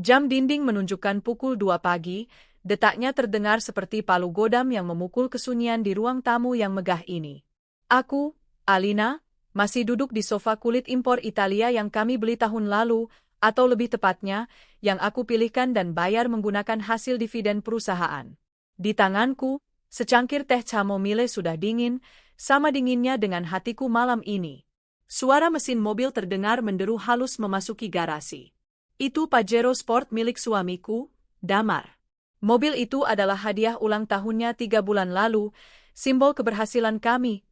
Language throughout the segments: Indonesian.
Jam dinding menunjukkan pukul 2 pagi, detaknya terdengar seperti palu godam yang memukul kesunyian di ruang tamu yang megah ini. Aku, Alina, masih duduk di sofa kulit impor Italia yang kami beli tahun lalu, atau lebih tepatnya, yang aku pilihkan dan bayar menggunakan hasil dividen perusahaan. Di tanganku, secangkir teh chamomile sudah dingin, sama dinginnya dengan hatiku malam ini. Suara mesin mobil terdengar menderu halus memasuki garasi. Itu Pajero Sport milik suamiku, Damar. Mobil itu adalah hadiah ulang tahunnya 3 bulan lalu, simbol keberhasilan kami,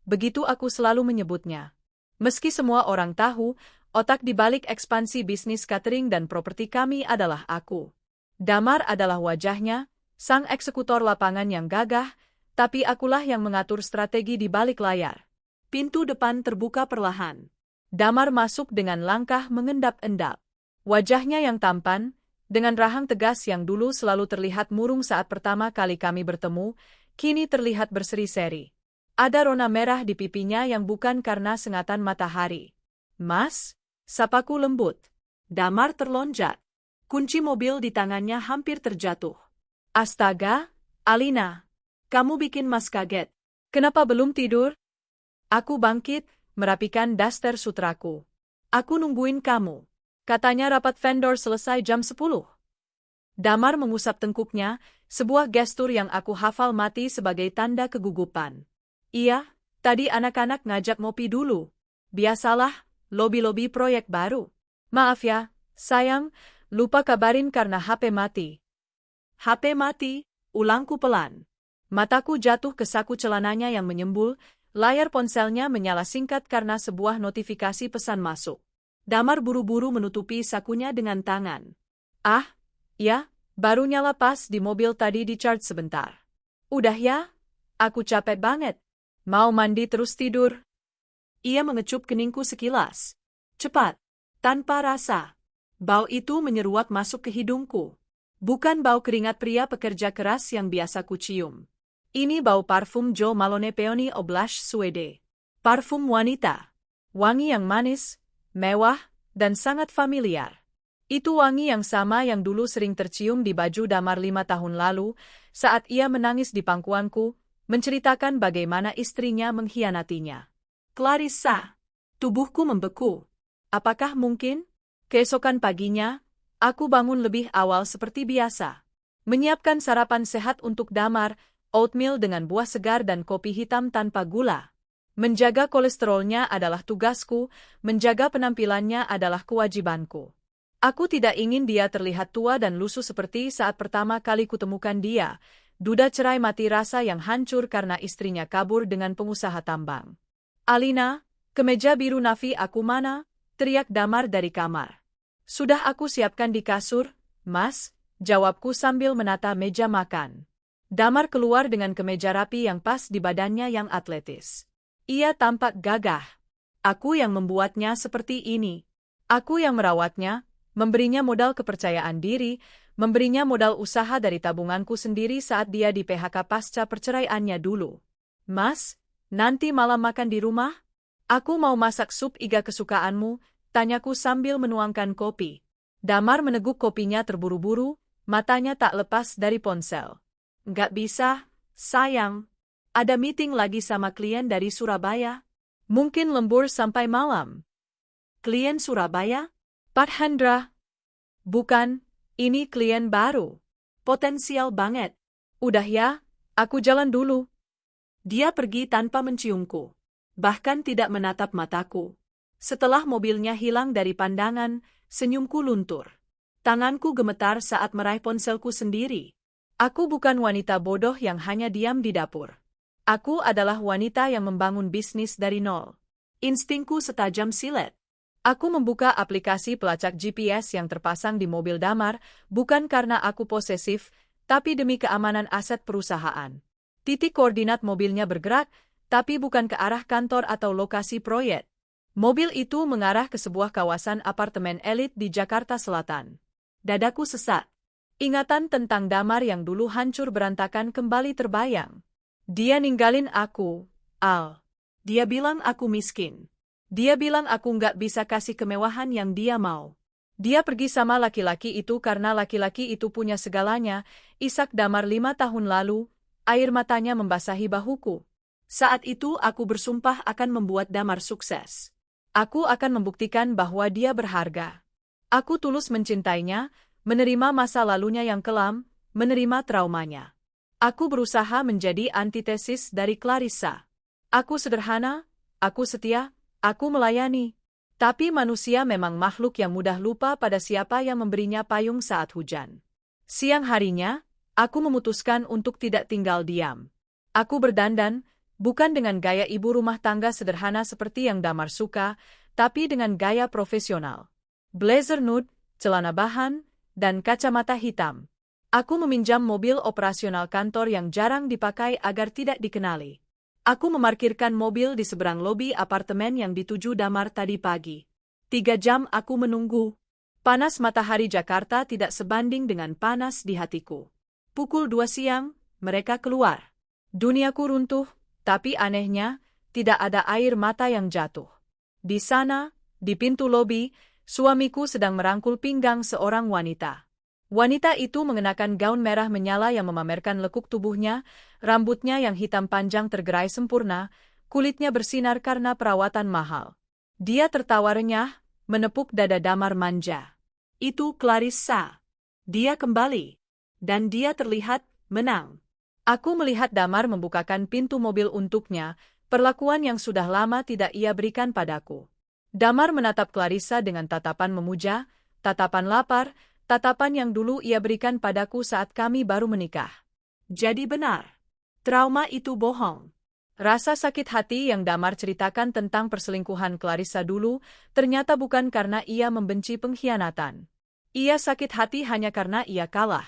begitu aku selalu menyebutnya. Meski semua orang tahu, otak di balik ekspansi bisnis catering dan properti kami adalah aku. Damar adalah wajahnya, sang eksekutor lapangan yang gagah, tapi akulah yang mengatur strategi di balik layar. Pintu depan terbuka perlahan. Damar masuk dengan langkah mengendap-endap. Wajahnya yang tampan, dengan rahang tegas yang dulu selalu terlihat murung saat pertama kali kami bertemu, kini terlihat berseri-seri. Ada rona merah di pipinya yang bukan karena sengatan matahari. "Mas?" sapaku lembut. Damar terlonjak. Kunci mobil di tangannya hampir terjatuh. "Astaga, Alina, kamu bikin Mas kaget. Kenapa belum tidur?" Aku bangkit, merapikan daster sutraku. "Aku nungguin kamu. Katanya rapat vendor selesai jam 10. Damar mengusap tengkuknya, sebuah gestur yang aku hafal mati sebagai tanda kegugupan. "Iya, tadi anak-anak ngajak ngopi dulu. Biasalah, lobi-lobi proyek baru. Maaf ya, sayang, lupa kabarin karena HP mati." "HP mati?" ulangku pelan. Mataku jatuh ke saku celananya yang menyembul, layar ponselnya menyala singkat karena sebuah notifikasi pesan masuk. Damar buru-buru menutupi sakunya dengan tangan. "Ah, ya, baru nyala pas di mobil tadi di charge sebentar." "Udah ya? Aku capek banget. Mau mandi terus tidur." Ia mengecup keningku sekilas. Cepat, tanpa rasa. Bau itu menyeruak masuk ke hidungku. Bukan bau keringat pria pekerja keras yang biasa kucium. Ini bau parfum Jo Malone Peony Oblash Suede. Parfum wanita. Wangi yang manis, mewah, dan sangat familiar. Itu wangi yang sama yang dulu sering tercium di baju Damar 5 tahun lalu, saat ia menangis di pangkuanku, menceritakan bagaimana istrinya mengkhianatinya. "Clarissa." Tubuhku membeku. Apakah mungkin? Keesokan paginya, aku bangun lebih awal seperti biasa. Menyiapkan sarapan sehat untuk Damar, oatmeal dengan buah segar dan kopi hitam tanpa gula. Menjaga kolesterolnya adalah tugasku, menjaga penampilannya adalah kewajibanku. Aku tidak ingin dia terlihat tua dan lusuh seperti saat pertama kali kutemukan dia, duda cerai mati rasa yang hancur karena istrinya kabur dengan pengusaha tambang. "Alina, kemeja biru navy aku mana?" teriak Damar dari kamar. "Sudah aku siapkan di kasur, Mas," jawabku sambil menata meja makan. Damar keluar dengan kemeja rapi yang pas di badannya yang atletis. Ia tampak gagah. Aku yang membuatnya seperti ini. Aku yang merawatnya, memberinya modal kepercayaan diri, memberinya modal usaha dari tabunganku sendiri saat dia di PHK pasca perceraiannya dulu. "Mas, nanti malam makan di rumah? Aku mau masak sup iga kesukaanmu," tanyaku sambil menuangkan kopi. Damar meneguk kopinya terburu-buru, matanya tak lepas dari ponsel. "Nggak bisa, sayang. Ada meeting lagi sama klien dari Surabaya. Mungkin lembur sampai malam." "Klien Surabaya?" "Pak Hendra." "Bukan, ini klien baru. Potensial banget." "Udah ya, aku jalan dulu." Dia pergi tanpa menciumku. Bahkan tidak menatap mataku. Setelah mobilnya hilang dari pandangan, senyumku luntur. Tanganku gemetar saat meraih ponselku sendiri. Aku bukan wanita bodoh yang hanya diam di dapur. Aku adalah wanita yang membangun bisnis dari nol. Instingku setajam silet. Aku membuka aplikasi pelacak GPS yang terpasang di mobil Damar, bukan karena aku posesif, tapi demi keamanan aset perusahaan. Titik koordinat mobilnya bergerak, tapi bukan ke arah kantor atau lokasi proyek. Mobil itu mengarah ke sebuah kawasan apartemen elit di Jakarta Selatan. Dadaku sesak. Ingatan tentang Damar yang dulu hancur berantakan kembali terbayang. Dia ninggalin aku, Al. Dia bilang aku miskin. Dia bilang aku nggak bisa kasih kemewahan yang dia mau. Dia pergi sama laki-laki itu karena laki-laki itu punya segalanya, isak Damar 5 tahun lalu, air matanya membasahi bahuku. Saat itu aku bersumpah akan membuat Damar sukses. Aku akan membuktikan bahwa dia berharga. Aku tulus mencintainya, menerima masa lalunya yang kelam, menerima traumanya. Aku berusaha menjadi antitesis dari Clarissa. Aku sederhana, aku setia, aku melayani. Tapi manusia memang makhluk yang mudah lupa pada siapa yang memberinya payung saat hujan. Siang harinya, aku memutuskan untuk tidak tinggal diam. Aku berdandan, bukan dengan gaya ibu rumah tangga sederhana seperti yang Damar suka, tapi dengan gaya profesional. Blazer nude, celana bahan, dan kacamata hitam. Aku meminjam mobil operasional kantor yang jarang dipakai agar tidak dikenali. Aku memarkirkan mobil di seberang lobi apartemen yang dituju Damar tadi pagi. 3 jam aku menunggu. Panas matahari Jakarta tidak sebanding dengan panas di hatiku. Pukul 2 siang, mereka keluar. Duniaku runtuh, tapi anehnya, tidak ada air mata yang jatuh. Di sana, di pintu lobi, suamiku sedang merangkul pinggang seorang wanita. Wanita itu mengenakan gaun merah menyala yang memamerkan lekuk tubuhnya, rambutnya yang hitam panjang tergerai sempurna, kulitnya bersinar karena perawatan mahal. Dia tertawa renyah, menepuk dada Damar manja. Itu Clarissa. Dia kembali. Dan dia terlihat menang. Aku melihat Damar membukakan pintu mobil untuknya, perlakuan yang sudah lama tidak ia berikan padaku. Damar menatap Clarissa dengan tatapan memuja, tatapan lapar, tatapan yang dulu ia berikan padaku saat kami baru menikah. Jadi benar. Trauma itu bohong. Rasa sakit hati yang Damar ceritakan tentang perselingkuhan Clarissa dulu, ternyata bukan karena ia membenci pengkhianatan. Ia sakit hati hanya karena ia kalah.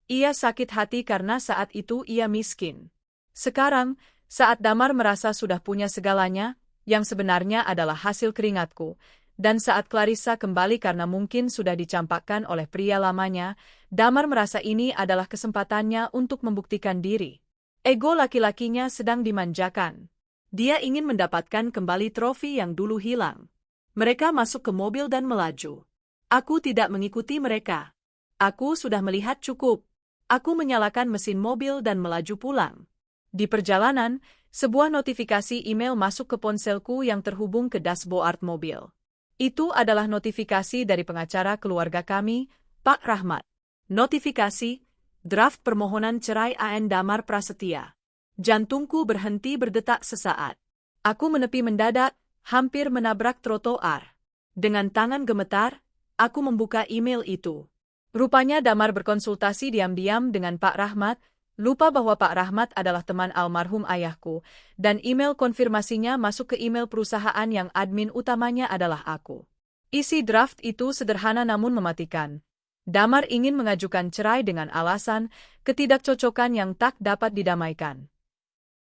Ia sakit hati karena saat itu ia miskin. Sekarang, saat Damar merasa sudah punya segalanya, yang sebenarnya adalah hasil keringatku, dan saat Clarissa kembali karena mungkin sudah dicampakkan oleh pria lamanya, Damar merasa ini adalah kesempatannya untuk membuktikan diri. Ego laki-lakinya sedang dimanjakan. Dia ingin mendapatkan kembali trofi yang dulu hilang. Mereka masuk ke mobil dan melaju. Aku tidak mengikuti mereka. Aku sudah melihat cukup. Aku menyalakan mesin mobil dan melaju pulang. Di perjalanan, sebuah notifikasi email masuk ke ponselku yang terhubung ke dashboard mobil. Itu adalah notifikasi dari pengacara keluarga kami, Pak Rahmat. Notifikasi, draft permohonan cerai AN Damar Prasetya. Jantungku berhenti berdetak sesaat. Aku menepi mendadak, hampir menabrak trotoar. Dengan tangan gemetar, aku membuka email itu. Rupanya Damar berkonsultasi diam-diam dengan Pak Rahmat, lupa bahwa Pak Rahmat adalah teman almarhum ayahku, dan email konfirmasinya masuk ke email perusahaan yang admin utamanya adalah aku. Isi draft itu sederhana namun mematikan. Damar ingin mengajukan cerai dengan alasan ketidakcocokan yang tak dapat didamaikan.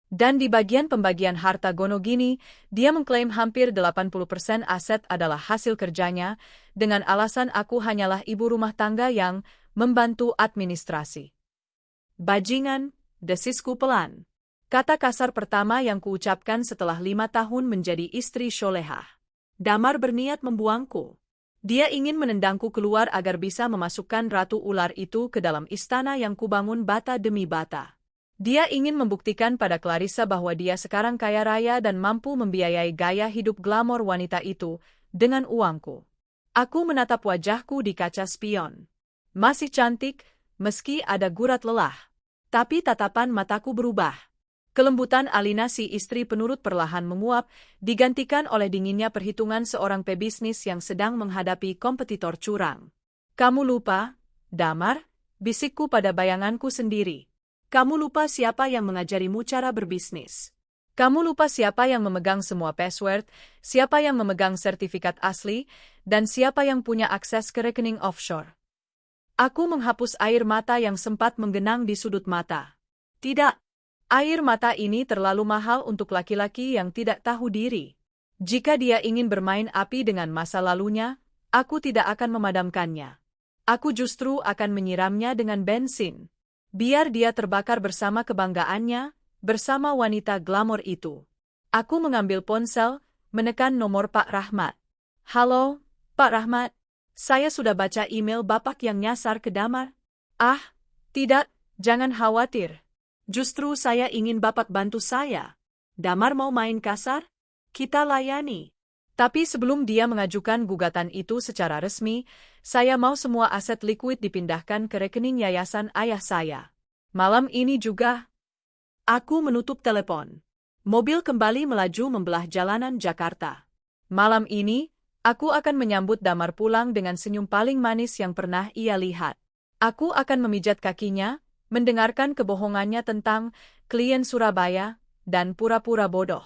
Dan di bagian pembagian harta gonogini, dia mengklaim hampir 80% aset adalah hasil kerjanya, dengan alasan aku hanyalah ibu rumah tangga yang membantu administrasi. Bajingan, desisku pelan. Kata kasar pertama yang kuucapkan setelah 5 tahun menjadi istri solehah. Damar berniat membuangku. Dia ingin menendangku keluar agar bisa memasukkan ratu ular itu ke dalam istana yang kubangun bata demi bata. Dia ingin membuktikan pada Clarissa bahwa dia sekarang kaya raya dan mampu membiayai gaya hidup glamor wanita itu dengan uangku. Aku menatap wajahku di kaca spion. Masih cantik, meski ada gurat lelah. Tapi tatapan mataku berubah. Kelembutan Alina si istri penurut perlahan menguap, digantikan oleh dinginnya perhitungan seorang pebisnis yang sedang menghadapi kompetitor curang. Kamu lupa, Damar, bisikku pada bayanganku sendiri. Kamu lupa siapa yang mengajarimu cara berbisnis. Kamu lupa siapa yang memegang semua password, siapa yang memegang sertifikat asli, dan siapa yang punya akses ke rekening offshore. Aku menghapus air mata yang sempat menggenang di sudut mata. Tidak. Air mata ini terlalu mahal untuk laki-laki yang tidak tahu diri. Jika dia ingin bermain api dengan masa lalunya, aku tidak akan memadamkannya. Aku justru akan menyiramnya dengan bensin. Biar dia terbakar bersama kebanggaannya, bersama wanita glamor itu. Aku mengambil ponsel, menekan nomor Pak Rahmat. Halo, Pak Rahmat. Saya sudah baca email Bapak yang nyasar ke Damar. Ah, tidak, jangan khawatir. Justru saya ingin Bapak bantu saya. Damar mau main kasar? Kita layani. Tapi sebelum dia mengajukan gugatan itu secara resmi, saya mau semua aset liquid dipindahkan ke rekening yayasan ayah saya. Malam ini juga. Aku menutup telepon. Mobil kembali melaju membelah jalanan Jakarta. Malam ini, aku akan menyambut Damar pulang dengan senyum paling manis yang pernah ia lihat. Aku akan memijat kakinya, mendengarkan kebohongannya tentang klien Surabaya, dan pura-pura bodoh.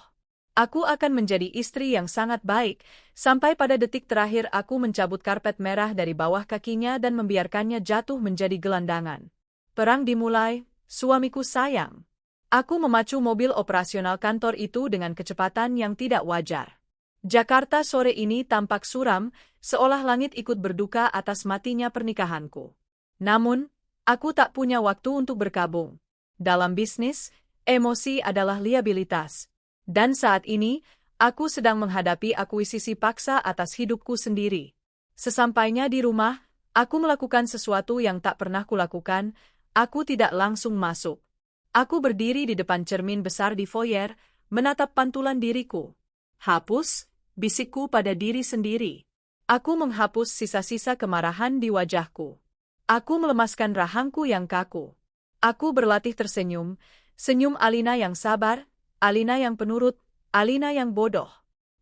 Aku akan menjadi istri yang sangat baik, sampai pada detik terakhir aku mencabut karpet merah dari bawah kakinya dan membiarkannya jatuh menjadi gelandangan. Perang dimulai, suamiku sayang. Aku memacu mobil operasional kantor itu dengan kecepatan yang tidak wajar. Jakarta sore ini tampak suram, seolah langit ikut berduka atas matinya pernikahanku. Namun, aku tak punya waktu untuk berkabung. Dalam bisnis, emosi adalah liabilitas. Dan saat ini, aku sedang menghadapi akuisisi paksa atas hidupku sendiri. Sesampainya di rumah, aku melakukan sesuatu yang tak pernah kulakukan, aku tidak langsung masuk. Aku berdiri di depan cermin besar di foyer, menatap pantulan diriku. Hapus, bisikku pada diri sendiri. Aku menghapus sisa-sisa kemarahan di wajahku. Aku melemaskan rahangku yang kaku. Aku berlatih tersenyum, senyum Alina yang sabar, Alina yang penurut, Alina yang bodoh.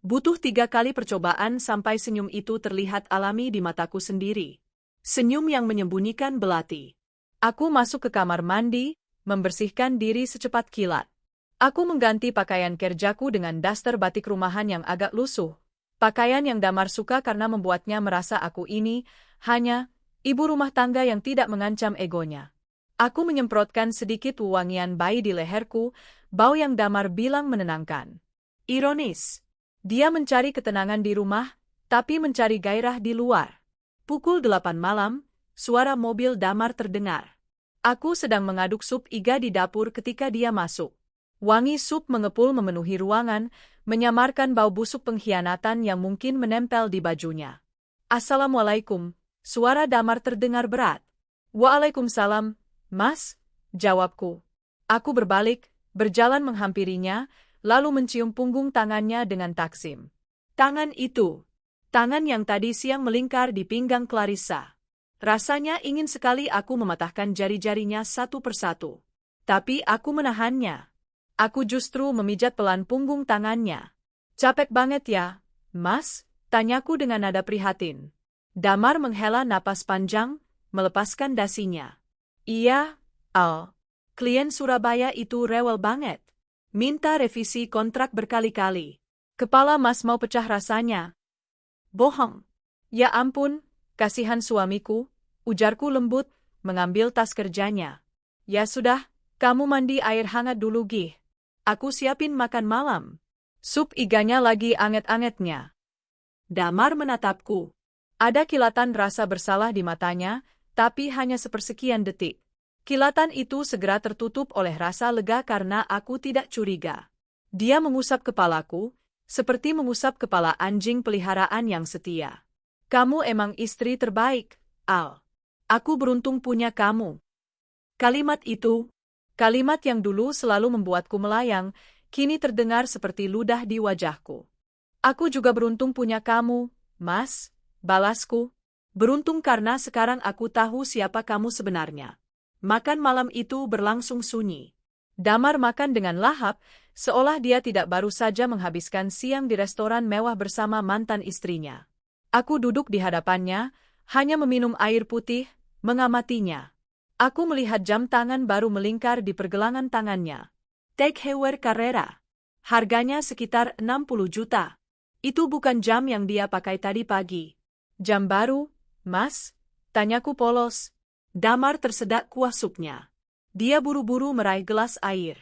Butuh 3 kali percobaan sampai senyum itu terlihat alami di mataku sendiri. Senyum yang menyembunyikan belati. Aku masuk ke kamar mandi, membersihkan diri secepat kilat. Aku mengganti pakaian kerjaku dengan daster batik rumahan yang agak lusuh. Pakaian yang Damar suka karena membuatnya merasa aku ini hanya ibu rumah tangga yang tidak mengancam egonya. Aku menyemprotkan sedikit wewangian bayi di leherku, bau yang Damar bilang menenangkan. Ironis. Dia mencari ketenangan di rumah, tapi mencari gairah di luar. Pukul 8 malam, suara mobil Damar terdengar. Aku sedang mengaduk sup iga di dapur ketika dia masuk. Wangi sup mengepul memenuhi ruangan, menyamarkan bau busuk pengkhianatan yang mungkin menempel di bajunya. Assalamualaikum, suara Damar terdengar berat. Waalaikumsalam, Mas, jawabku. Aku berbalik, berjalan menghampirinya, lalu mencium punggung tangannya dengan taksim. Tangan itu. Tangan yang tadi siang melingkar di pinggang Clarissa. Rasanya ingin sekali aku mematahkan jari-jarinya satu persatu. Tapi aku menahannya. Aku justru memijat pelan punggung tangannya. Capek banget ya, Mas? Tanyaku dengan nada prihatin. Damar menghela napas panjang, melepaskan dasinya. Iya, Al. Klien Surabaya itu rewel banget. Minta revisi kontrak berkali-kali. Kepala Mas mau pecah rasanya. Bohong. Ya ampun, kasihan suamiku, ujarku lembut, mengambil tas kerjanya. Ya sudah, kamu mandi air hangat dulu Gih. Aku siapin makan malam. Sup iganya lagi anget-angetnya. Damar menatapku. Ada kilatan rasa bersalah di matanya, tapi hanya sepersekian detik. Kilatan itu segera tertutup oleh rasa lega karena aku tidak curiga. Dia mengusap kepalaku, seperti mengusap kepala anjing peliharaan yang setia. Kamu emang istri terbaik, Al. Aku beruntung punya kamu. Kalimat itu, kalimat yang dulu selalu membuatku melayang, kini terdengar seperti ludah di wajahku. Aku juga beruntung punya kamu, Mas, balasku. Beruntung karena sekarang aku tahu siapa kamu sebenarnya. Makan malam itu berlangsung sunyi. Damar makan dengan lahap, seolah dia tidak baru saja menghabiskan siang di restoran mewah bersama mantan istrinya. Aku duduk di hadapannya, hanya meminum air putih, mengamatinya. Aku melihat jam tangan baru melingkar di pergelangan tangannya. Tag Heuer Carrera. Harganya sekitar 60 juta. Itu bukan jam yang dia pakai tadi pagi. Jam baru, Mas? Tanyaku polos. Damar tersedak kuah supnya. Dia buru-buru meraih gelas air.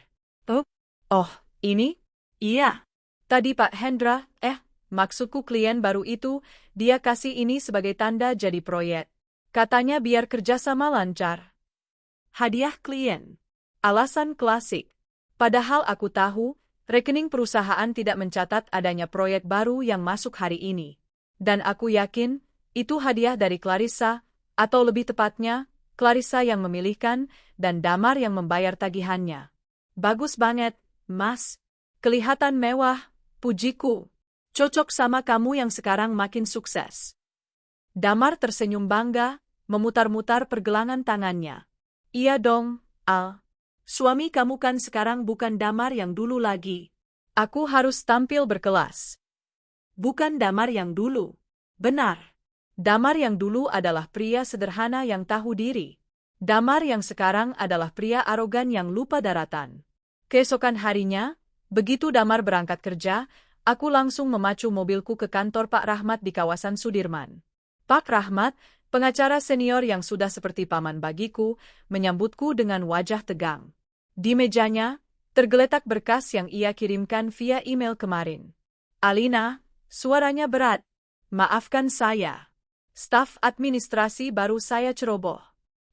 Oh, ini? Iya. Tadi Pak Hendra, maksudku klien baru itu, dia kasih ini sebagai tanda jadi proyek. Katanya biar kerjasama lancar. Hadiah klien. Alasan klasik. Padahal aku tahu, rekening perusahaan tidak mencatat adanya proyek baru yang masuk hari ini. Dan aku yakin, Itu hadiah dari Clarissa, atau lebih tepatnya, Clarissa yang memilihkan, dan Damar yang membayar tagihannya. Bagus banget, Mas. Kelihatan mewah, pujiku. Cocok sama kamu yang sekarang makin sukses. Damar tersenyum bangga, memutar-mutar pergelangan tangannya. Iya dong, Al. Suami kamu kan sekarang bukan Damar yang dulu lagi. Aku harus tampil berkelas. Bukan Damar yang dulu. Benar. Damar yang dulu adalah pria sederhana yang tahu diri. Damar yang sekarang adalah pria arogan yang lupa daratan. Keesokan harinya, begitu Damar berangkat kerja, aku langsung memacu mobilku ke kantor Pak Rahmat di kawasan Sudirman. Pak Rahmat, pengacara senior yang sudah seperti paman bagiku, menyambutku dengan wajah tegang. Di mejanya, tergeletak berkas yang ia kirimkan via email kemarin. Alina, suaranya berat. Maafkan saya. Staf administrasi baru saya ceroboh.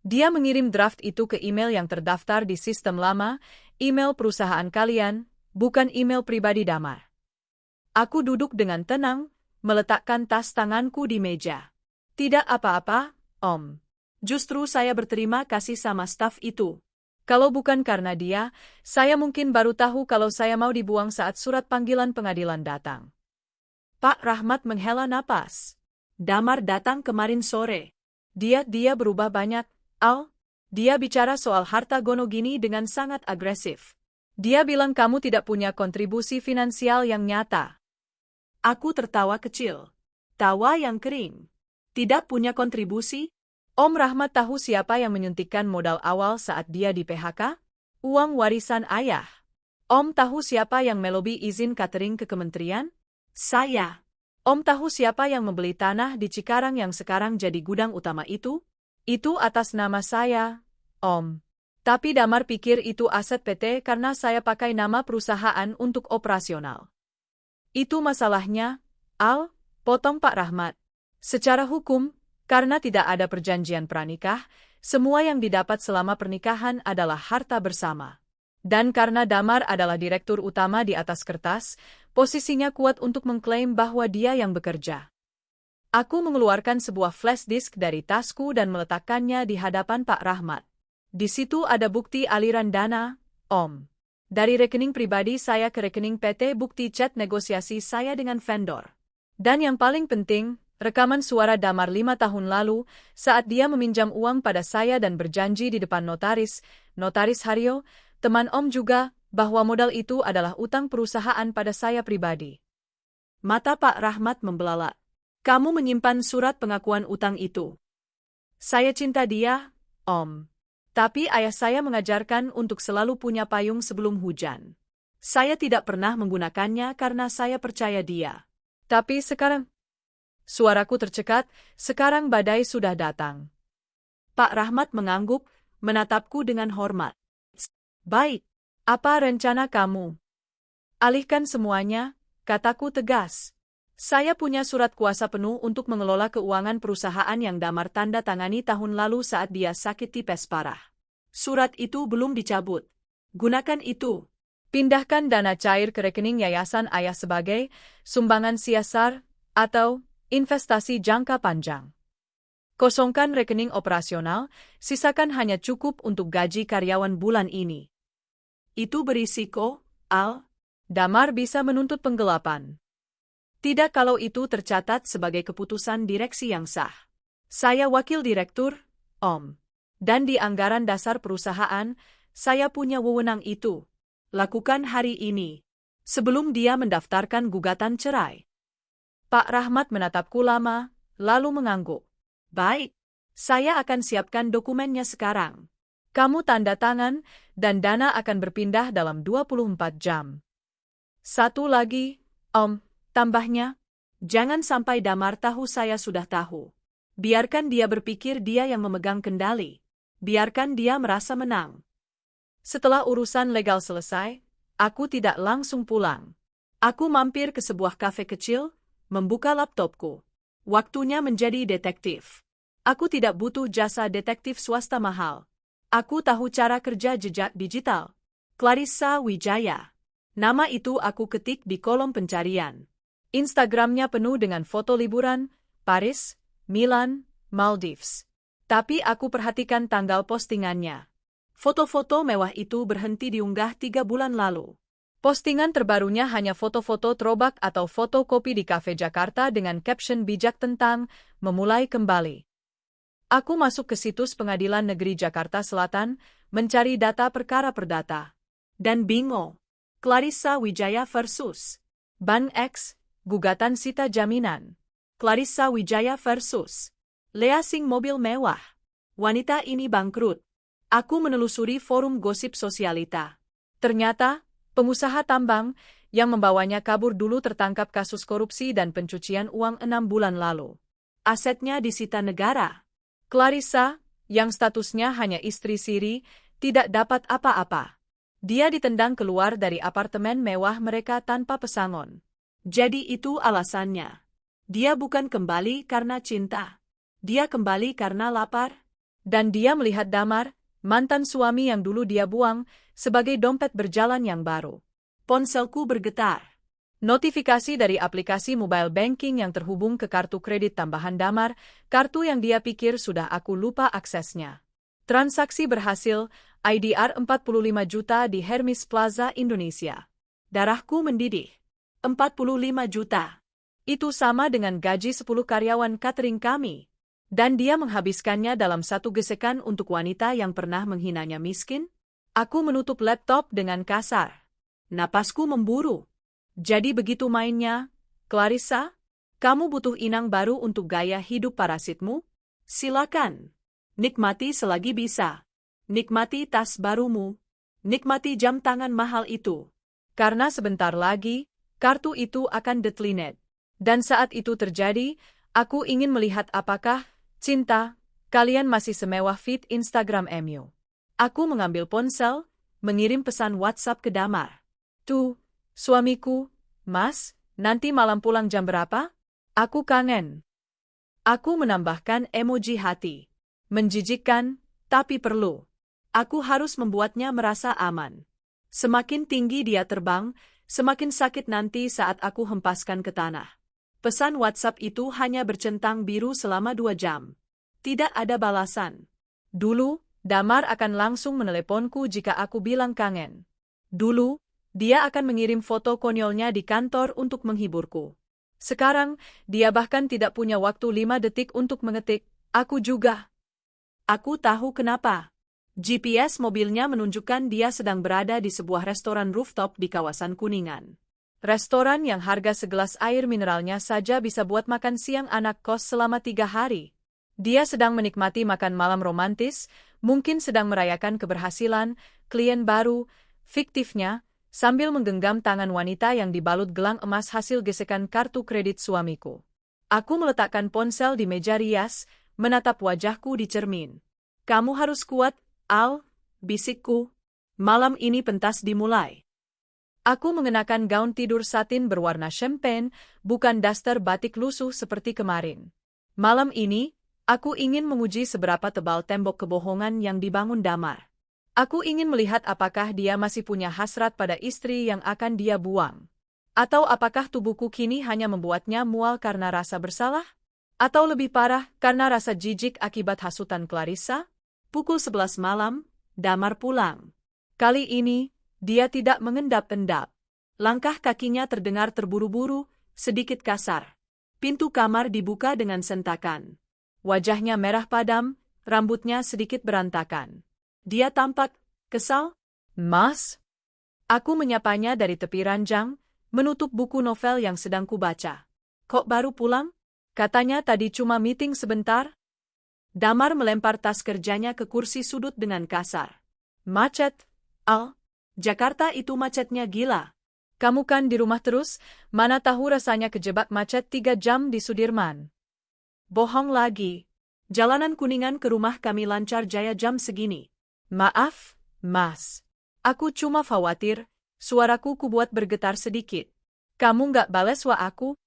Dia mengirim draft itu ke email yang terdaftar di sistem lama, email perusahaan kalian, bukan email pribadi Damar. Aku duduk dengan tenang, meletakkan tas tanganku di meja. Tidak apa-apa, Om. Justru saya berterima kasih sama staf itu. Kalau bukan karena dia, saya mungkin baru tahu kalau saya mau dibuang saat surat panggilan pengadilan datang. Pak Rahmat menghela napas. Damar datang kemarin sore. Dia berubah banyak, Al. Dia bicara soal harta gono gini dengan sangat agresif. Dia bilang kamu tidak punya kontribusi finansial yang nyata. Aku tertawa kecil. Tawa yang kering. Tidak punya kontribusi? Om Rahmat tahu siapa yang menyuntikkan modal awal saat dia di PHK? Uang warisan ayah. Om tahu siapa yang melobi izin catering ke kementerian? Saya. Om tahu siapa yang membeli tanah di Cikarang yang sekarang jadi gudang utama itu? Itu atas nama saya, Om. Tapi Damar pikir itu aset PT karena saya pakai nama perusahaan untuk operasional. Itu masalahnya, Al, potong Pak Rahmat. Secara hukum, karena tidak ada perjanjian pranikah, semua yang didapat selama pernikahan adalah harta bersama. Dan karena Damar adalah direktur utama di atas kertas, posisinya kuat untuk mengklaim bahwa dia yang bekerja. Aku mengeluarkan sebuah flash disk dari tasku dan meletakkannya di hadapan Pak Rahmat. Di situ ada bukti aliran dana, Om. Dari rekening pribadi saya ke rekening PT, bukti chat negosiasi saya dengan vendor. Dan yang paling penting, rekaman suara Damar 5 tahun lalu saat dia meminjam uang pada saya dan berjanji di depan notaris Haryo, teman Om juga, bahwa modal itu adalah utang perusahaan pada saya pribadi. Mata Pak Rahmat membelalak. Kamu menyimpan surat pengakuan utang itu. Saya cinta dia, Om. Tapi ayah saya mengajarkan untuk selalu punya payung sebelum hujan. Saya tidak pernah menggunakannya karena saya percaya dia. Tapi sekarang... Suaraku tercekat, sekarang badai sudah datang. Pak Rahmat mengangguk, menatapku dengan hormat. Baik, apa rencana kamu? Alihkan semuanya, kataku tegas. Saya punya surat kuasa penuh untuk mengelola keuangan perusahaan yang Damar tanda tangani tahun lalu saat dia sakit tipes parah. Surat itu belum dicabut. Gunakan itu. Pindahkan dana cair ke rekening yayasan ayah sebagai sumbangan CSR atau investasi jangka panjang. Kosongkan rekening operasional, sisakan hanya cukup untuk gaji karyawan bulan ini. Itu berisiko, Al. Damar bisa menuntut penggelapan. Tidak kalau itu tercatat sebagai keputusan direksi yang sah. Saya wakil direktur, Om. Dan di anggaran dasar perusahaan, saya punya wewenang itu. Lakukan hari ini. Sebelum dia mendaftarkan gugatan cerai. Pak Rahmat menatapku lama, lalu mengangguk. Baik, saya akan siapkan dokumennya sekarang. Kamu tanda tangan, dan dana akan berpindah dalam 24 jam. Satu lagi, Om, tambahnya, jangan sampai Damar tahu saya sudah tahu. Biarkan dia berpikir dia yang memegang kendali. Biarkan dia merasa menang. Setelah urusan legal selesai, aku tidak langsung pulang. Aku mampir ke sebuah kafe kecil, membuka laptopku. Waktunya menjadi detektif. Aku tidak butuh jasa detektif swasta mahal. Aku tahu cara kerja jejak digital. Clarissa Wijaya. Nama itu aku ketik di kolom pencarian. Instagramnya penuh dengan foto liburan, Paris, Milan, Maldives. Tapi aku perhatikan tanggal postingannya. Foto-foto mewah itu berhenti diunggah 3 bulan lalu. Postingan terbarunya hanya foto-foto throwback atau fotokopi di kafe Jakarta dengan caption bijak tentang memulai kembali. Aku masuk ke situs Pengadilan Negeri Jakarta Selatan, mencari data perkara perdata. Dan bingo. Clarissa Wijaya versus Ban X, gugatan sita jaminan. Clarissa Wijaya versus leasing mobil mewah. Wanita ini bangkrut. Aku menelusuri forum gosip sosialita. Ternyata, pengusaha tambang yang membawanya kabur dulu tertangkap kasus korupsi dan pencucian uang 6 bulan lalu. Asetnya disita negara. Clarissa, yang statusnya hanya istri siri, tidak dapat apa-apa. Dia ditendang keluar dari apartemen mewah mereka tanpa pesangon. Jadi itu alasannya. Dia bukan kembali karena cinta. Dia kembali karena lapar. Dan dia melihat Damar, mantan suami yang dulu dia buang, sebagai dompet berjalan yang baru. Ponselku bergetar. Notifikasi dari aplikasi mobile banking yang terhubung ke kartu kredit tambahan Damar, kartu yang dia pikir sudah aku lupa aksesnya. Transaksi berhasil, IDR 45 juta di Hermes Plaza, Indonesia. Darahku mendidih. 45 juta. Itu sama dengan gaji 10 karyawan catering kami. Dan dia menghabiskannya dalam satu gesekan untuk wanita yang pernah menghinanya miskin? Aku menutup laptop dengan kasar. Napasku memburu. Jadi begitu mainnya, Clarissa? Kamu butuh inang baru untuk gaya hidup parasitmu? Silakan. Nikmati selagi bisa. Nikmati tas barumu. Nikmati jam tangan mahal itu. Karena sebentar lagi, kartu itu akan declined. Dan saat itu terjadi, aku ingin melihat apakah, cinta, kalian masih semewah feed Instagram MU. Aku mengambil ponsel, mengirim pesan WhatsApp ke Damar. Tuh, suamiku, Mas, nanti malam pulang jam berapa? Aku kangen. Aku menambahkan emoji hati. Menjijikkan, tapi perlu. Aku harus membuatnya merasa aman. Semakin tinggi dia terbang, semakin sakit nanti saat aku hempaskan ke tanah. Pesan WhatsApp itu hanya bercentang biru selama 2 jam. Tidak ada balasan. Dulu, Damar akan langsung meneleponku jika aku bilang kangen. Dulu, dia akan mengirim foto konyolnya di kantor untuk menghiburku. Sekarang, dia bahkan tidak punya waktu 5 detik untuk mengetik, aku juga. Aku tahu kenapa. GPS mobilnya menunjukkan dia sedang berada di sebuah restoran rooftop di kawasan Kuningan. Restoran yang harga segelas air mineralnya saja bisa buat makan siang anak kos selama 3 hari. Dia sedang menikmati makan malam romantis, mungkin sedang merayakan keberhasilan, klien baru, fiktifnya, sambil menggenggam tangan wanita yang dibalut gelang emas hasil gesekan kartu kredit suamiku. Aku meletakkan ponsel di meja rias, menatap wajahku di cermin. Kamu harus kuat, Al, bisikku. Malam ini pentas dimulai. Aku mengenakan gaun tidur satin berwarna champagne, bukan daster batik lusuh seperti kemarin. Malam ini, aku ingin menguji seberapa tebal tembok kebohongan yang dibangun Damar. Aku ingin melihat apakah dia masih punya hasrat pada istri yang akan dia buang. Atau apakah tubuhku kini hanya membuatnya mual karena rasa bersalah? Atau lebih parah, karena rasa jijik akibat hasutan Clarissa? Pukul 11 malam, Damar pulang. Kali ini, dia tidak mengendap-endap. Langkah kakinya terdengar terburu-buru, sedikit kasar. Pintu kamar dibuka dengan sentakan. Wajahnya merah padam, rambutnya sedikit berantakan. Dia tampak kesal. Mas? Aku menyapanya dari tepi ranjang, menutup buku novel yang sedang kubaca. Kok baru pulang? Katanya tadi cuma meeting sebentar. Damar melempar tas kerjanya ke kursi sudut dengan kasar. Macet, Al. Jakarta itu macetnya gila. Kamu kan di rumah terus, mana tahu rasanya kejebak macet 3 jam di Sudirman. Bohong lagi. Jalanan Kuningan ke rumah kami lancar jaya jam segini. Maaf, Mas. Aku cuma khawatir, suaraku kubuat bergetar sedikit. Kamu nggak bales wa aku?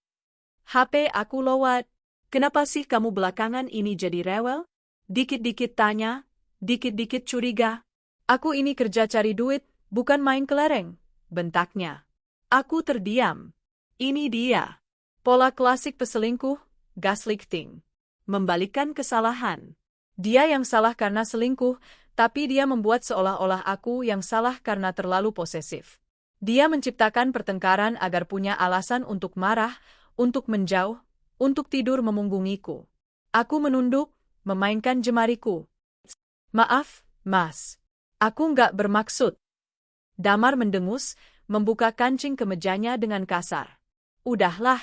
HP aku lowat. Kenapa sih kamu belakangan ini jadi rewel? Dikit-dikit tanya, dikit-dikit curiga. Aku ini kerja cari duit, bukan main kelereng, bentaknya. Aku terdiam. Ini dia. Pola klasik peselingkuh, gaslighting. membalikkan kesalahan. Dia yang salah karena selingkuh, tapi dia membuat seolah-olah aku yang salah karena terlalu posesif. Dia menciptakan pertengkaran agar punya alasan untuk marah, untuk menjauh, untuk tidur memunggungiku. Aku menunduk, memainkan jemariku. Maaf, Mas. Aku nggak bermaksud. Damar mendengus, membuka kancing kemejanya dengan kasar. Udahlah,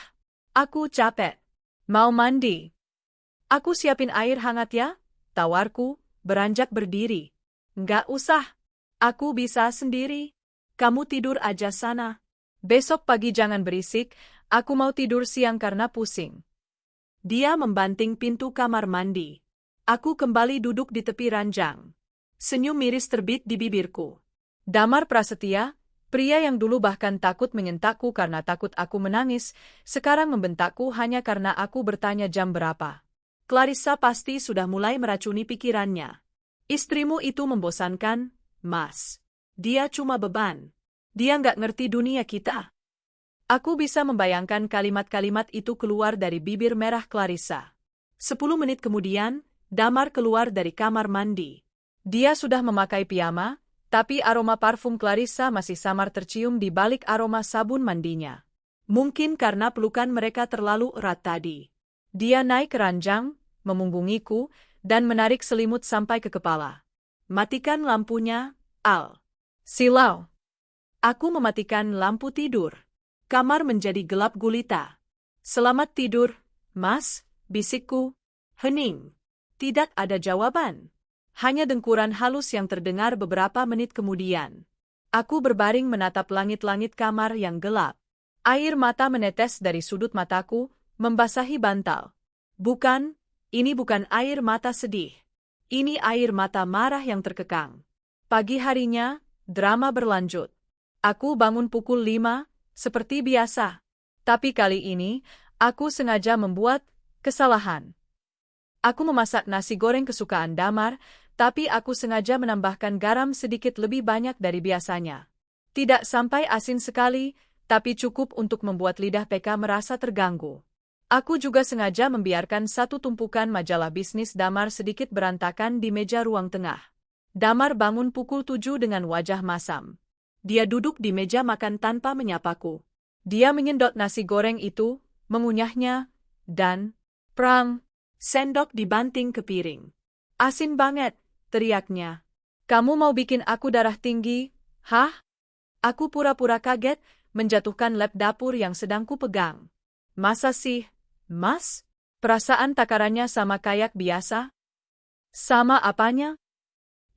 aku capek. Mau mandi. Aku siapin air hangat ya, tawarku, beranjak berdiri. Nggak usah. Aku bisa sendiri. Kamu tidur aja sana. Besok pagi jangan berisik, aku mau tidur siang karena pusing. Dia membanting pintu kamar mandi. Aku kembali duduk di tepi ranjang. Senyum miris terbit di bibirku. Damar Prasetya, pria yang dulu bahkan takut menyentakku karena takut aku menangis, sekarang membentakku hanya karena aku bertanya jam berapa. Clarissa pasti sudah mulai meracuni pikirannya. Istrimu itu membosankan, Mas. Dia cuma beban. Dia nggak ngerti dunia kita. Aku bisa membayangkan kalimat-kalimat itu keluar dari bibir merah Clarissa. 10 menit kemudian, Damar keluar dari kamar mandi. Dia sudah memakai piyama, tapi aroma parfum Clarissa masih samar tercium di balik aroma sabun mandinya. Mungkin karena pelukan mereka terlalu erat tadi. Dia naik ke ranjang, memunggungiku, dan menarik selimut sampai ke kepala. Matikan lampunya, Al. Silau. Aku mematikan lampu tidur. Kamar menjadi gelap gulita. Selamat tidur, Mas, bisikku. Hening. Tidak ada jawaban. Hanya dengkuran halus yang terdengar beberapa menit kemudian. Aku berbaring menatap langit-langit kamar yang gelap. Air mata menetes dari sudut mataku, membasahi bantal. Bukan, ini bukan air mata sedih. Ini air mata marah yang terkekang. Pagi harinya, drama berlanjut. Aku bangun pukul 5, seperti biasa. Tapi kali ini, aku sengaja membuat kesalahan. Aku memasak nasi goreng kesukaan Damar, tapi aku sengaja menambahkan garam sedikit lebih banyak dari biasanya. Tidak sampai asin sekali, tapi cukup untuk membuat lidah PK merasa terganggu. Aku juga sengaja membiarkan satu tumpukan majalah bisnis Damar sedikit berantakan di meja ruang tengah. Damar bangun pukul 7 dengan wajah masam. Dia duduk di meja makan tanpa menyapaku. Dia menyendot nasi goreng itu, mengunyahnya, dan prang, sendok dibanting ke piring. Asin banget, teriaknya. Kamu mau bikin aku darah tinggi, hah? Aku pura-pura kaget, menjatuhkan lap dapur yang sedang kupegang. Masa sih, Mas? Perasaan takarannya sama kayak biasa? Sama apanya?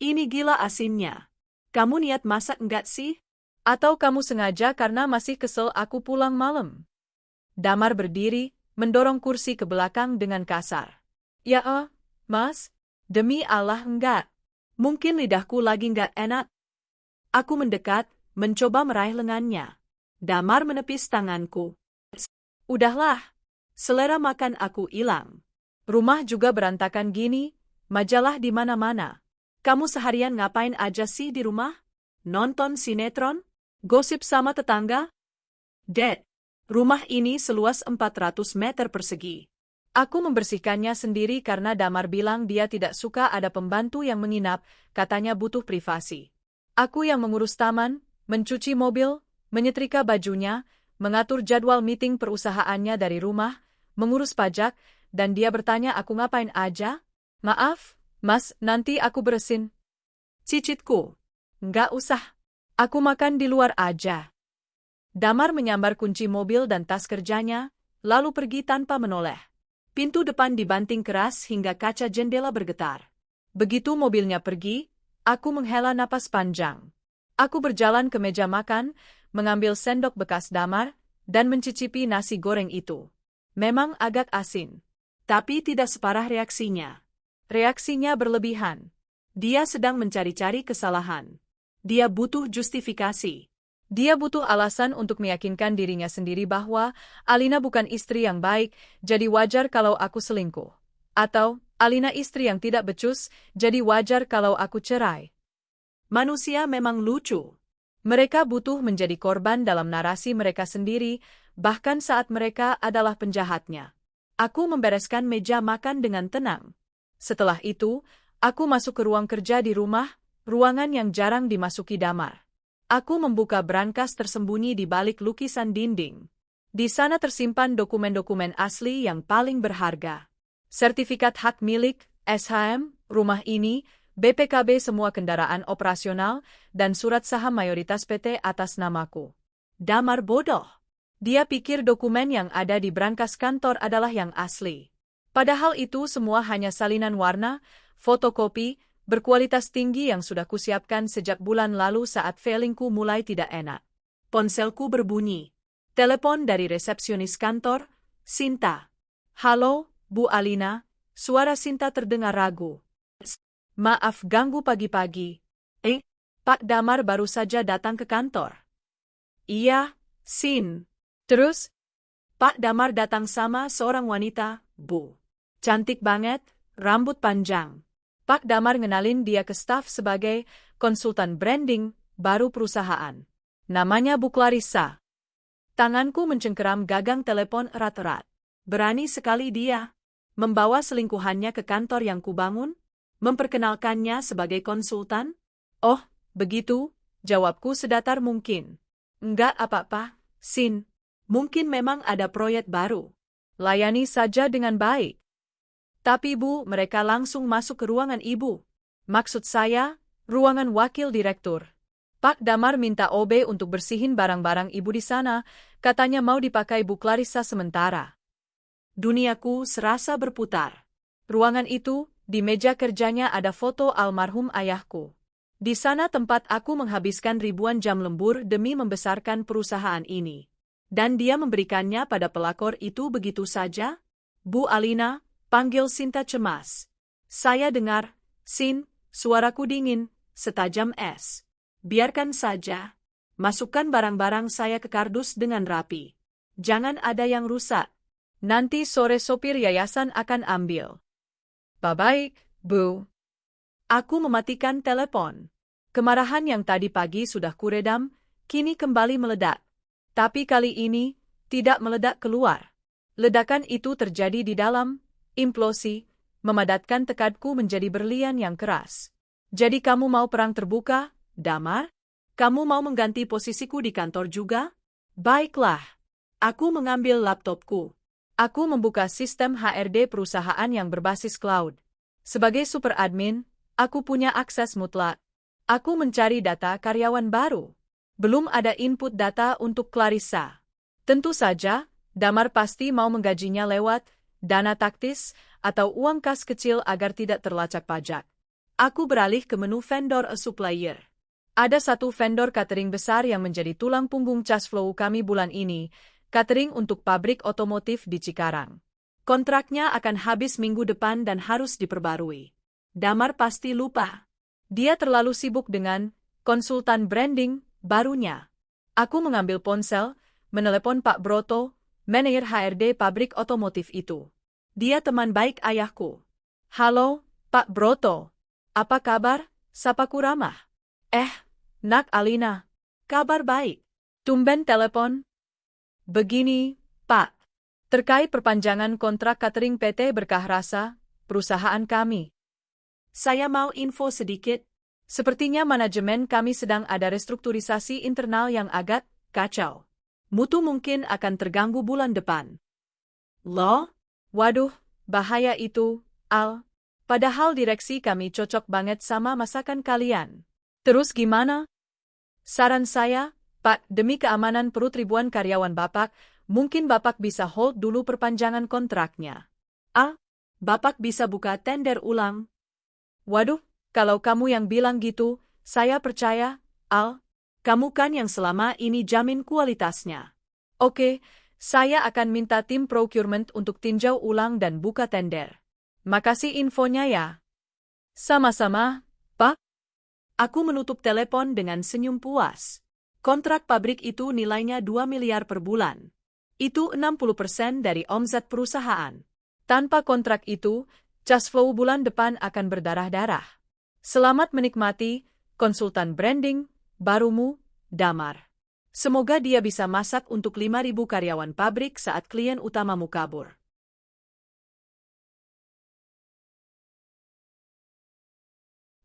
Ini gila asinnya. Kamu niat masak enggak sih? Atau kamu sengaja karena masih kesel aku pulang malam? Damar berdiri, mendorong kursi ke belakang dengan kasar. Ya Mas, demi Allah enggak. Mungkin lidahku lagi enggak enak. Aku mendekat, mencoba meraih lengannya. Damar menepis tanganku. Udahlah, selera makan aku hilang. Rumah juga berantakan gini, majalah di mana-mana. Kamu seharian ngapain aja sih di rumah? Nonton sinetron? Gosip sama tetangga? Dad, rumah ini seluas 400 meter persegi. Aku membersihkannya sendiri karena Damar bilang dia tidak suka ada pembantu yang menginap, katanya butuh privasi. Aku yang mengurus taman, mencuci mobil, menyetrika bajunya, mengatur jadwal meeting perusahaannya dari rumah, mengurus pajak, dan dia bertanya aku ngapain aja? Maaf, Mas, nanti aku beresin. Cicitku. Nggak usah. Aku makan di luar aja. Damar menyambar kunci mobil dan tas kerjanya, lalu pergi tanpa menoleh. Pintu depan dibanting keras hingga kaca jendela bergetar. Begitu mobilnya pergi, aku menghela napas panjang. Aku berjalan ke meja makan, mengambil sendok bekas Damar, dan mencicipi nasi goreng itu. Memang agak asin. Tapi tidak separah reaksinya. Reaksinya berlebihan. Dia sedang mencari-cari kesalahan. Dia butuh justifikasi. Dia butuh alasan untuk meyakinkan dirinya sendiri bahwa Alina bukan istri yang baik, jadi wajar kalau aku selingkuh. Atau, Alina istri yang tidak becus, jadi wajar kalau aku cerai. Manusia memang lucu. Mereka butuh menjadi korban dalam narasi mereka sendiri, bahkan saat mereka adalah penjahatnya. Aku membereskan meja makan dengan tenang. Setelah itu, aku masuk ke ruang kerja di rumah, ruangan yang jarang dimasuki Damar. Aku membuka brankas tersembunyi di balik lukisan dinding. Di sana tersimpan dokumen-dokumen asli yang paling berharga. Sertifikat hak milik, SHM, rumah ini, BPKB semua kendaraan operasional, dan surat saham mayoritas PT atas namaku. Damar bodoh. Dia pikir dokumen yang ada di brankas kantor adalah yang asli. Padahal itu semua hanya salinan warna, fotokopi, berkualitas tinggi yang sudah kusiapkan sejak bulan lalu saat feelingku mulai tidak enak. Ponselku berbunyi. Telepon dari resepsionis kantor, Sinta. Halo, Bu Alina, suara Sinta terdengar ragu. Maaf ganggu pagi-pagi. Pak Damar baru saja datang ke kantor. Iya, Sin. Terus? Pak Damar datang sama seorang wanita, Bu. Cantik banget, rambut panjang. Pak Damar ngenalin dia ke staf sebagai konsultan branding baru perusahaan. Namanya Bu Clarissa. Tanganku mencengkeram gagang telepon erat-erat. Berani sekali dia membawa selingkuhannya ke kantor yang kubangun, memperkenalkannya sebagai konsultan. Oh, begitu, jawabku sedatar mungkin. Enggak apa-apa, Sin. Mungkin memang ada proyek baru. Layani saja dengan baik. Tapi Bu, mereka langsung masuk ke ruangan Ibu. Maksud saya, ruangan wakil direktur. Pak Damar minta OB untuk bersihin barang-barang Ibu di sana, katanya mau dipakai Bu Clarissa sementara. Duniaku serasa berputar. Ruangan itu, di meja kerjanya ada foto almarhum ayahku. Di sana tempat aku menghabiskan ribuan jam lembur demi membesarkan perusahaan ini. Dan dia memberikannya pada pelakor itu begitu saja? Bu Alina, panggil Sinta cemas. Saya dengar, Sin, suaraku dingin, setajam es. Biarkan saja. Masukkan barang-barang saya ke kardus dengan rapi. Jangan ada yang rusak. Nanti sore sopir yayasan akan ambil. Baik, Bu. Aku mematikan telepon. Kemarahan yang tadi pagi sudah kuredam, kini kembali meledak. Tapi kali ini, tidak meledak keluar. Ledakan itu terjadi di dalam, implosi, memadatkan tekadku menjadi berlian yang keras. Jadi kamu mau perang terbuka, Damar? Kamu mau mengganti posisiku di kantor juga? Baiklah. Aku mengambil laptopku. Aku membuka sistem HRD perusahaan yang berbasis cloud. Sebagai super admin, aku punya akses mutlak. Aku mencari data karyawan baru. Belum ada input data untuk Clarissa. Tentu saja, Damar pasti mau menggajinya lewat dana taktis atau uang kas kecil agar tidak terlacak pajak. Aku beralih ke menu vendor a supplier. Ada satu vendor catering besar yang menjadi tulang punggung cash flow kami bulan ini, catering untuk pabrik otomotif di Cikarang. Kontraknya akan habis minggu depan dan harus diperbarui. Damar pasti lupa. Dia terlalu sibuk dengan konsultan branding barunya. Aku mengambil ponsel, menelepon Pak Broto, manajer HRD pabrik otomotif itu. Dia teman baik ayahku. Halo, Pak Broto. Apa kabar? Sapaku ramah. Nak Alina. Kabar baik. Tumben telepon. Begini, Pak. Terkait perpanjangan kontrak catering PT Berkah Rasa, perusahaan kami. Saya mau info sedikit. Sepertinya manajemen kami sedang ada restrukturisasi internal yang agak kacau. Mutu mungkin akan terganggu bulan depan. Loh? Waduh, bahaya itu, Al. Padahal direksi kami cocok banget sama masakan kalian. Terus gimana? Saran saya, Pak, demi keamanan perut ribuan karyawan Bapak, mungkin Bapak bisa hold dulu perpanjangan kontraknya. Bapak bisa buka tender ulang. Waduh, kalau kamu yang bilang gitu, saya percaya, Al. Kamu kan yang selama ini jamin kualitasnya. Oke, saya akan minta tim procurement untuk tinjau ulang dan buka tender. Makasih infonya ya. Sama-sama, Pak. Aku menutup telepon dengan senyum puas. Kontrak pabrik itu nilainya 2 miliar per bulan. Itu 60% dari omzet perusahaan. Tanpa kontrak itu, cash flow bulan depan akan berdarah-darah. Selamat menikmati konsultan branding barumu, Damar. Semoga dia bisa masak untuk 5.000 karyawan pabrik saat klien utamamu kabur.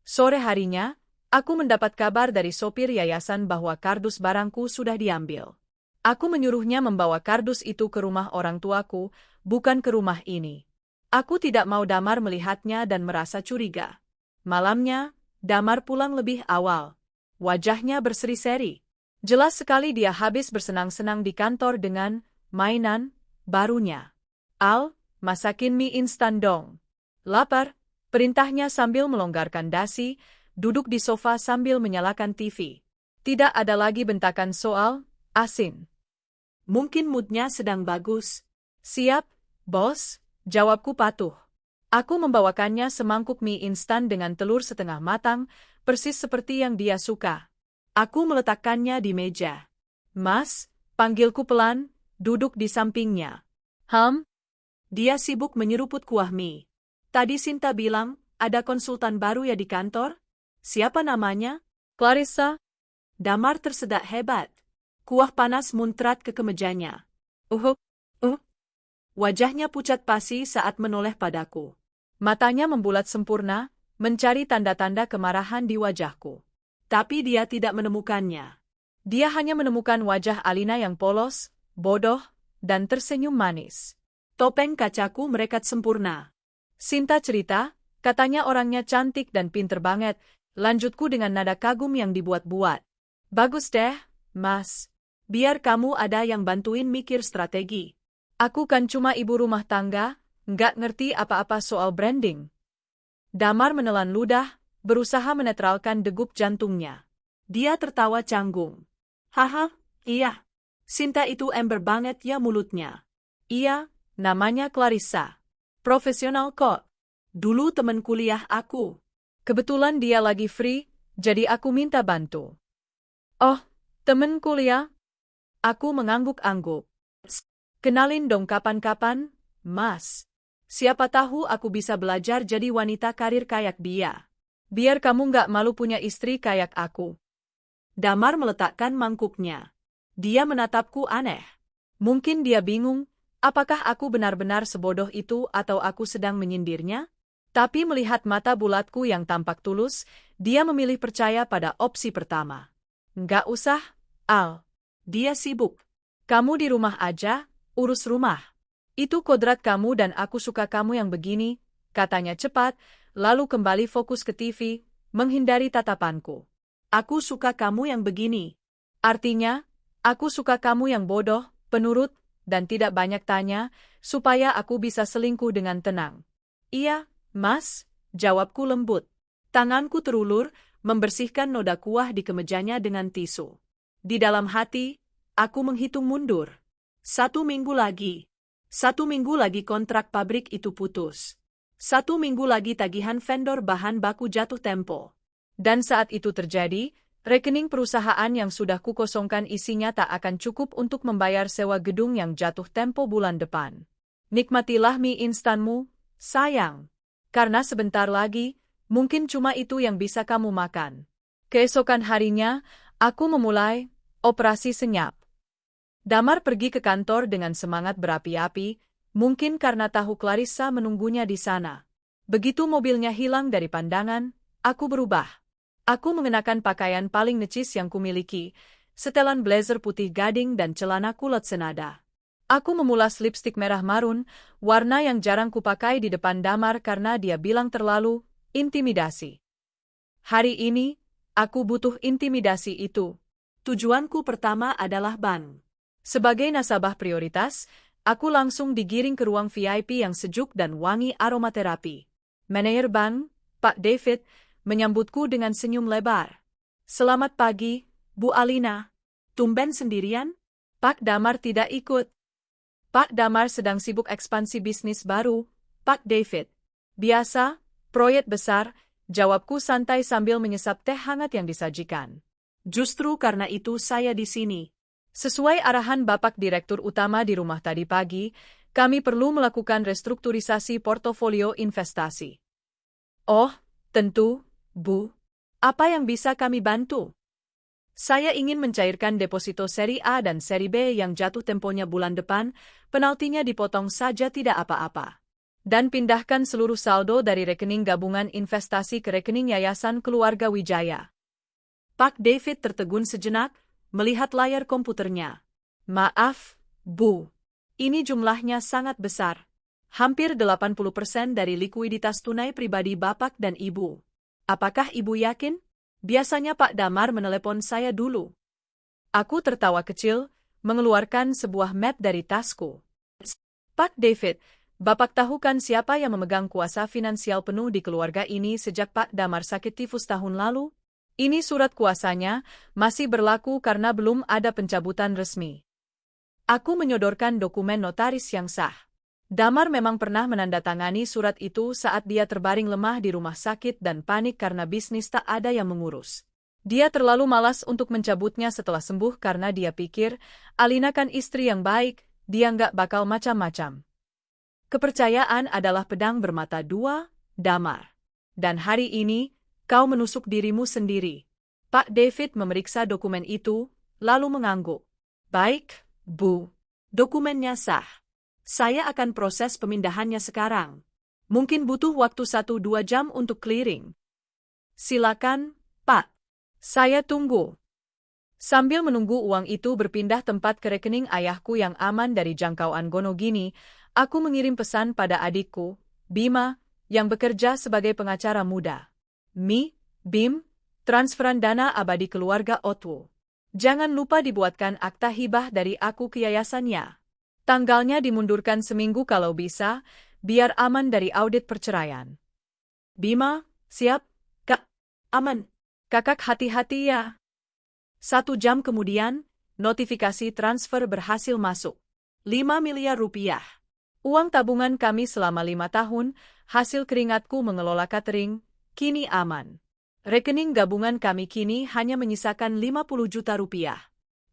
Sore harinya, aku mendapat kabar dari sopir yayasan bahwa kardus barangku sudah diambil. Aku menyuruhnya membawa kardus itu ke rumah orang tuaku, bukan ke rumah ini. Aku tidak mau Damar melihatnya dan merasa curiga. Malamnya, Damar pulang lebih awal. Wajahnya berseri-seri. Jelas sekali dia habis bersenang-senang di kantor dengan mainan barunya. Al, masakin mie instan dong. Lapar, perintahnya sambil melonggarkan dasi, duduk di sofa sambil menyalakan TV. Tidak ada lagi bentakan soal asin. Mungkin moodnya sedang bagus. Siap, bos, jawabku patuh. Aku membawakannya semangkuk mie instan dengan telur setengah matang, persis seperti yang dia suka. Aku meletakkannya di meja. Mas, panggilku pelan, duduk di sampingnya. Dia sibuk menyeruput kuah mie. Tadi Sinta bilang, ada konsultan baru ya di kantor? Siapa namanya? Clarissa. Damar tersedak hebat. Kuah panas muncrat ke kemejanya. Wajahnya pucat pasi saat menoleh padaku. Matanya membulat sempurna, mencari tanda-tanda kemarahan di wajahku. Tapi dia tidak menemukannya. Dia hanya menemukan wajah Alina yang polos, bodoh, dan tersenyum manis. Topeng kacaku merekat sempurna. Sinta cerita, katanya orangnya cantik dan pinter banget, lanjutku dengan nada kagum yang dibuat-buat. Bagus deh, Mas. Biar kamu ada yang bantuin mikir strategi. Aku kan cuma ibu rumah tangga, nggak ngerti apa-apa soal branding. Damar menelan ludah, berusaha menetralkan degup jantungnya. Dia tertawa canggung. Haha, iya. Sinta itu ember banget ya mulutnya. Iya, namanya Clarissa. Profesional kok. Dulu teman kuliah aku. Kebetulan dia lagi free, jadi aku minta bantu. Oh, temen kuliah? Aku mengangguk-angguk. Kenalin dong kapan-kapan, Mas. Siapa tahu aku bisa belajar jadi wanita karir kayak dia. Biar kamu nggak malu punya istri kayak aku. Damar meletakkan mangkuknya. Dia menatapku aneh. Mungkin dia bingung, apakah aku benar-benar sebodoh itu atau aku sedang menyindirnya? Tapi melihat mata bulatku yang tampak tulus, dia memilih percaya pada opsi pertama. Nggak usah, Al. Dia sibuk. Kamu di rumah aja, urus rumah. Itu kodrat kamu dan aku suka kamu yang begini, katanya cepat, lalu kembali fokus ke TV, menghindari tatapanku. Aku suka kamu yang begini. Artinya, aku suka kamu yang bodoh, penurut, dan tidak banyak tanya, supaya aku bisa selingkuh dengan tenang. Iya, Mas, jawabku lembut. Tanganku terulur, membersihkan noda kuah di kemejanya dengan tisu. Di dalam hati, aku menghitung mundur. 1 minggu lagi. 1 minggu lagi kontrak pabrik itu putus. 1 minggu lagi tagihan vendor bahan baku jatuh tempo. Dan saat itu terjadi, rekening perusahaan yang sudah kukosongkan isinya tak akan cukup untuk membayar sewa gedung yang jatuh tempo bulan depan. Nikmatilah mie instanmu, sayang. Karena sebentar lagi, mungkin cuma itu yang bisa kamu makan. Keesokan harinya, aku memulai operasi senyap. Damar pergi ke kantor dengan semangat berapi-api, mungkin karena tahu Clarissa menunggunya di sana. Begitu mobilnya hilang dari pandangan, aku berubah. Aku mengenakan pakaian paling necis yang kumiliki, setelan blazer putih gading dan celana kulot senada. Aku memulas lipstik merah marun, warna yang jarang kupakai di depan Damar karena dia bilang terlalu intimidasi. Hari ini, aku butuh intimidasi itu. Tujuanku pertama adalah bank. Sebagai nasabah prioritas, aku langsung digiring ke ruang VIP yang sejuk dan wangi aromaterapi. Manajer bank, Pak David, menyambutku dengan senyum lebar. Selamat pagi, Bu Alina. Tumben sendirian? Pak Damar tidak ikut. Pak Damar sedang sibuk ekspansi bisnis baru, Pak David. Biasa, proyek besar, jawabku santai sambil menyesap teh hangat yang disajikan. Justru karena itu saya di sini. Sesuai arahan Bapak Direktur Utama di rumah tadi pagi, kami perlu melakukan restrukturisasi portofolio investasi. Oh, tentu, Bu. Apa yang bisa kami bantu? Saya ingin mencairkan deposito seri A dan seri B yang jatuh temponya bulan depan, penaltinya dipotong saja tidak apa-apa. Dan pindahkan seluruh saldo dari rekening gabungan investasi ke rekening Yayasan Keluarga Wijaya. Pak David tertegun sejenak, melihat layar komputernya. Maaf, Bu. Ini jumlahnya sangat besar. Hampir 80% dari likuiditas tunai pribadi Bapak dan Ibu. Apakah Ibu yakin? Biasanya Pak Damar menelepon saya dulu. Aku tertawa kecil, mengeluarkan sebuah map dari tasku. Pak David, Bapak tahu kan siapa yang memegang kuasa finansial penuh di keluarga ini sejak Pak Damar sakit tifus tahun lalu? Ini surat kuasanya, masih berlaku karena belum ada pencabutan resmi. Aku menyodorkan dokumen notaris yang sah. Damar memang pernah menandatangani surat itu saat dia terbaring lemah di rumah sakit dan panik karena bisnis tak ada yang mengurus. Dia terlalu malas untuk mencabutnya setelah sembuh karena dia pikir, Alina kan istri yang baik, dia nggak bakal macam-macam. Kepercayaan adalah pedang bermata dua, Damar. Dan hari ini, kau menusuk dirimu sendiri. Pak David memeriksa dokumen itu, lalu mengangguk. Baik, Bu. Dokumennya sah. Saya akan proses pemindahannya sekarang. Mungkin butuh waktu 1-2 jam untuk clearing. Silakan, Pak. Saya tunggu. Sambil menunggu uang itu berpindah tempat ke rekening ayahku yang aman dari jangkauan Gonogini, aku mengirim pesan pada adikku, Bima, yang bekerja sebagai pengacara muda. Bim, transferan dana abadi keluarga Otwo. Jangan lupa dibuatkan akta hibah dari aku ke yayasannya. Tanggalnya dimundurkan seminggu kalau bisa, biar aman dari audit perceraian. Bima, siap, Kak. Aman. Kakak hati-hati ya. 1 jam kemudian, notifikasi transfer berhasil masuk. 5 miliar rupiah. Uang tabungan kami selama 5 tahun, hasil keringatku mengelola catering, kini aman. Rekening gabungan kami kini hanya menyisakan 50 juta rupiah.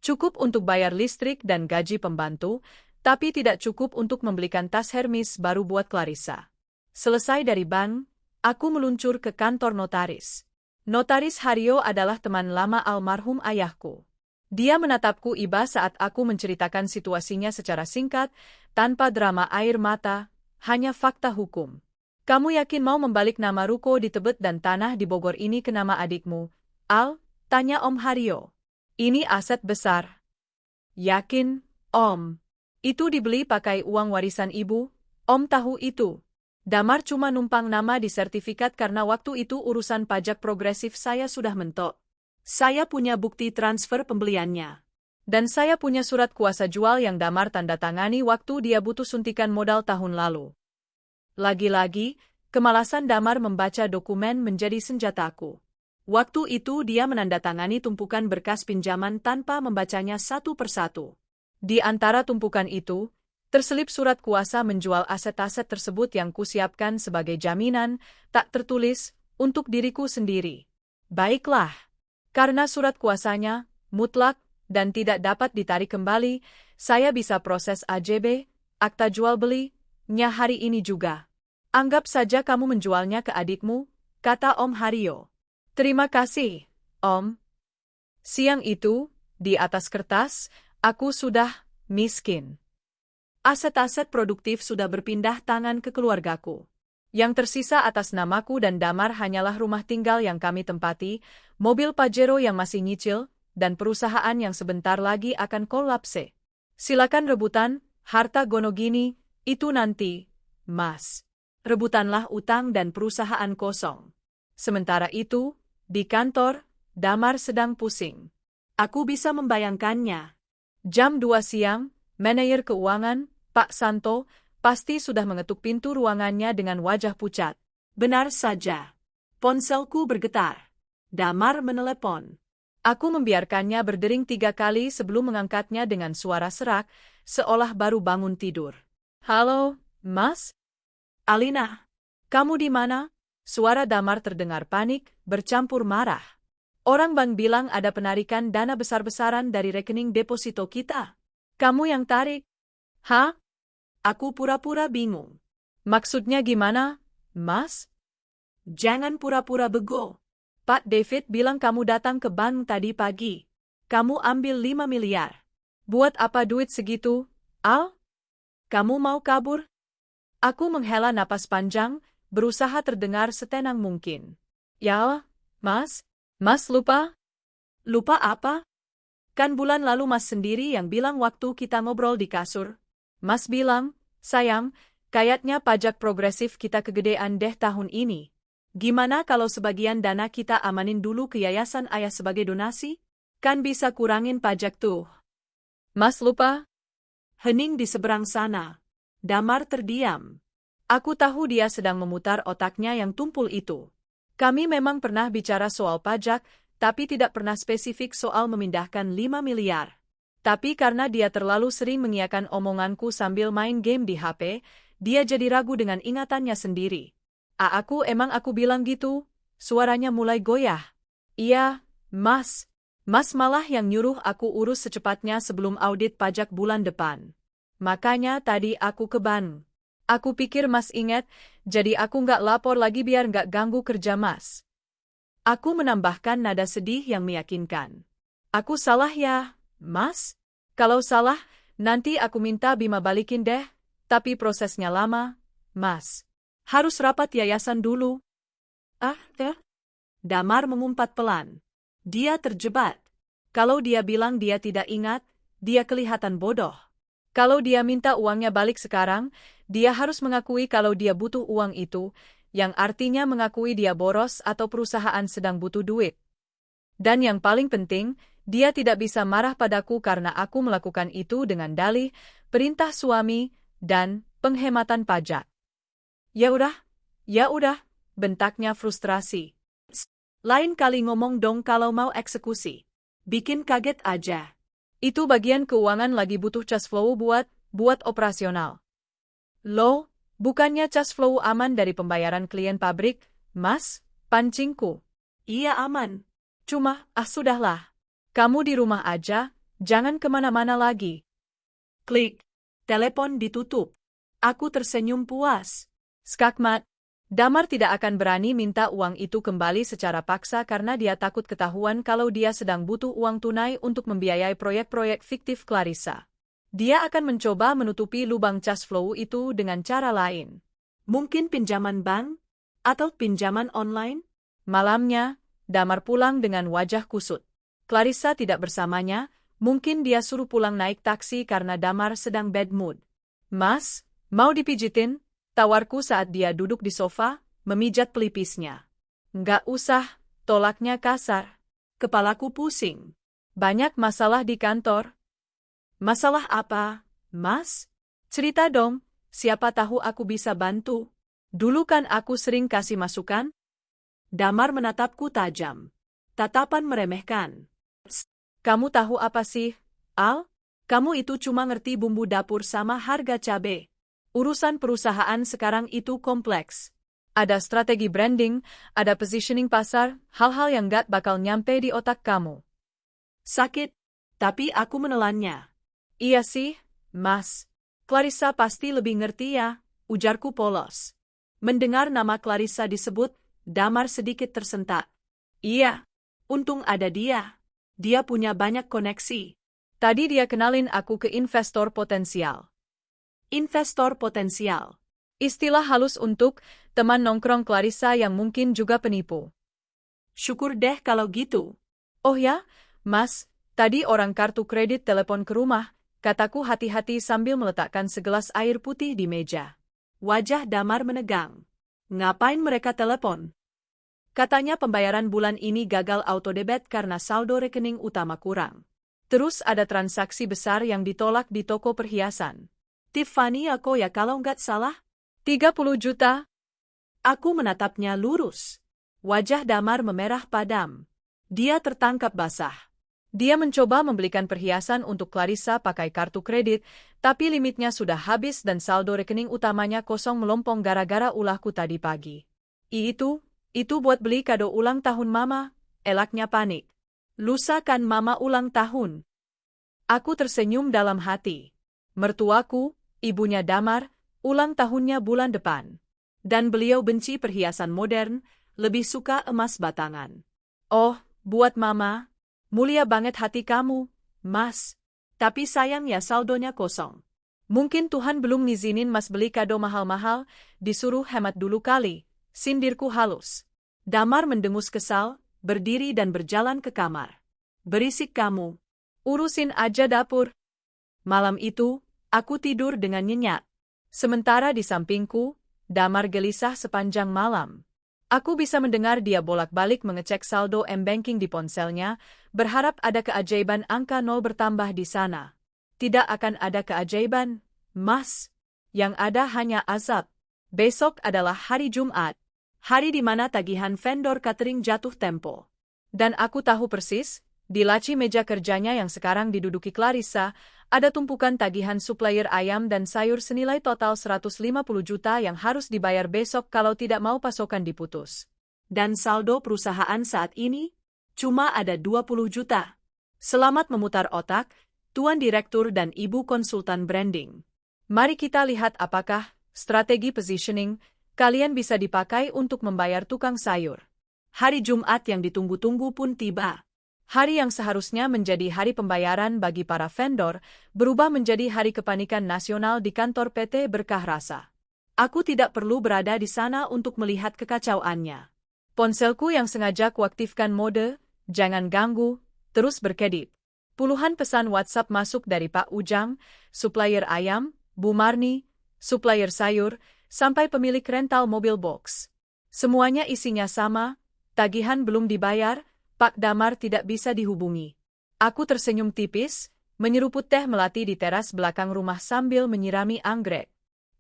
Cukup untuk bayar listrik dan gaji pembantu, tapi tidak cukup untuk membelikan tas Hermes baru buat Clarissa. Selesai dari bank, aku meluncur ke kantor notaris. Notaris Haryo adalah teman lama almarhum ayahku. Dia menatapku iba saat aku menceritakan situasinya secara singkat, tanpa drama air mata, hanya fakta hukum. Kamu yakin mau membalik nama ruko di Tebet dan tanah di Bogor ini ke nama adikmu, Al? Tanya Om Haryo. Ini aset besar. Yakin, Om. Itu dibeli pakai uang warisan ibu, Om tahu itu. Damar cuma numpang nama di sertifikat karena waktu itu urusan pajak progresif saya sudah mentok. Saya punya bukti transfer pembeliannya. Dan saya punya surat kuasa jual yang Damar tanda tangani waktu dia butuh suntikan modal tahun lalu. Lagi-lagi, kemalasan Damar membaca dokumen menjadi senjataku. Waktu itu dia menandatangani tumpukan berkas pinjaman tanpa membacanya satu persatu. Di antara tumpukan itu, terselip surat kuasa menjual aset-aset tersebut yang kusiapkan sebagai jaminan, tak tertulis, untuk diriku sendiri. Baiklah, karena surat kuasanya mutlak dan tidak dapat ditarik kembali, saya bisa proses AJB, akta jual beli-nya hari ini juga. Anggap saja kamu menjualnya ke adikmu, kata Om Haryo. Terima kasih, Om. Siang itu, di atas kertas, aku sudah miskin. Aset-aset produktif sudah berpindah tangan ke keluargaku. Yang tersisa atas namaku dan Damar hanyalah rumah tinggal yang kami tempati, mobil Pajero yang masih nyicil, dan perusahaan yang sebentar lagi akan kolapse. Silakan rebutan, harta Gonogini, itu nanti, Mas. Rebutanlah utang dan perusahaan kosong. Sementara itu, di kantor, Damar sedang pusing. Aku bisa membayangkannya. Jam 2 siang, manajer keuangan, Pak Santo, pasti sudah mengetuk pintu ruangannya dengan wajah pucat. Benar saja. Ponselku bergetar. Damar menelepon. Aku membiarkannya berdering 3 kali sebelum mengangkatnya dengan suara serak, seolah baru bangun tidur. Halo, Mas? Alina, Kamu di mana? Suara Damar terdengar panik, bercampur marah. Orang bank bilang ada penarikan dana besar-besaran dari rekening deposito kita. Kamu yang tarik? Hah? aku pura-pura bingung. Maksudnya gimana, Mas? Jangan pura-pura bego. Pak David bilang kamu datang ke bank tadi pagi. Kamu ambil 5 miliar. Buat apa duit segitu, Al? Kamu mau kabur? Aku menghela napas panjang, berusaha terdengar setenang mungkin. Ya, Mas? Mas lupa? Lupa apa? Kan bulan lalu Mas sendiri yang bilang waktu kita ngobrol di kasur. Mas bilang, sayang, kayaknya pajak progresif kita kegedean deh tahun ini. Gimana kalau sebagian dana kita amanin dulu ke yayasan ayah sebagai donasi? Kan bisa kurangin pajak tuh. Mas lupa? Hening di seberang sana. Damar terdiam. Aku tahu dia sedang memutar otaknya yang tumpul itu. Kami memang pernah bicara soal pajak, tapi tidak pernah spesifik soal memindahkan 5 miliar. Tapi karena dia terlalu sering mengiyakan omonganku sambil main game di HP, dia jadi ragu dengan ingatannya sendiri. Aku bilang gitu, suaranya mulai goyah. Iya, Mas. Mas malah yang nyuruh aku urus secepatnya sebelum audit pajak bulan depan. Makanya tadi aku ke bank. Aku pikir Mas ingat, jadi aku nggak lapor lagi biar nggak ganggu kerja Mas. Aku menambahkan nada sedih yang meyakinkan. Aku salah ya, Mas? Kalau salah, nanti aku minta Bima balikin deh, tapi prosesnya lama, Mas. Harus rapat yayasan dulu. Damar mengumpat pelan. Dia terjebat. Kalau dia bilang dia tidak ingat, dia kelihatan bodoh. Kalau dia minta uangnya balik sekarang, dia harus mengakui kalau dia butuh uang itu, yang artinya mengakui dia boros atau perusahaan sedang butuh duit. Dan yang paling penting, dia tidak bisa marah padaku karena aku melakukan itu dengan dalih, perintah suami, dan penghematan pajak. Ya udah, bentaknya frustrasi. Lain kali ngomong dong kalau mau eksekusi. Bikin kaget aja. Itu bagian keuangan lagi butuh cash flow buat operasional. Loh, bukannya cash flow aman dari pembayaran klien pabrik, Mas? Pancingku. Iya aman. Cuma, sudahlah. Kamu di rumah aja, jangan kemana-mana lagi. Klik. Telepon ditutup. Aku tersenyum puas. Skakmat. Damar tidak akan berani minta uang itu kembali secara paksa karena dia takut ketahuan kalau dia sedang butuh uang tunai untuk membiayai proyek-proyek fiktif Clarissa. Dia akan mencoba menutupi lubang cash flow itu dengan cara lain. Mungkin pinjaman bank? Atau pinjaman online? Malamnya, Damar pulang dengan wajah kusut. Clarissa tidak bersamanya, mungkin dia suruh pulang naik taksi karena Damar sedang bad mood. Mas, mau dipijitin? Tawarku saat dia duduk di sofa, memijat pelipisnya. Nggak usah, tolaknya kasar. Kepalaku pusing. Banyak masalah di kantor. Masalah apa, Mas? Cerita dong, siapa tahu aku bisa bantu. Dulu kan aku sering kasih masukan. Damar menatapku tajam. Tatapan meremehkan. Kamu tahu apa sih, Al? Kamu itu cuma ngerti bumbu dapur sama harga cabai. Urusan perusahaan sekarang itu kompleks. Ada strategi branding, ada positioning pasar, hal-hal yang gak bakal nyampe di otak kamu. Sakit, tapi aku menelannya. Iya sih, Mas. Clarissa pasti lebih ngerti ya, ujarku polos. Mendengar nama Clarissa disebut, Damar sedikit tersentak. Iya, untung ada dia. Dia punya banyak koneksi. Tadi dia kenalin aku ke investor potensial. Investor potensial. Istilah halus untuk teman nongkrong Clarissa yang mungkin juga penipu. Syukur deh kalau gitu. Oh ya, Mas, tadi orang kartu kredit telepon ke rumah, kataku hati-hati sambil meletakkan segelas air putih di meja. Wajah Damar menegang. Ngapain mereka telepon? Katanya pembayaran bulan ini gagal autodebit karena saldo rekening utama kurang. Terus ada transaksi besar yang ditolak di toko perhiasan. Tiffany aku ya kalau nggak salah? 30 juta? Aku menatapnya lurus. Wajah Damar memerah padam. Dia tertangkap basah. Dia mencoba membelikan perhiasan untuk Clarissa pakai kartu kredit, tapi limitnya sudah habis dan saldo rekening utamanya kosong melompong gara-gara ulahku tadi pagi. Itu buat beli kado ulang tahun Mama, elaknya panik. Lusa kan Mama ulang tahun. Aku tersenyum dalam hati. Mertuaku, ibunya Damar, ulang tahunnya bulan depan. Dan beliau benci perhiasan modern, lebih suka emas batangan. Oh, buat Mama, mulia banget hati kamu, Mas. Tapi sayang ya saldonya kosong. Mungkin Tuhan belum ngizinin Mas beli kado mahal-mahal, disuruh hemat dulu kali, sindirku halus. Damar mendengus kesal, berdiri dan berjalan ke kamar. Berisik kamu. Urusin aja dapur. Malam itu, aku tidur dengan nyenyak. Sementara di sampingku, Damar gelisah sepanjang malam. Aku bisa mendengar dia bolak-balik mengecek saldo m-banking di ponselnya, berharap ada keajaiban angka 0 bertambah di sana. Tidak akan ada keajaiban, Mas. Yang ada hanya azab. Besok adalah hari Jumat, hari di mana tagihan vendor catering jatuh tempo. Dan aku tahu persis, di laci meja kerjanya yang sekarang diduduki Clarissa, ada tumpukan tagihan supplier ayam dan sayur senilai total 150 juta yang harus dibayar besok kalau tidak mau pasokan diputus. Dan saldo perusahaan saat ini cuma ada 20 juta. Selamat memutar otak, Tuan Direktur dan Ibu Konsultan Branding. Mari kita lihat apakah strategi positioning kalian bisa dipakai untuk membayar tukang sayur. Hari Jumat yang ditunggu-tunggu pun tiba. Hari yang seharusnya menjadi hari pembayaran bagi para vendor, berubah menjadi hari kepanikan nasional di kantor PT Berkah Rasa. Aku tidak perlu berada di sana untuk melihat kekacauannya. Ponselku yang sengaja kuaktifkan mode, jangan ganggu, terus berkedip. Puluhan pesan WhatsApp masuk dari Pak Ujang, supplier ayam, Bu Marni, supplier sayur, sampai pemilik rental mobil box. Semuanya isinya sama, tagihan belum dibayar, Pak Damar tidak bisa dihubungi. Aku tersenyum tipis, menyeruput teh melati di teras belakang rumah sambil menyirami anggrek.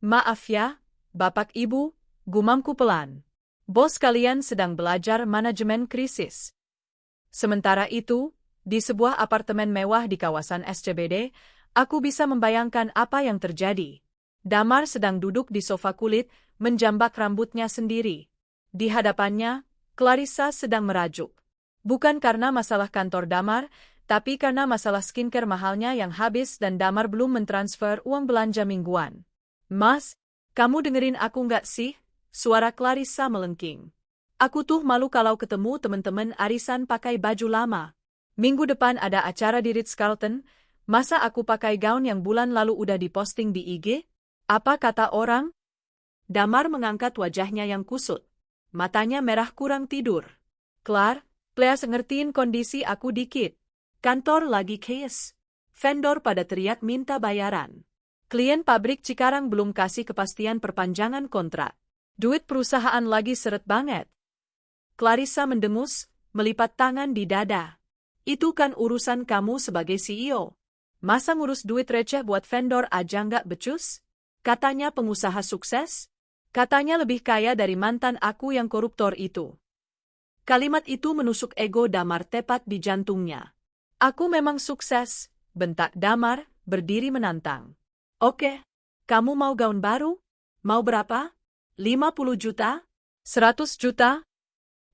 Maaf ya, Bapak Ibu, gumamku pelan. Bos kalian sedang belajar manajemen krisis. Sementara itu, di sebuah apartemen mewah di kawasan SCBD, aku bisa membayangkan apa yang terjadi. Damar sedang duduk di sofa kulit, menjambak rambutnya sendiri. Di hadapannya, Clarissa sedang merajuk. Bukan karena masalah kantor Damar, tapi karena masalah skincare mahalnya yang habis dan Damar belum mentransfer uang belanja mingguan. Mas, kamu dengerin aku nggak sih? Suara Clarissa melengking. Aku tuh malu kalau ketemu temen-temen arisan pakai baju lama. Minggu depan ada acara di Ritz-Carlton, masa aku pakai gaun yang bulan lalu udah diposting di IG? Apa kata orang? Damar mengangkat wajahnya yang kusut. Matanya merah kurang tidur. Please ngertiin kondisi aku dikit. Kantor lagi chaos. Vendor pada teriak minta bayaran. Klien pabrik Cikarang belum kasih kepastian perpanjangan kontrak. Duit perusahaan lagi seret banget. Clarissa mendengus, melipat tangan di dada. Itu kan urusan kamu sebagai CEO. Masa ngurus duit receh buat vendor aja nggak becus? Katanya pengusaha sukses. Katanya lebih kaya dari mantan aku yang koruptor itu. Kalimat itu menusuk ego Damar tepat di jantungnya. Aku memang sukses, bentak Damar, berdiri menantang. Oke, kamu mau gaun baru? Mau berapa? 50 juta? 100 juta?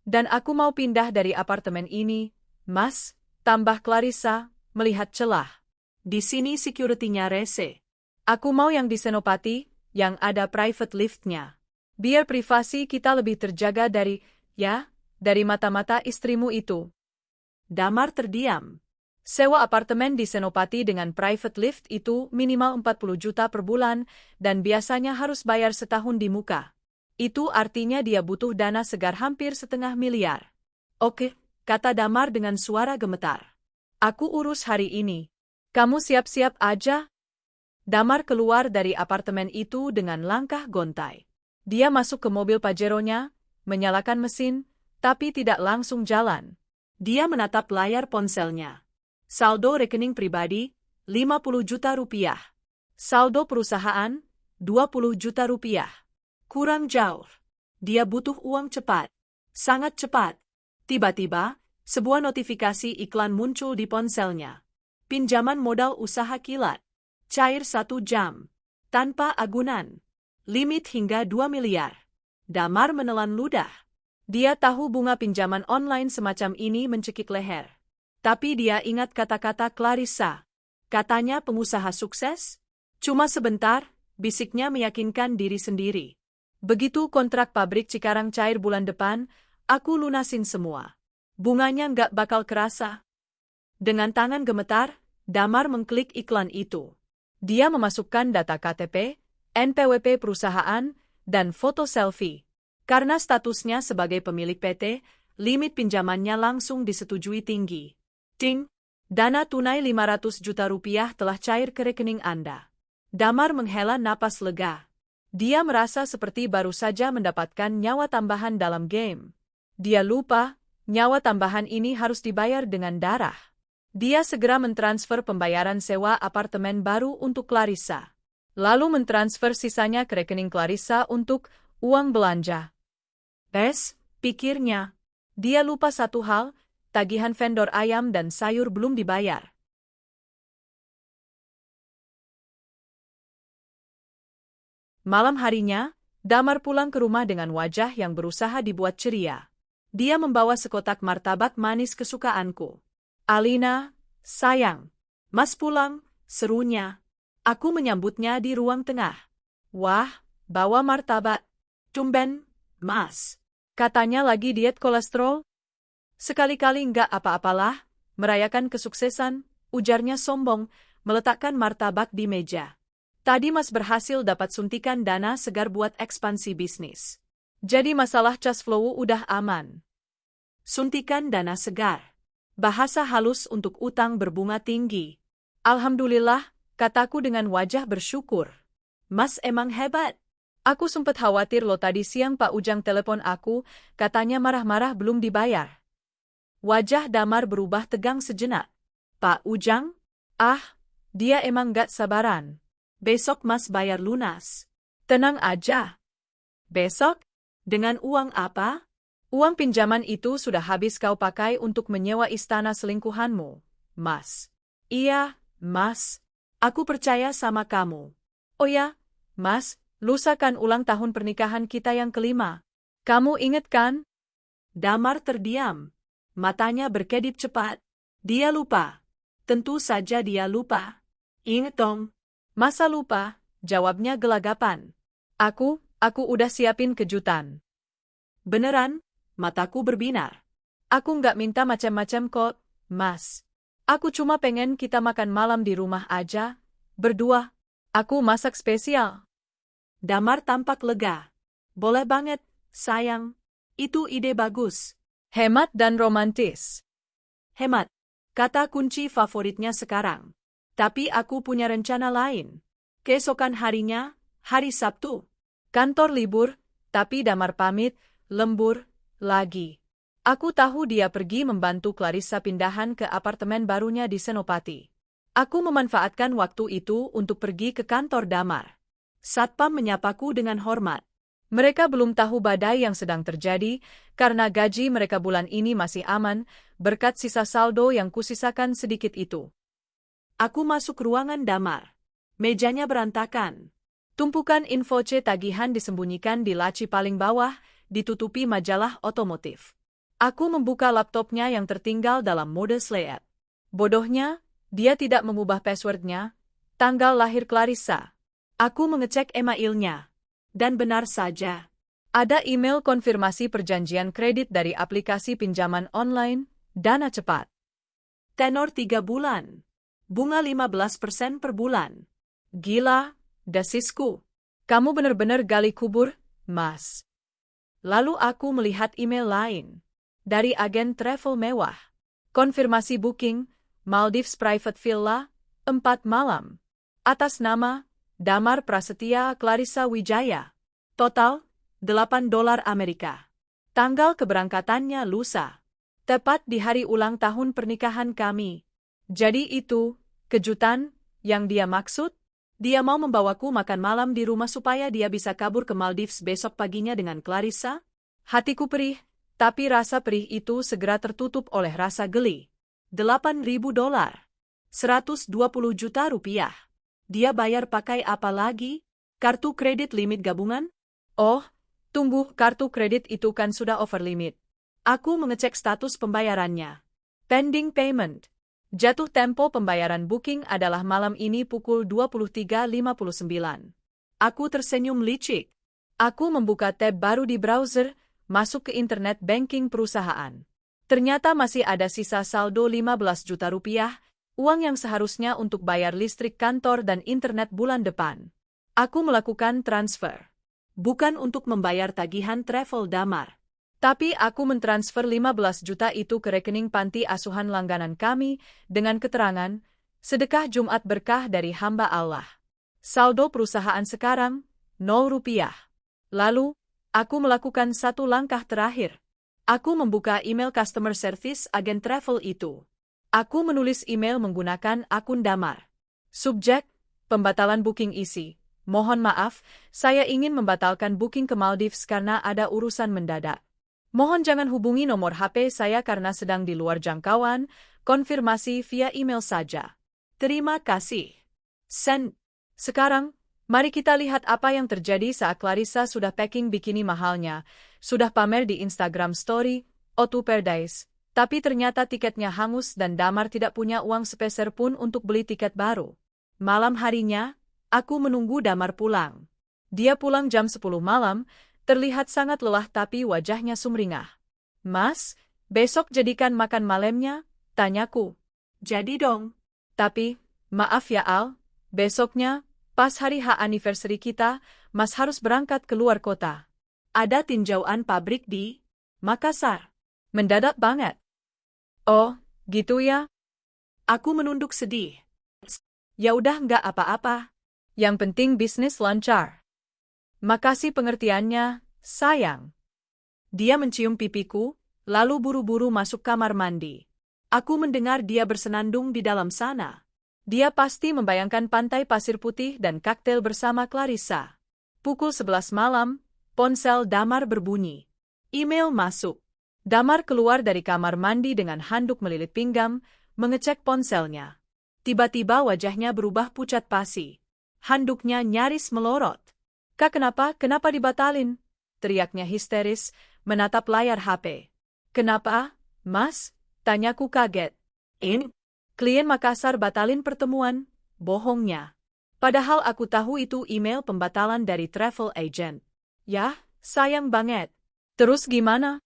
Dan aku mau pindah dari apartemen ini, Mas, tambah Clarissa, melihat celah. Di sini security-nya rese. Aku mau yang di Senopati, yang ada private lift-nya. Biar privasi kita lebih terjaga dari mata-mata istrimu itu. Damar terdiam. Sewa apartemen di Senopati dengan private lift itu minimal 40 juta per bulan dan biasanya harus bayar setahun di muka. Itu artinya dia butuh dana segar hampir 500 miliar. Oke, kata Damar dengan suara gemetar. Aku urus hari ini. Kamu siap-siap aja. Damar keluar dari apartemen itu dengan langkah gontai. Dia masuk ke mobil Pajero-nya, menyalakan mesin, tapi tidak langsung jalan. Dia menatap layar ponselnya. Saldo rekening pribadi, 50 juta rupiah. Saldo perusahaan, 20 juta rupiah. Kurang jauh. Dia butuh uang cepat. Sangat cepat. Tiba-tiba, sebuah notifikasi iklan muncul di ponselnya. Pinjaman modal usaha kilat. Cair 1 jam. Tanpa agunan. Limit hingga 2 miliar. Damar menelan ludah. Dia tahu bunga pinjaman online semacam ini mencekik leher. Tapi dia ingat kata-kata Clarissa. Katanya pengusaha sukses? Cuma sebentar, bisiknya meyakinkan diri sendiri. Begitu kontrak pabrik Cikarang cair bulan depan, aku lunasin semua. Bunganya nggak bakal kerasa. Dengan tangan gemetar, Damar mengklik iklan itu. Dia memasukkan data KTP, NPWP perusahaan, dan foto selfie. Karena statusnya sebagai pemilik PT, limit pinjamannya langsung disetujui tinggi. Ting! Dana tunai 500 juta rupiah telah cair ke rekening Anda. Damar menghela napas lega. Dia merasa seperti baru saja mendapatkan nyawa tambahan dalam game. Dia lupa, nyawa tambahan ini harus dibayar dengan darah. Dia segera mentransfer pembayaran sewa apartemen baru untuk Clarissa. Lalu mentransfer sisanya ke rekening Clarissa untuk uang belanja. Pikirnya. Dia lupa satu hal, tagihan vendor ayam dan sayur belum dibayar. Malam harinya, Damar pulang ke rumah dengan wajah yang berusaha dibuat ceria. Dia membawa sekotak martabak manis kesukaanku. Alina, sayang, Mas pulang, serunya. Aku menyambutnya di ruang tengah. Wah, bawa martabak. Tumben, Mas. Katanya lagi diet kolesterol. Sekali-kali enggak apa-apalah, merayakan kesuksesan, ujarnya sombong, meletakkan martabak di meja. Tadi Mas berhasil dapat suntikan dana segar buat ekspansi bisnis. Jadi masalah cash flow udah aman. Suntikan dana segar. Bahasa halus untuk utang berbunga tinggi. Alhamdulillah, kataku dengan wajah bersyukur. Mas emang hebat. Aku sempet khawatir lo tadi siang Pak Ujang telepon aku, katanya marah-marah belum dibayar. Wajah Damar berubah tegang sejenak. Pak Ujang? Ah, dia emang gak sabaran. Besok Mas bayar lunas. Tenang aja. Besok? Dengan uang apa? Uang pinjaman itu sudah habis kau pakai untuk menyewa istana selingkuhanmu, Mas. Iya, Mas. Aku percaya sama kamu. Oh ya, Mas, lusa kan ulang tahun pernikahan kita yang kelima. Kamu inget kan? Damar terdiam. Matanya berkedip cepat. Dia lupa. Tentu saja dia lupa. Ingat dong. Masa lupa? Jawabnya gelagapan. Aku udah siapin kejutan. Beneran? Mataku berbinar. Aku nggak minta macam-macam kok, Mas. Aku cuma pengen kita makan malam di rumah aja, berdua. Aku masak spesial. Damar tampak lega. Boleh banget, sayang. Itu ide bagus. Hemat dan romantis. Hemat. Kata kunci favoritnya sekarang. Tapi aku punya rencana lain. Keesokan harinya, hari Sabtu. Kantor libur, tapi Damar pamit, lembur, lagi. Aku tahu dia pergi membantu Clarissa pindahan ke apartemen barunya di Senopati. Aku memanfaatkan waktu itu untuk pergi ke kantor Damar. Satpam menyapaku dengan hormat. Mereka belum tahu badai yang sedang terjadi, karena gaji mereka bulan ini masih aman, berkat sisa saldo yang kusisakan sedikit itu. Aku masuk ruangan Damar. Mejanya berantakan. Tumpukan info C tagihan disembunyikan di laci paling bawah, ditutupi majalah otomotif. Aku membuka laptopnya yang tertinggal dalam mode sleep. Bodohnya, dia tidak mengubah passwordnya, tanggal lahir Clarissa. Aku mengecek emailnya. Dan benar saja. Ada email konfirmasi perjanjian kredit dari aplikasi pinjaman online, Dana Cepat. Tenor 3 bulan. Bunga 15% per bulan. Gila, dasisku. Kamu benar-benar gali kubur, Mas. Lalu aku melihat email lain. Dari agen travel mewah. Konfirmasi booking, Maldives Private Villa, 4 malam. Atas nama, Damar Prasetya Clarissa Wijaya. Total, $8 Amerika. Tanggal keberangkatannya lusa. Tepat di hari ulang tahun pernikahan kami. Jadi itu, kejutan, yang dia maksud? Dia mau membawaku makan malam di rumah supaya dia bisa kabur ke Maldives besok paginya dengan Clarissa? Hatiku perih, tapi rasa perih itu segera tertutup oleh rasa geli. $8.000. 120 juta rupiah. Dia bayar pakai apa lagi? Kartu kredit limit gabungan? Oh, tunggu, kartu kredit itu kan sudah over limit. Aku mengecek status pembayarannya. Pending payment. Jatuh tempo pembayaran booking adalah malam ini pukul 23.59. Aku tersenyum licik. Aku membuka tab baru di browser, masuk ke internet banking perusahaan. Ternyata masih ada sisa saldo 15 juta rupiah, Uang yang seharusnya untuk bayar listrik kantor dan internet bulan depan. Aku melakukan transfer. Bukan untuk membayar tagihan travel Damar. Tapi aku mentransfer 15 juta itu ke rekening panti asuhan langganan kami dengan keterangan, sedekah Jumat berkah dari hamba Allah. Saldo perusahaan sekarang, 0 rupiah. Lalu, aku melakukan satu langkah terakhir. Aku membuka email customer service agen travel itu. Aku menulis email menggunakan akun Damar. Subjek, pembatalan booking isi. Mohon maaf, saya ingin membatalkan booking ke Maldives karena ada urusan mendadak. Mohon jangan hubungi nomor HP saya karena sedang di luar jangkauan, konfirmasi via email saja. Terima kasih. Send. Sekarang, mari kita lihat apa yang terjadi saat Clarissa sudah packing bikini mahalnya, sudah pamer di Instagram Story, O2 Paradise, tapi ternyata tiketnya hangus dan Damar tidak punya uang sepeser pun untuk beli tiket baru. Malam harinya, aku menunggu Damar pulang. Dia pulang jam 10 malam, terlihat sangat lelah tapi wajahnya sumringah. Mas, besok jadikan makan malamnya? Tanyaku. Jadi dong. Tapi, maaf ya Al, besoknya, pas hari H anniversary kita, Mas harus berangkat ke luar kota. Ada tinjauan pabrik di Makassar. Mendadak banget. Oh, gitu ya? Aku menunduk sedih. Ya udah nggak apa-apa. Yang penting bisnis lancar. Makasih pengertiannya, sayang. Dia mencium pipiku, lalu buru-buru masuk kamar mandi. Aku mendengar dia bersenandung di dalam sana. Dia pasti membayangkan pantai pasir putih dan kaktel bersama Clarissa. Pukul 11 malam, ponsel Damar berbunyi. Email masuk. Damar keluar dari kamar mandi dengan handuk melilit pinggang, mengecek ponselnya. Tiba-tiba wajahnya berubah pucat pasi. Handuknya nyaris melorot. Kak, kenapa dibatalin? Teriaknya histeris, menatap layar HP. Kenapa, Mas? Tanyaku kaget. Klien Makassar batalin pertemuan, bohongnya. Padahal aku tahu itu email pembatalan dari travel agent. Yah, sayang banget. Terus gimana?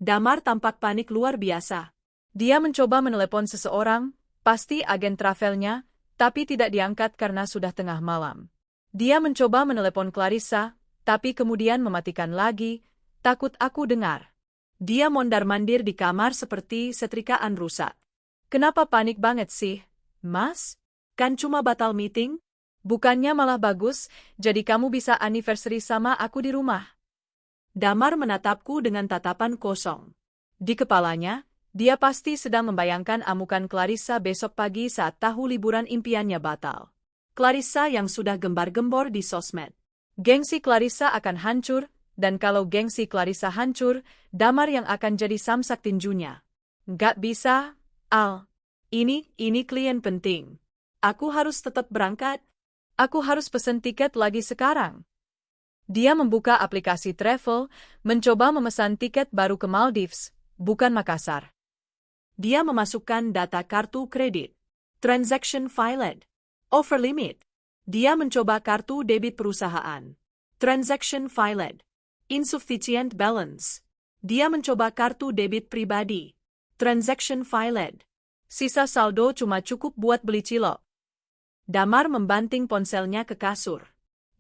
Damar tampak panik luar biasa. Dia mencoba menelepon seseorang, pasti agen travelnya, tapi tidak diangkat karena sudah tengah malam. Dia mencoba menelepon Clarissa, tapi kemudian mematikan lagi, takut aku dengar. Dia mondar-mandir di kamar seperti setrikaan rusak. Kenapa panik banget sih, Mas? Kan cuma batal meeting? Bukannya malah bagus, jadi kamu bisa anniversary sama aku di rumah. Damar menatapku dengan tatapan kosong. Di kepalanya, dia pasti sedang membayangkan amukan Clarissa besok pagi saat tahu liburan impiannya batal. Clarissa yang sudah gembar-gembor di sosmed. Gengsi Clarissa akan hancur, dan kalau gengsi Clarissa hancur, Damar yang akan jadi samsak tinjunya. Nggak bisa, Al. Ini klien penting. Aku harus tetap berangkat. Aku harus pesen tiket lagi sekarang. Dia membuka aplikasi travel, mencoba memesan tiket baru ke Maldives, bukan Makassar. Dia memasukkan data kartu kredit. Transaction failed. Over limit. Dia mencoba kartu debit perusahaan. Transaction failed. Insufficient balance. Dia mencoba kartu debit pribadi. Transaction failed. Sisa saldo cuma cukup buat beli cilok. Damar membanting ponselnya ke kasur.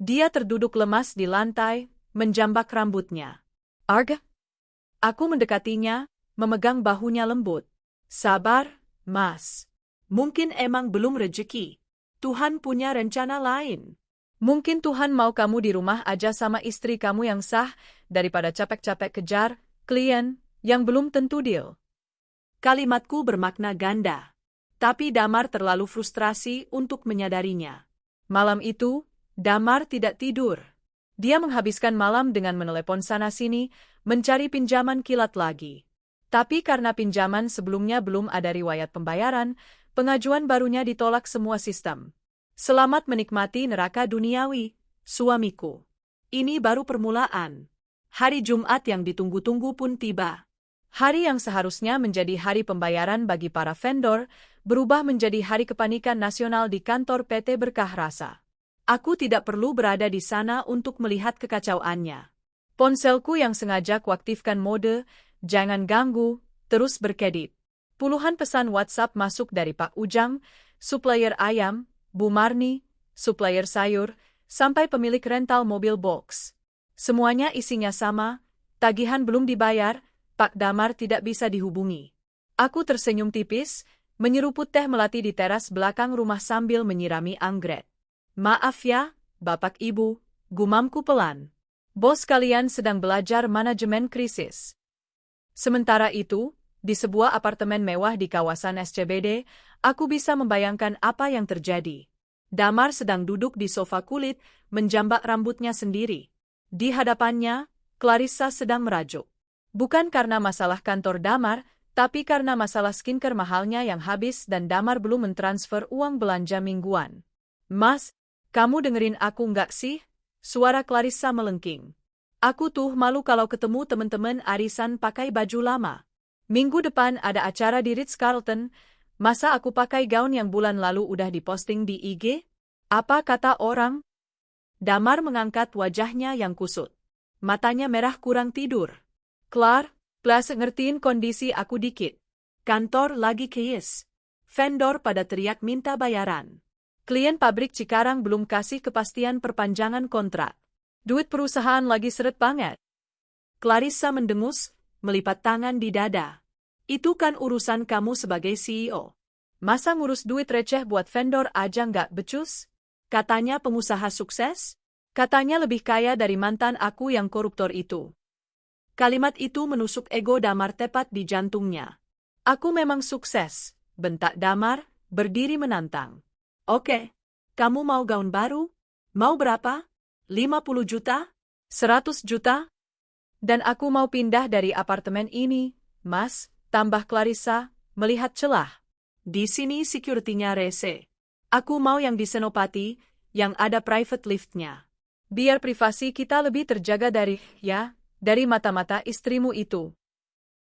Dia terduduk lemas di lantai, menjambak rambutnya. Arga? Aku mendekatinya, memegang bahunya lembut. Sabar, Mas. Mungkin emang belum rezeki. Tuhan punya rencana lain. Mungkin Tuhan mau kamu di rumah aja sama istri kamu yang sah, daripada capek-capek kejar klien yang belum tentu deal. Kalimatku bermakna ganda. Tapi Damar terlalu frustrasi untuk menyadarinya. Malam itu, Damar tidak tidur. Dia menghabiskan malam dengan menelepon sana-sini, mencari pinjaman kilat lagi. Tapi karena pinjaman sebelumnya belum ada riwayat pembayaran, pengajuan barunya ditolak semua sistem. Selamat menikmati neraka duniawi, suamiku. Ini baru permulaan. Hari Jumat yang ditunggu-tunggu pun tiba. Hari yang seharusnya menjadi hari pembayaran bagi para vendor, berubah menjadi hari kepanikan nasional di kantor PT Berkah Rasa. Aku tidak perlu berada di sana untuk melihat kekacauannya. Ponselku yang sengaja kuaktifkan mode, jangan ganggu, terus berkedip. Puluhan pesan WhatsApp masuk dari Pak Ujang, supplier ayam, Bu Marni, supplier sayur, sampai pemilik rental mobil box. Semuanya isinya sama, tagihan belum dibayar, Pak Damar tidak bisa dihubungi. Aku tersenyum tipis, menyeruput teh melati di teras belakang rumah sambil menyirami anggrek. Maaf ya, Bapak Ibu, gumamku pelan. Bos kalian sedang belajar manajemen krisis. Sementara itu, di sebuah apartemen mewah di kawasan SCBD, aku bisa membayangkan apa yang terjadi. Damar sedang duduk di sofa kulit, menjambak rambutnya sendiri. Di hadapannya, Clarissa sedang merajuk. Bukan karena masalah kantor Damar, tapi karena masalah skincare mahalnya yang habis dan Damar belum mentransfer uang belanja mingguan. Mas, kamu dengerin aku nggak sih? Suara Clarissa melengking. Aku tuh malu kalau ketemu temen-temen arisan pakai baju lama. Minggu depan ada acara di Ritz-Carlton, masa aku pakai gaun yang bulan lalu udah diposting di IG? Apa kata orang? Damar mengangkat wajahnya yang kusut. Matanya merah kurang tidur. Please ngertiin kondisi aku dikit. Kantor lagi keis. Vendor pada teriak minta bayaran. Klien pabrik Cikarang belum kasih kepastian perpanjangan kontrak. Duit perusahaan lagi seret banget. Clarissa mendengus, melipat tangan di dada. Itu kan urusan kamu sebagai CEO. Masa ngurus duit receh buat vendor aja nggak becus? Katanya pengusaha sukses? Katanya lebih kaya dari mantan aku yang koruptor itu. Kalimat itu menusuk ego Damar tepat di jantungnya. Aku memang sukses, bentak Damar, berdiri menantang. Oke, kamu mau gaun baru? Mau berapa? 50 juta? 100 juta? Dan aku mau pindah dari apartemen ini, Mas, tambah Clarissa, melihat celah. Di sini security-nya rese. Aku mau yang di Senopati, yang ada private lift-nya. Biar privasi kita lebih terjaga dari mata-mata istrimu itu.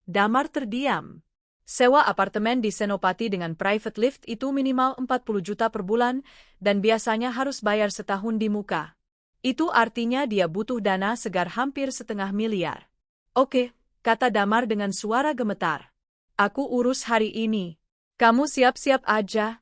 Damar terdiam. Sewa apartemen di Senopati dengan private lift itu minimal 40 juta per bulan, dan biasanya harus bayar setahun di muka. Itu artinya dia butuh dana segar hampir 500 miliar. Oke, kata Damar dengan suara gemetar. Aku urus hari ini. Kamu siap-siap aja.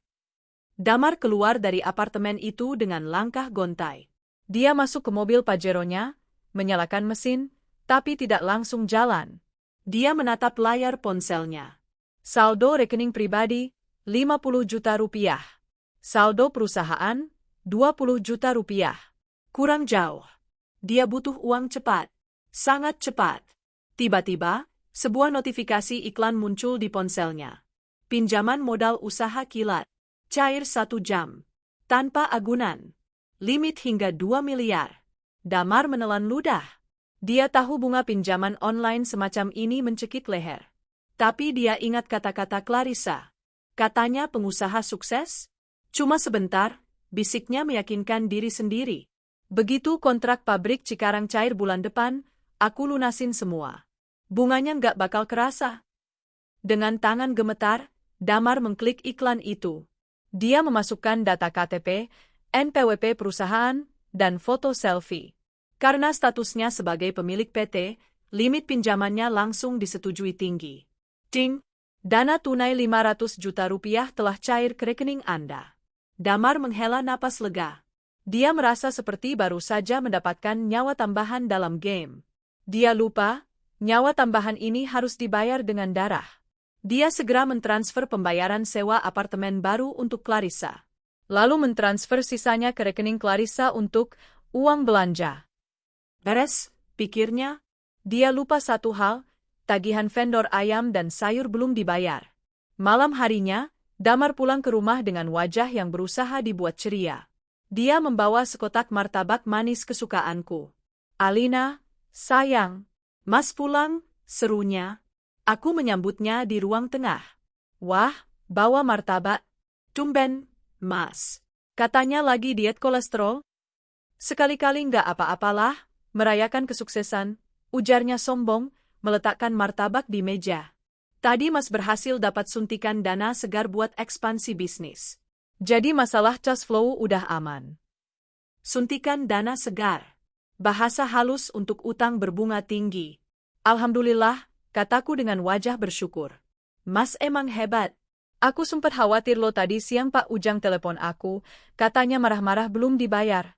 Damar keluar dari apartemen itu dengan langkah gontai. Dia masuk ke mobil Pajero-nya, menyalakan mesin, tapi tidak langsung jalan. Dia menatap layar ponselnya. Saldo rekening pribadi, 50 juta rupiah. Saldo perusahaan, 20 juta rupiah. Kurang jauh. Dia butuh uang cepat. Sangat cepat. Tiba-tiba, sebuah notifikasi iklan muncul di ponselnya. Pinjaman modal usaha kilat. Cair 1 jam. Tanpa agunan. Limit hingga 2 miliar. Damar menelan ludah. Dia tahu bunga pinjaman online semacam ini mencekik leher. Tapi dia ingat kata-kata Clarissa. Katanya pengusaha sukses? Cuma sebentar, bisiknya meyakinkan diri sendiri. Begitu kontrak pabrik Cikarang cair bulan depan, aku lunasin semua. Bunganya nggak bakal kerasa. Dengan tangan gemetar, Damar mengklik iklan itu. Dia memasukkan data KTP, NPWP perusahaan, dan foto selfie. Karena statusnya sebagai pemilik PT, limit pinjamannya langsung disetujui tinggi. Ding! Dana tunai 500 juta rupiah telah cair ke rekening Anda. Damar menghela napas lega. Dia merasa seperti baru saja mendapatkan nyawa tambahan dalam game. Dia lupa, nyawa tambahan ini harus dibayar dengan darah. Dia segera mentransfer pembayaran sewa apartemen baru untuk Clarissa. Lalu mentransfer sisanya ke rekening Clarissa untuk uang belanja. Beres, pikirnya. Dia lupa satu hal, tagihan vendor ayam dan sayur belum dibayar. Malam harinya, Damar pulang ke rumah dengan wajah yang berusaha dibuat ceria. Dia membawa sekotak martabak manis kesukaanku. Alina, sayang, Mas pulang, serunya. Aku menyambutnya di ruang tengah. Wah, bawa martabak. Tumben, Mas. Katanya lagi diet kolesterol. Sekali-kali nggak apa-apalah, merayakan kesuksesan, ujarnya sombong, meletakkan martabak di meja. Tadi Mas berhasil dapat suntikan dana segar buat ekspansi bisnis. Jadi masalah cash flow udah aman. Suntikan dana segar. Bahasa halus untuk utang berbunga tinggi. Alhamdulillah, kataku dengan wajah bersyukur. Mas emang hebat. Aku sempat khawatir lo tadi siang Pak Ujang telepon aku, katanya marah-marah belum dibayar.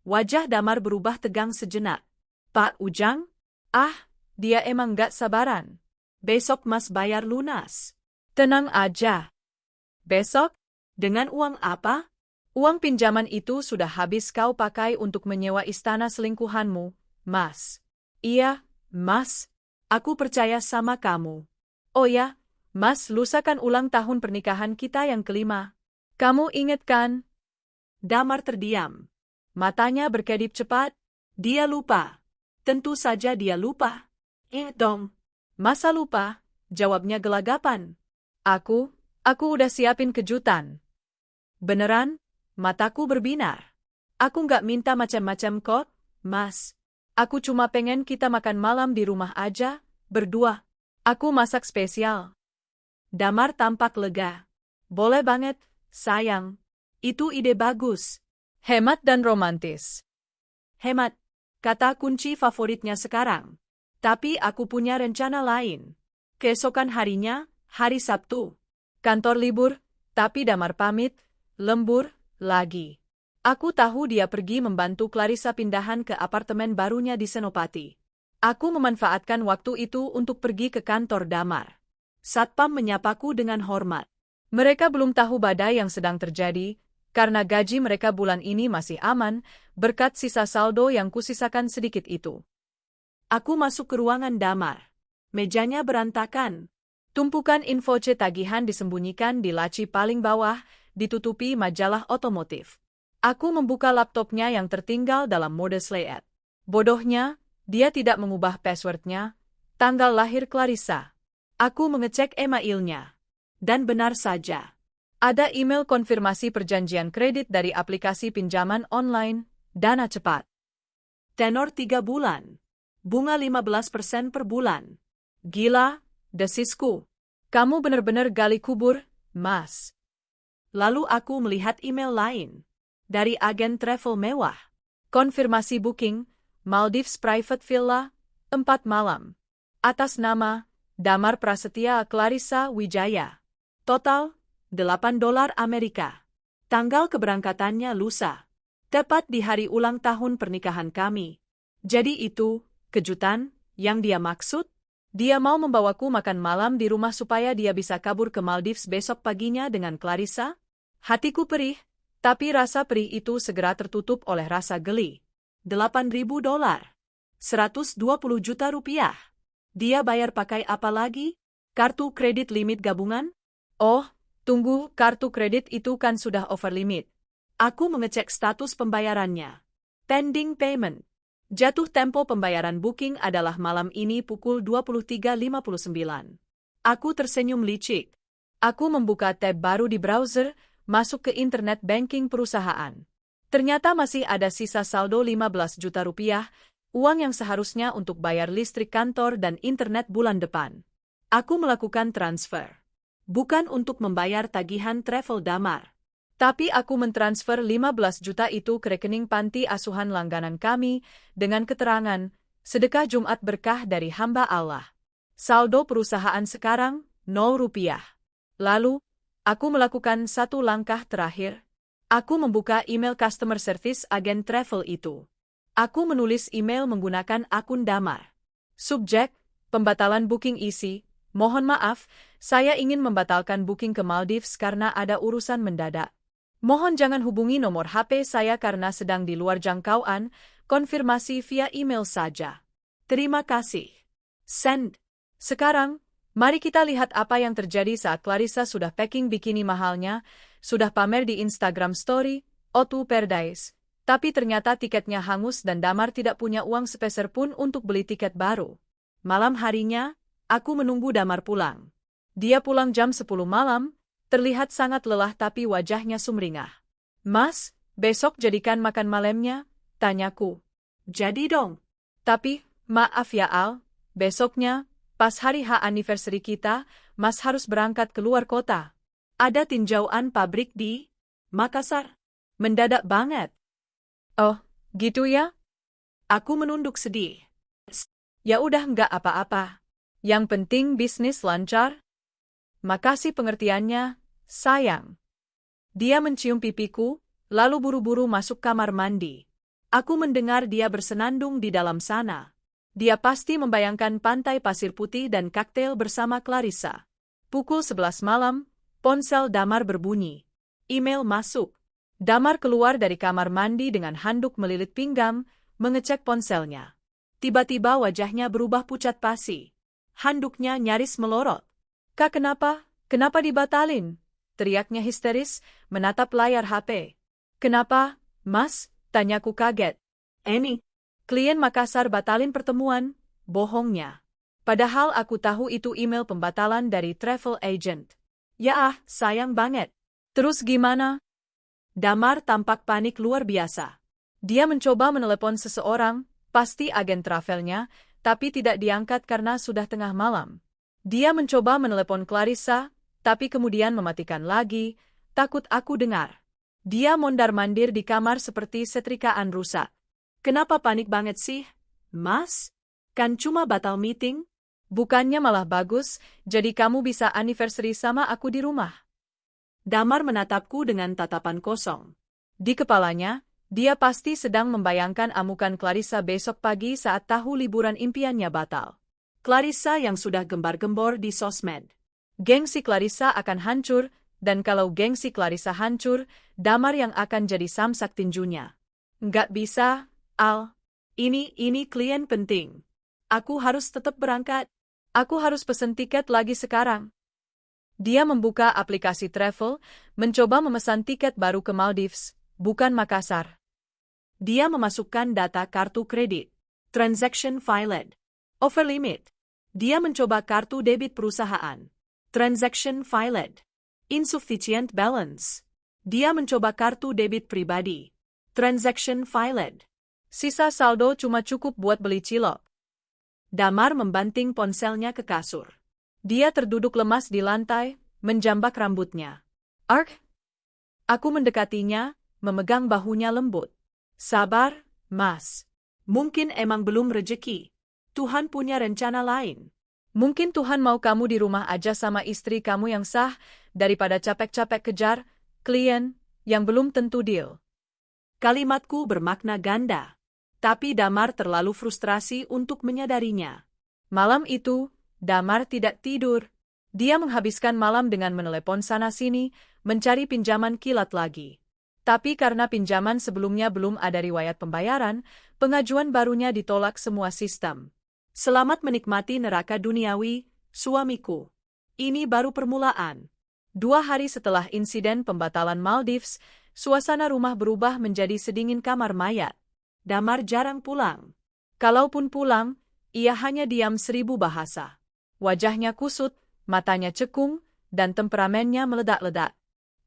Wajah Damar berubah tegang sejenak. Pak Ujang? Ah, dia emang gak sabaran. Besok Mas bayar lunas. Tenang aja. Besok? Dengan uang apa? Uang pinjaman itu sudah habis kau pakai untuk menyewa istana selingkuhanmu, Mas. Iya, Mas. Aku percaya sama kamu. Oh ya, Mas, lusa kan ulang tahun pernikahan kita yang kelima. Kamu inget kan? Damar terdiam. Matanya berkedip cepat. Dia lupa. Tentu saja dia lupa. Dong. Masa lupa? Jawabnya gelagapan. Aku udah siapin kejutan. Beneran? Mataku berbinar. Aku nggak minta macam-macam kok, Mas. Aku cuma pengen kita makan malam di rumah aja, berdua. Aku masak spesial. Damar tampak lega. Boleh banget, sayang. Itu ide bagus. Hemat dan romantis. Hemat, kata kunci favoritnya sekarang. Tapi aku punya rencana lain. Keesokan harinya, hari Sabtu. Kantor libur, tapi Damar pamit, lembur, lagi. Aku tahu dia pergi membantu Clarissa pindahan ke apartemen barunya di Senopati. Aku memanfaatkan waktu itu untuk pergi ke kantor Damar. Satpam menyapaku dengan hormat. Mereka belum tahu badai yang sedang terjadi, karena gaji mereka bulan ini masih aman, berkat sisa saldo yang kusisakan sedikit itu. Aku masuk ke ruangan Damar. Mejanya berantakan. Tumpukan info C tagihan disembunyikan di laci paling bawah, ditutupi majalah otomotif. Aku membuka laptopnya yang tertinggal dalam mode slate. Bodohnya, dia tidak mengubah passwordnya, tanggal lahir Clarissa. Aku mengecek emailnya. Dan benar saja. Ada email konfirmasi perjanjian kredit dari aplikasi pinjaman online, Dana Cepat. Tenor 3 bulan. Bunga 15% per bulan. Gila, desisku. Kamu benar-benar gali kubur, Mas. Lalu aku melihat email lain. Dari agen travel mewah. Konfirmasi booking, Maldives Private Villa, 4 malam. Atas nama, Damar Prasetya Clarissa Wijaya. Total, $8 Amerika. Tanggal keberangkatannya lusa. Tepat di hari ulang tahun pernikahan kami. Jadi itu, kejutan, yang dia maksud? Dia mau membawaku makan malam di rumah supaya dia bisa kabur ke Maldives besok paginya dengan Clarissa? Hatiku perih, tapi rasa perih itu segera tertutup oleh rasa geli. $8.000. 120 juta rupiah. Dia bayar pakai apa lagi? Kartu kredit limit gabungan? Oh, tunggu, kartu kredit itu kan sudah over limit. Aku mengecek status pembayarannya. Pending payment. Jatuh tempo pembayaran booking adalah malam ini pukul 23.59. Aku tersenyum licik. Aku membuka tab baru di browser, masuk ke internet banking perusahaan. Ternyata masih ada sisa saldo 15 juta rupiah, uang yang seharusnya untuk bayar listrik kantor dan internet bulan depan. Aku melakukan transfer. Bukan untuk membayar tagihan travel Damar. Tapi aku mentransfer 15 juta itu ke rekening panti asuhan langganan kami, dengan keterangan, sedekah Jumat berkah dari hamba Allah. Saldo perusahaan sekarang, 0 rupiah. Lalu, aku melakukan satu langkah terakhir. Aku membuka email customer service agen travel itu. Aku menulis email menggunakan akun Damar. Subjek, pembatalan booking isi, mohon maaf, saya ingin membatalkan booking ke Maldives karena ada urusan mendadak. Mohon jangan hubungi nomor HP saya karena sedang di luar jangkauan, konfirmasi via email saja. Terima kasih. Send. Sekarang, mari kita lihat apa yang terjadi saat Clarissa sudah packing bikini mahalnya, sudah pamer di Instagram Story, O2 Paradise, tapi ternyata tiketnya hangus dan Damar tidak punya uang sepeser pun untuk beli tiket baru. Malam harinya, aku menunggu Damar pulang. Dia pulang jam 10 malam, terlihat sangat lelah tapi wajahnya sumringah. Mas, besok jadikan makan malamnya? Tanyaku. Jadi dong. Tapi, maaf ya Al, besoknya, pas hari H anniversary kita, Mas harus berangkat ke luar kota. Ada tinjauan pabrik di Makassar. Mendadak banget. Oh, gitu ya? Aku menunduk sedih. Ya udah nggak apa-apa. Yang penting bisnis lancar. Makasih pengertiannya, sayang. Dia mencium pipiku, lalu buru-buru masuk kamar mandi. Aku mendengar dia bersenandung di dalam sana. Dia pasti membayangkan pantai pasir putih dan kaktail bersama Clarissa. Pukul 11 malam, ponsel Damar berbunyi. Email masuk. Damar keluar dari kamar mandi dengan handuk melilit pinggang, mengecek ponselnya. Tiba-tiba wajahnya berubah pucat pasi. Handuknya nyaris melorot. Kak, kenapa? Kenapa dibatalin? Teriaknya histeris, menatap layar HP. Kenapa, Mas? Tanyaku kaget. Ini, klien Makassar batalin pertemuan, bohongnya. Padahal aku tahu itu email pembatalan dari travel agent. Ya sayang banget. Terus gimana? Damar tampak panik luar biasa. Dia mencoba menelepon seseorang, pasti agen travelnya, tapi tidak diangkat karena sudah tengah malam. Dia mencoba menelepon Clarissa, tapi kemudian mematikan lagi, takut aku dengar. Dia mondar-mandir di kamar seperti setrikaan rusak. Kenapa panik banget sih, Mas? Kan cuma batal meeting? Bukannya malah bagus, jadi kamu bisa anniversary sama aku di rumah. Damar menatapku dengan tatapan kosong. Di kepalanya, dia pasti sedang membayangkan amukan Clarissa besok pagi saat tahu liburan impiannya batal. Clarissa yang sudah gembar-gembor di sosmed. Gengsi Clarissa akan hancur, dan kalau gengsi Clarissa hancur, Damar yang akan jadi samsak tinjunya. Nggak bisa, Al. Ini klien penting. Aku harus tetap berangkat. Aku harus pesen tiket lagi sekarang. Dia membuka aplikasi travel, mencoba memesan tiket baru ke Maldives, bukan Makassar. Dia memasukkan data kartu kredit. Transaction failed. Over limit. Dia mencoba kartu debit perusahaan. Transaction failed. Insufficient balance. Dia mencoba kartu debit pribadi. Transaction failed. Sisa saldo cuma cukup buat beli cilok. Damar membanting ponselnya ke kasur. Dia terduduk lemas di lantai, menjambak rambutnya. Ark? Aku mendekatinya, memegang bahunya lembut. Sabar, Mas. Mungkin emang belum rejeki. Tuhan punya rencana lain. Mungkin Tuhan mau kamu di rumah aja sama istri kamu yang sah, daripada capek-capek kejar klien yang belum tentu deal. Kalimatku bermakna ganda, tapi Damar terlalu frustrasi untuk menyadarinya. Malam itu, Damar tidak tidur. Dia menghabiskan malam dengan menelepon sana-sini, mencari pinjaman kilat lagi. Tapi karena pinjaman sebelumnya belum ada riwayat pembayaran, pengajuan barunya ditolak semua sistem. Selamat menikmati neraka duniawi, suamiku. Ini baru permulaan. 2 hari setelah insiden pembatalan Maldives, suasana rumah berubah menjadi sedingin kamar mayat. Damar jarang pulang. Kalaupun pulang, ia hanya diam 1000 bahasa. Wajahnya kusut, matanya cekung, dan temperamennya meledak-ledak.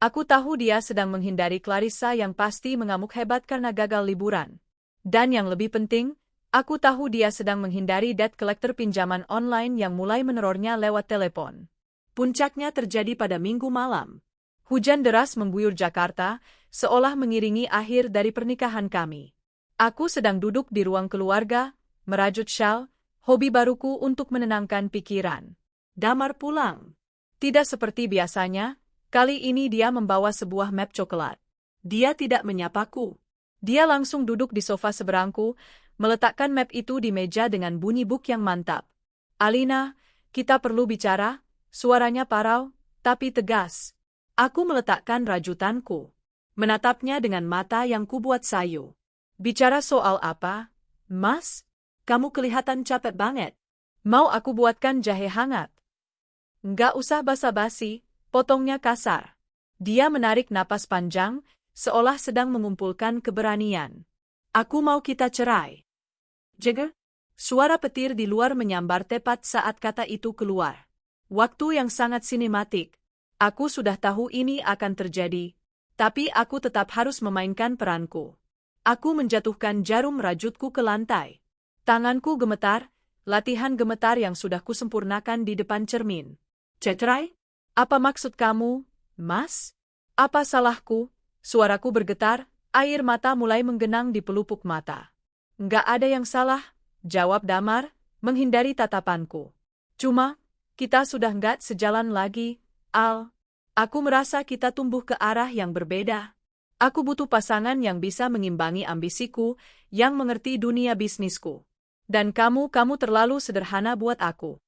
Aku tahu dia sedang menghindari Clarissa yang pasti mengamuk hebat karena gagal liburan. Dan yang lebih penting, aku tahu dia sedang menghindari debt collector pinjaman online yang mulai menerornya lewat telepon. Puncaknya terjadi pada Minggu malam. Hujan deras mengguyur Jakarta, seolah mengiringi akhir dari pernikahan kami. Aku sedang duduk di ruang keluarga, merajut syal, hobi baruku untuk menenangkan pikiran. Damar pulang. Tidak seperti biasanya, kali ini dia membawa sebuah map coklat. Dia tidak menyapaku. Dia langsung duduk di sofa seberangku, meletakkan map itu di meja dengan bunyi book yang mantap. Alina, kita perlu bicara, suaranya parau, tapi tegas. Aku meletakkan rajutanku. Menatapnya dengan mata yang kubuat sayu. Bicara soal apa, Mas? Kamu kelihatan capek banget. Mau aku buatkan jahe hangat? Nggak usah basa-basi, potongnya kasar. Dia menarik napas panjang, seolah sedang mengumpulkan keberanian. Aku mau kita cerai. Jagger? Suara petir di luar menyambar tepat saat kata itu keluar. Waktu yang sangat sinematik. Aku sudah tahu ini akan terjadi, tapi aku tetap harus memainkan peranku. Aku menjatuhkan jarum rajutku ke lantai. Tanganku gemetar, latihan gemetar yang sudah kusempurnakan di depan cermin. Cerai? Apa maksud kamu, Mas? Apa salahku? Suaraku bergetar, air mata mulai menggenang di pelupuk mata. Nggak ada yang salah, jawab Damar, menghindari tatapanku. Cuma, kita sudah nggak sejalan lagi, Al. Aku merasa kita tumbuh ke arah yang berbeda. Aku butuh pasangan yang bisa mengimbangi ambisiku, yang mengerti dunia bisnisku. Dan kamu terlalu sederhana buat aku.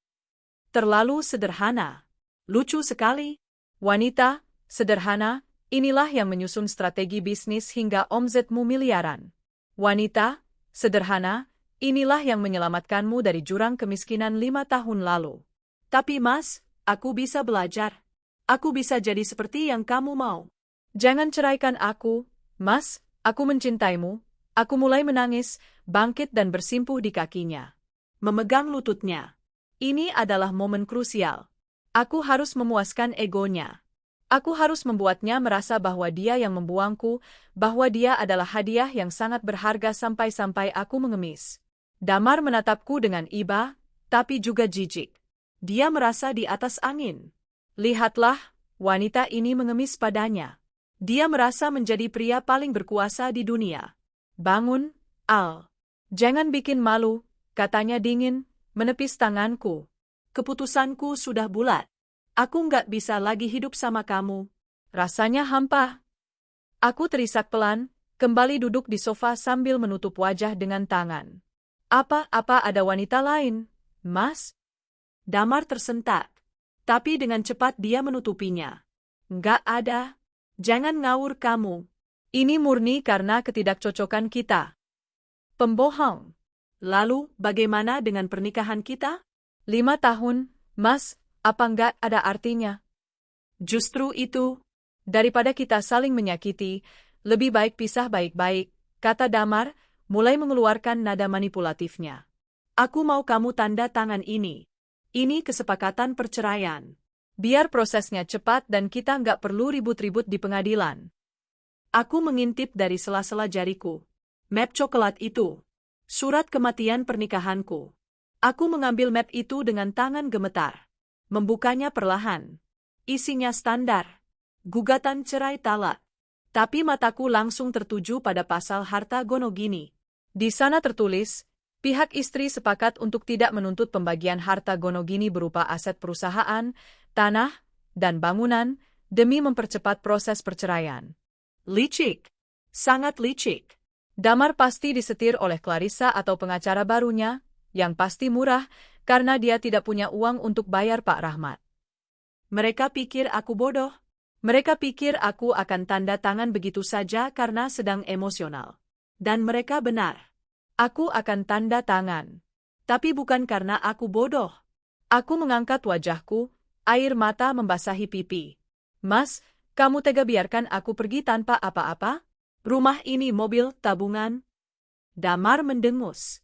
Terlalu sederhana. Lucu sekali. Wanita, sederhana, inilah yang menyusun strategi bisnis hingga omsetmu miliaran. Wanita, sederhana, inilah yang menyelamatkanmu dari jurang kemiskinan 5 tahun lalu. Tapi Mas, aku bisa belajar. Aku bisa jadi seperti yang kamu mau. Jangan ceraikan aku, Mas, aku mencintaimu. Aku mulai menangis, bangkit dan bersimpuh di kakinya. Memegang lututnya. Ini adalah momen krusial. Aku harus memuaskan egonya. Aku harus membuatnya merasa bahwa dia yang membuangku, bahwa dia adalah hadiah yang sangat berharga sampai-sampai aku mengemis. Damar menatapku dengan iba, tapi juga jijik. Dia merasa di atas angin. Lihatlah, wanita ini mengemis padanya. Dia merasa menjadi pria paling berkuasa di dunia. Bangun, Al. Jangan bikin malu, katanya dingin, menepis tanganku. Keputusanku sudah bulat. Aku nggak bisa lagi hidup sama kamu. Rasanya hampa. Aku terisak pelan, kembali duduk di sofa sambil menutup wajah dengan tangan. Apa ada wanita lain, Mas? Damar tersentak. Tapi dengan cepat dia menutupinya. Nggak ada. Jangan ngawur kamu. Ini murni karena ketidakcocokan kita. Pembohong. Lalu, bagaimana dengan pernikahan kita? 5 tahun, Mas, apa nggak ada artinya? Justru itu. Daripada kita saling menyakiti, lebih baik pisah baik-baik, kata Damar, mulai mengeluarkan nada manipulatifnya. Aku mau kamu tanda tangan ini. Ini kesepakatan perceraian. Biar prosesnya cepat dan kita nggak perlu ribut-ribut di pengadilan. Aku mengintip dari sela-sela jariku. Map coklat itu. Surat kematian pernikahanku. Aku mengambil map itu dengan tangan gemetar. Membukanya perlahan. Isinya standar. Gugatan cerai talak. Tapi mataku langsung tertuju pada pasal harta gonogini. Di sana tertulis, pihak istri sepakat untuk tidak menuntut pembagian harta gonogini berupa aset perusahaan, tanah, dan bangunan, demi mempercepat proses perceraian. Licik. Sangat licik. Damar pasti disetir oleh Clarissa atau pengacara barunya, yang pasti murah, karena dia tidak punya uang untuk bayar Pak Rahmat. Mereka pikir aku bodoh. Mereka pikir aku akan tanda tangan begitu saja karena sedang emosional. Dan mereka benar. Aku akan tanda tangan. Tapi bukan karena aku bodoh. Aku mengangkat wajahku, air mata membasahi pipi. Mas, kamu tega biarkan aku pergi tanpa apa-apa? Rumah ini mobil tabungan? Damar mendengus.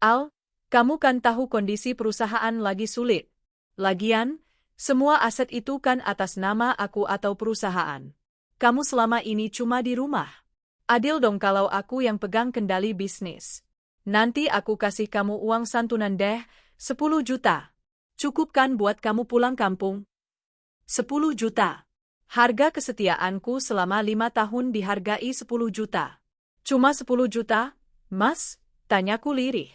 Al, kamu kan tahu kondisi perusahaan lagi sulit. Lagian, semua aset itu kan atas nama aku atau perusahaan. Kamu selama ini cuma di rumah. Adil dong kalau aku yang pegang kendali bisnis. Nanti aku kasih kamu uang santunan deh, 10 juta. Cukup kan buat kamu pulang kampung? 10 juta. Harga kesetiaanku selama 5 tahun dihargai 10 juta. Cuma 10 juta, Mas? Tanyaku lirih.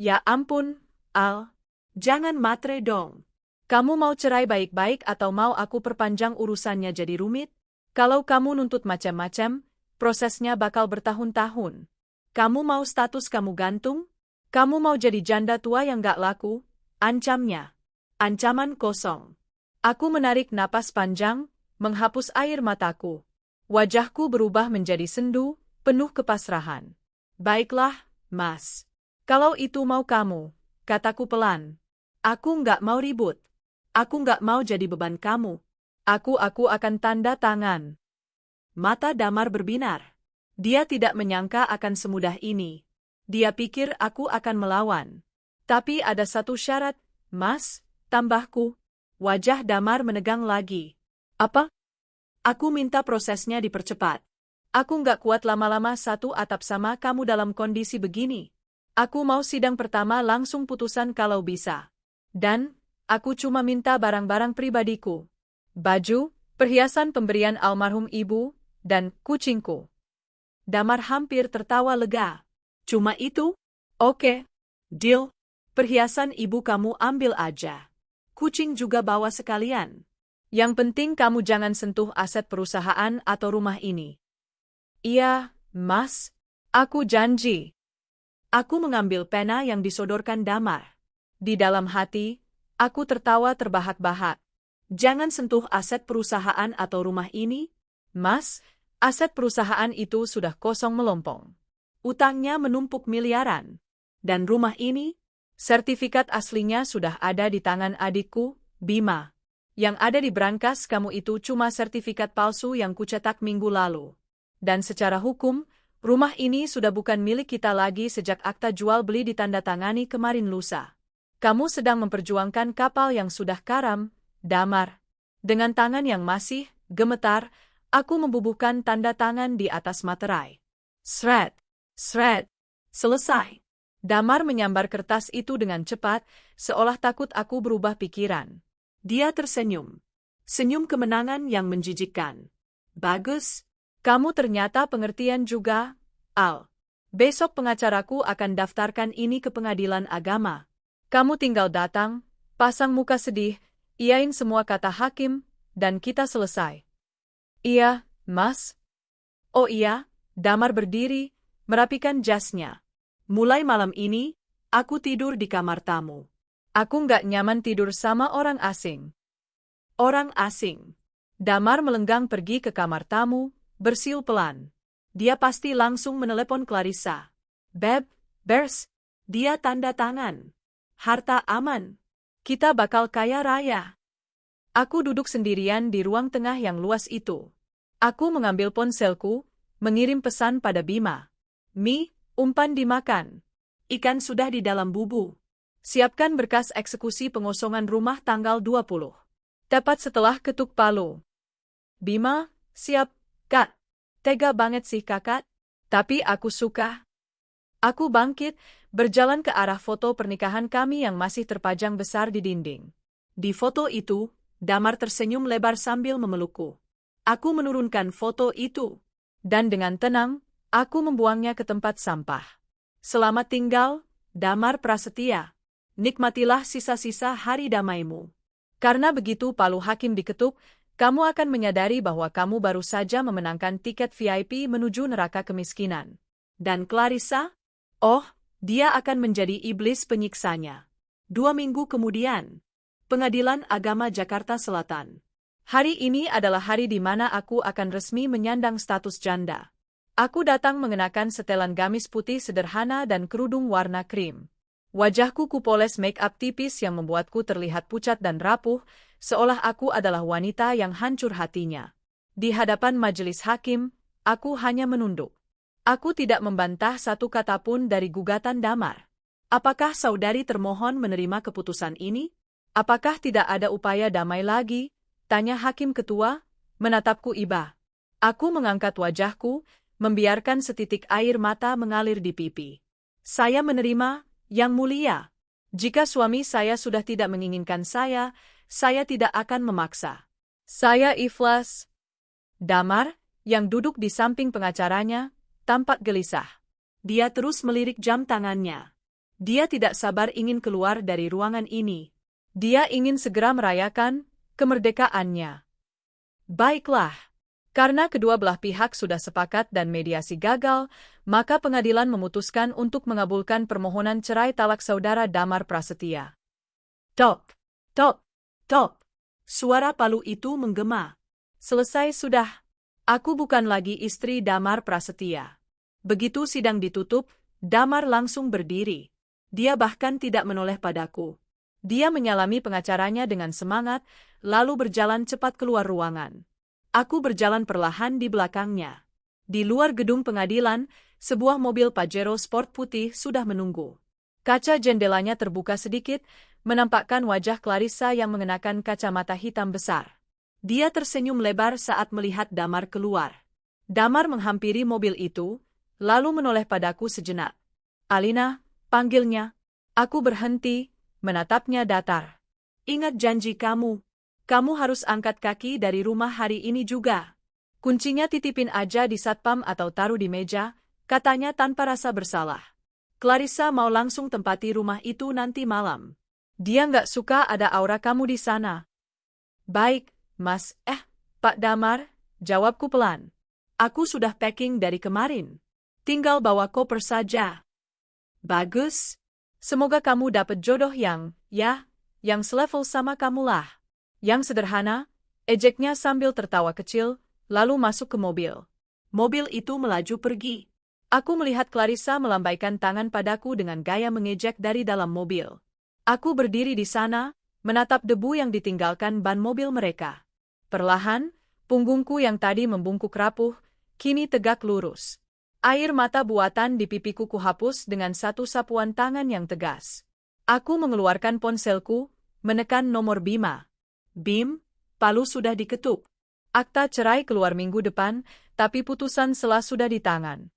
Ya ampun, Al. Jangan matre dong. Kamu mau cerai baik-baik atau mau aku perpanjang urusannya jadi rumit? Kalau kamu nuntut macam-macam, prosesnya bakal bertahun-tahun. Kamu mau status kamu gantung? Kamu mau jadi janda tua yang gak laku? Ancamnya. Ancaman kosong. Aku menarik napas panjang, menghapus air mataku. Wajahku berubah menjadi sendu, penuh kepasrahan. Baiklah, Mas. Kalau itu mau kamu, kataku pelan. Aku nggak mau ribut. Aku nggak mau jadi beban kamu. Aku akan tanda tangan. Mata Damar berbinar. Dia tidak menyangka akan semudah ini. Dia pikir aku akan melawan. Tapi ada satu syarat, Mas, tambahku. Wajah Damar menegang lagi. Apa? Aku minta prosesnya dipercepat. Aku nggak kuat lama-lama satu atap sama kamu dalam kondisi begini. Aku mau sidang pertama langsung putusan kalau bisa. Dan, aku cuma minta barang-barang pribadiku. Baju, perhiasan pemberian almarhum ibu, dan kucingku. Damar hampir tertawa lega. Cuma itu? Oke. Deal. Perhiasan ibu kamu ambil aja. Kucing juga bawa sekalian. Yang penting kamu jangan sentuh aset perusahaan atau rumah ini. Iya, Mas. Aku janji. Aku mengambil pena yang disodorkan Damar. Di dalam hati, aku tertawa terbahak-bahak. Jangan sentuh aset perusahaan atau rumah ini, Mas, aset perusahaan itu sudah kosong melompong. Utangnya menumpuk miliaran. Dan rumah ini, sertifikat aslinya sudah ada di tangan adikku, Bima. Yang ada di brankas kamu itu cuma sertifikat palsu yang kucetak minggu lalu. Dan secara hukum, rumah ini sudah bukan milik kita lagi sejak akta jual beli ditandatangani kemarin lusa. Kamu sedang memperjuangkan kapal yang sudah karam, Damar. Dengan tangan yang masih gemetar, aku membubuhkan tanda tangan di atas materai. Sret, sret, selesai. Damar menyambar kertas itu dengan cepat, seolah takut aku berubah pikiran. Dia tersenyum. Senyum kemenangan yang menjijikkan. Bagus. Kamu ternyata pengertian juga, Al. Besok pengacaraku akan daftarkan ini ke pengadilan agama. Kamu tinggal datang, pasang muka sedih, iyain semua kata hakim, dan kita selesai. Iya, Mas. Oh iya, Damar berdiri, merapikan jasnya. Mulai malam ini, aku tidur di kamar tamu. Aku nggak nyaman tidur sama orang asing. Orang asing. Damar melenggang pergi ke kamar tamu, bersiul pelan. Dia pasti langsung menelepon Clarissa. Beb, Bers, dia tanda tangan. Harta aman. Kita bakal kaya raya. Aku duduk sendirian di ruang tengah yang luas itu. Aku mengambil ponselku, mengirim pesan pada Bima. Mi, umpan dimakan. Ikan sudah di dalam bubu. Siapkan berkas eksekusi pengosongan rumah tanggal 20. Tepat setelah ketuk palu. Bima, siap, Kak. Tega banget sih kakak. Tapi aku suka. Aku bangkit, berjalan ke arah foto pernikahan kami yang masih terpajang besar di dinding. Di foto itu, Damar tersenyum lebar sambil memelukku. Aku menurunkan foto itu. Dan dengan tenang, aku membuangnya ke tempat sampah. Selamat tinggal, Damar Prasetya. Nikmatilah sisa-sisa hari damaimu. Karena begitu palu hakim diketuk, kamu akan menyadari bahwa kamu baru saja memenangkan tiket VIP menuju neraka kemiskinan. Dan Clarissa? Oh, dia akan menjadi iblis penyiksanya. 2 minggu kemudian, Pengadilan Agama Jakarta Selatan. Hari ini adalah hari di mana aku akan resmi menyandang status janda. Aku datang mengenakan setelan gamis putih sederhana dan kerudung warna krim. Wajahku kupoles make-up tipis yang membuatku terlihat pucat dan rapuh, seolah aku adalah wanita yang hancur hatinya. Di hadapan majelis hakim, aku hanya menunduk. Aku tidak membantah satu kata pun dari gugatan Damar. Apakah saudari termohon menerima keputusan ini? Apakah tidak ada upaya damai lagi? Tanya hakim ketua, menatapku iba. Aku mengangkat wajahku, membiarkan setitik air mata mengalir di pipi. Saya menerima, Yang Mulia. Jika suami saya sudah tidak menginginkan saya tidak akan memaksa. Saya ikhlas. Damar, yang duduk di samping pengacaranya, tampak gelisah. Dia terus melirik jam tangannya. Dia tidak sabar ingin keluar dari ruangan ini. Dia ingin segera merayakan kemerdekaannya. Baiklah. Karena kedua belah pihak sudah sepakat dan mediasi gagal, maka pengadilan memutuskan untuk mengabulkan permohonan cerai talak saudara Damar Prasetya. Tok, tok, tok. Suara palu itu menggema. Selesai sudah. Aku bukan lagi istri Damar Prasetya. Begitu sidang ditutup, Damar langsung berdiri. Dia bahkan tidak menoleh padaku. Dia menyalami pengacaranya dengan semangat, lalu berjalan cepat keluar ruangan. Aku berjalan perlahan di belakangnya. Di luar gedung pengadilan, sebuah mobil Pajero Sport putih sudah menunggu. Kaca jendelanya terbuka sedikit, menampakkan wajah Clarissa yang mengenakan kacamata hitam besar. Dia tersenyum lebar saat melihat Damar keluar. Damar menghampiri mobil itu, lalu menoleh padaku sejenak. Alina, panggilnya. Aku berhenti, menatapnya datar. Ingat janji kamu. Kamu harus angkat kaki dari rumah hari ini juga. Kuncinya titipin aja di satpam atau taruh di meja, katanya tanpa rasa bersalah. Clarissa mau langsung tempati rumah itu nanti malam. Dia nggak suka ada aura kamu di sana. Baik, Mas, Pak Damar, jawabku pelan. Aku sudah packing dari kemarin. Tinggal bawa koper saja. Bagus. Semoga kamu dapat jodoh yang selevel sama kamulah. Yang sederhana, ejeknya sambil tertawa kecil, lalu masuk ke mobil. Mobil itu melaju pergi. Aku melihat Clarissa melambaikan tangan padaku dengan gaya mengejek dari dalam mobil. Aku berdiri di sana, menatap debu yang ditinggalkan ban mobil mereka. Perlahan, punggungku yang tadi membungkuk rapuh, kini tegak lurus. Air mata buatan di pipiku kuhapus dengan satu sapuan tangan yang tegas. Aku mengeluarkan ponselku, menekan nomor Bima. Bim, palu sudah diketuk. Akta cerai keluar minggu depan, tapi putusan sudah di tangan.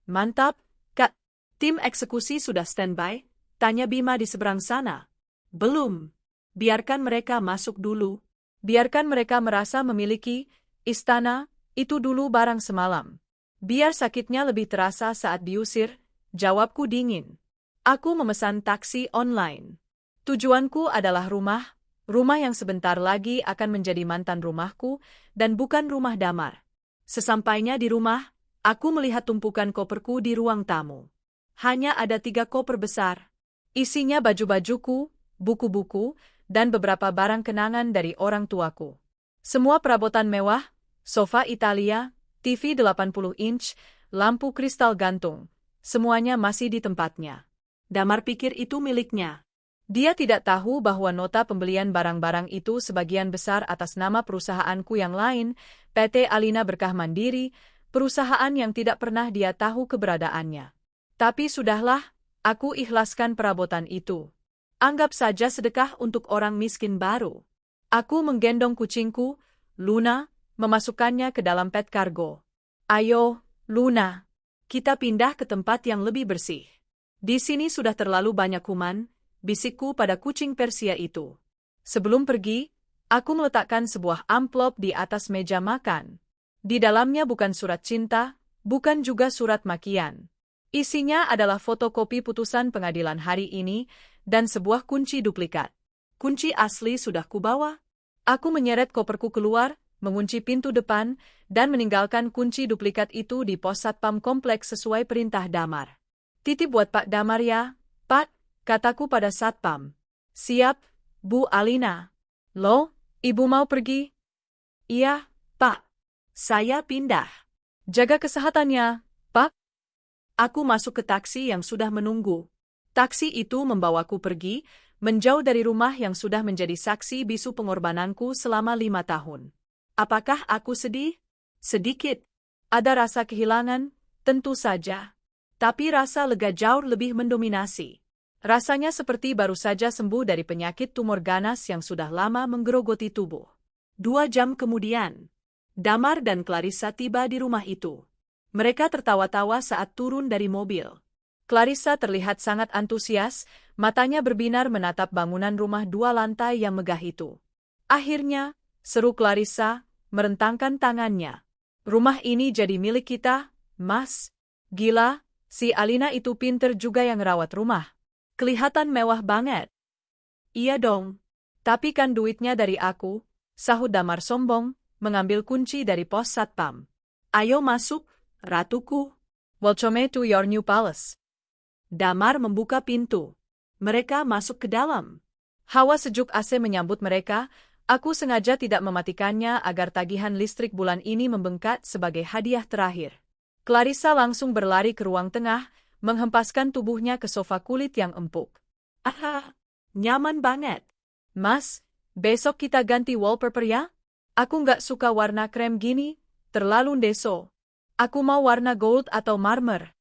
Mantap, Kak. Tim eksekusi sudah standby, tanya Bima di seberang sana. Belum. Biarkan mereka masuk dulu. Biarkan mereka merasa memiliki istana itu dulu barang semalam. Biar sakitnya lebih terasa saat diusir, jawabku dingin. Aku memesan taksi online. Tujuanku adalah rumah yang sebentar lagi akan menjadi mantan rumahku dan bukan rumah Damar. Sesampainya di rumah, aku melihat tumpukan koperku di ruang tamu. Hanya ada 3 koper besar. Isinya baju-bajuku, buku-buku, dan beberapa barang kenangan dari orang tuaku. Semua perabotan mewah, sofa Italia, TV 80 inch, lampu kristal gantung. Semuanya masih di tempatnya. Damar pikir itu miliknya. Dia tidak tahu bahwa nota pembelian barang-barang itu sebagian besar atas nama perusahaanku yang lain, PT Alina Berkah Mandiri, perusahaan yang tidak pernah dia tahu keberadaannya. Tapi sudahlah, aku ikhlaskan perabotan itu. Anggap saja sedekah untuk orang miskin baru. Aku menggendong kucingku, Luna, memasukkannya ke dalam pet kargo. Ayo, Luna, kita pindah ke tempat yang lebih bersih. Di sini sudah terlalu banyak kuman, bisikku pada kucing Persia itu. Sebelum pergi, aku meletakkan sebuah amplop di atas meja makan. Di dalamnya bukan surat cinta, bukan juga surat makian. Isinya adalah fotokopi putusan pengadilan hari ini dan sebuah kunci duplikat. Kunci asli sudah kubawa. Aku menyeret koperku keluar, mengunci pintu depan, dan meninggalkan kunci duplikat itu di pos satpam kompleks sesuai perintah Damar. Titip buat Pak Damar ya, Pak, kataku pada satpam. Siap, Bu Alina. Loh, Ibu mau pergi? Iya, Pak. Saya pindah. Jaga kesehatannya, Pak. Aku masuk ke taksi yang sudah menunggu. Taksi itu membawaku pergi, menjauh dari rumah yang sudah menjadi saksi bisu pengorbananku selama 5 tahun. Apakah aku sedih? Sedikit. Ada rasa kehilangan? Tentu saja. Tapi rasa lega jauh lebih mendominasi. Rasanya seperti baru saja sembuh dari penyakit tumor ganas yang sudah lama menggerogoti tubuh. 2 jam kemudian, Damar dan Clarissa tiba di rumah itu. Mereka tertawa-tawa saat turun dari mobil. Clarissa terlihat sangat antusias, matanya berbinar menatap bangunan rumah 2 lantai yang megah itu. Akhirnya, seru Clarissa, merentangkan tangannya. Rumah ini jadi milik kita, Mas. Gila, si Alina itu pinter juga yang rawat rumah. Kelihatan mewah banget. Iya dong. Tapi kan duitnya dari aku, sahut Damar sombong, mengambil kunci dari pos satpam. Ayo masuk, ratuku. Welcome to your new palace. Damar membuka pintu. Mereka masuk ke dalam. Hawa sejuk AC menyambut mereka. Aku sengaja tidak mematikannya agar tagihan listrik bulan ini membengkak sebagai hadiah terakhir. Clarissa langsung berlari ke ruang tengah, menghempaskan tubuhnya ke sofa kulit yang empuk. Aha, nyaman banget. Mas, besok kita ganti wallpaper ya? Aku nggak suka warna krem gini, terlalu ndeso. Aku mau warna gold atau marmer.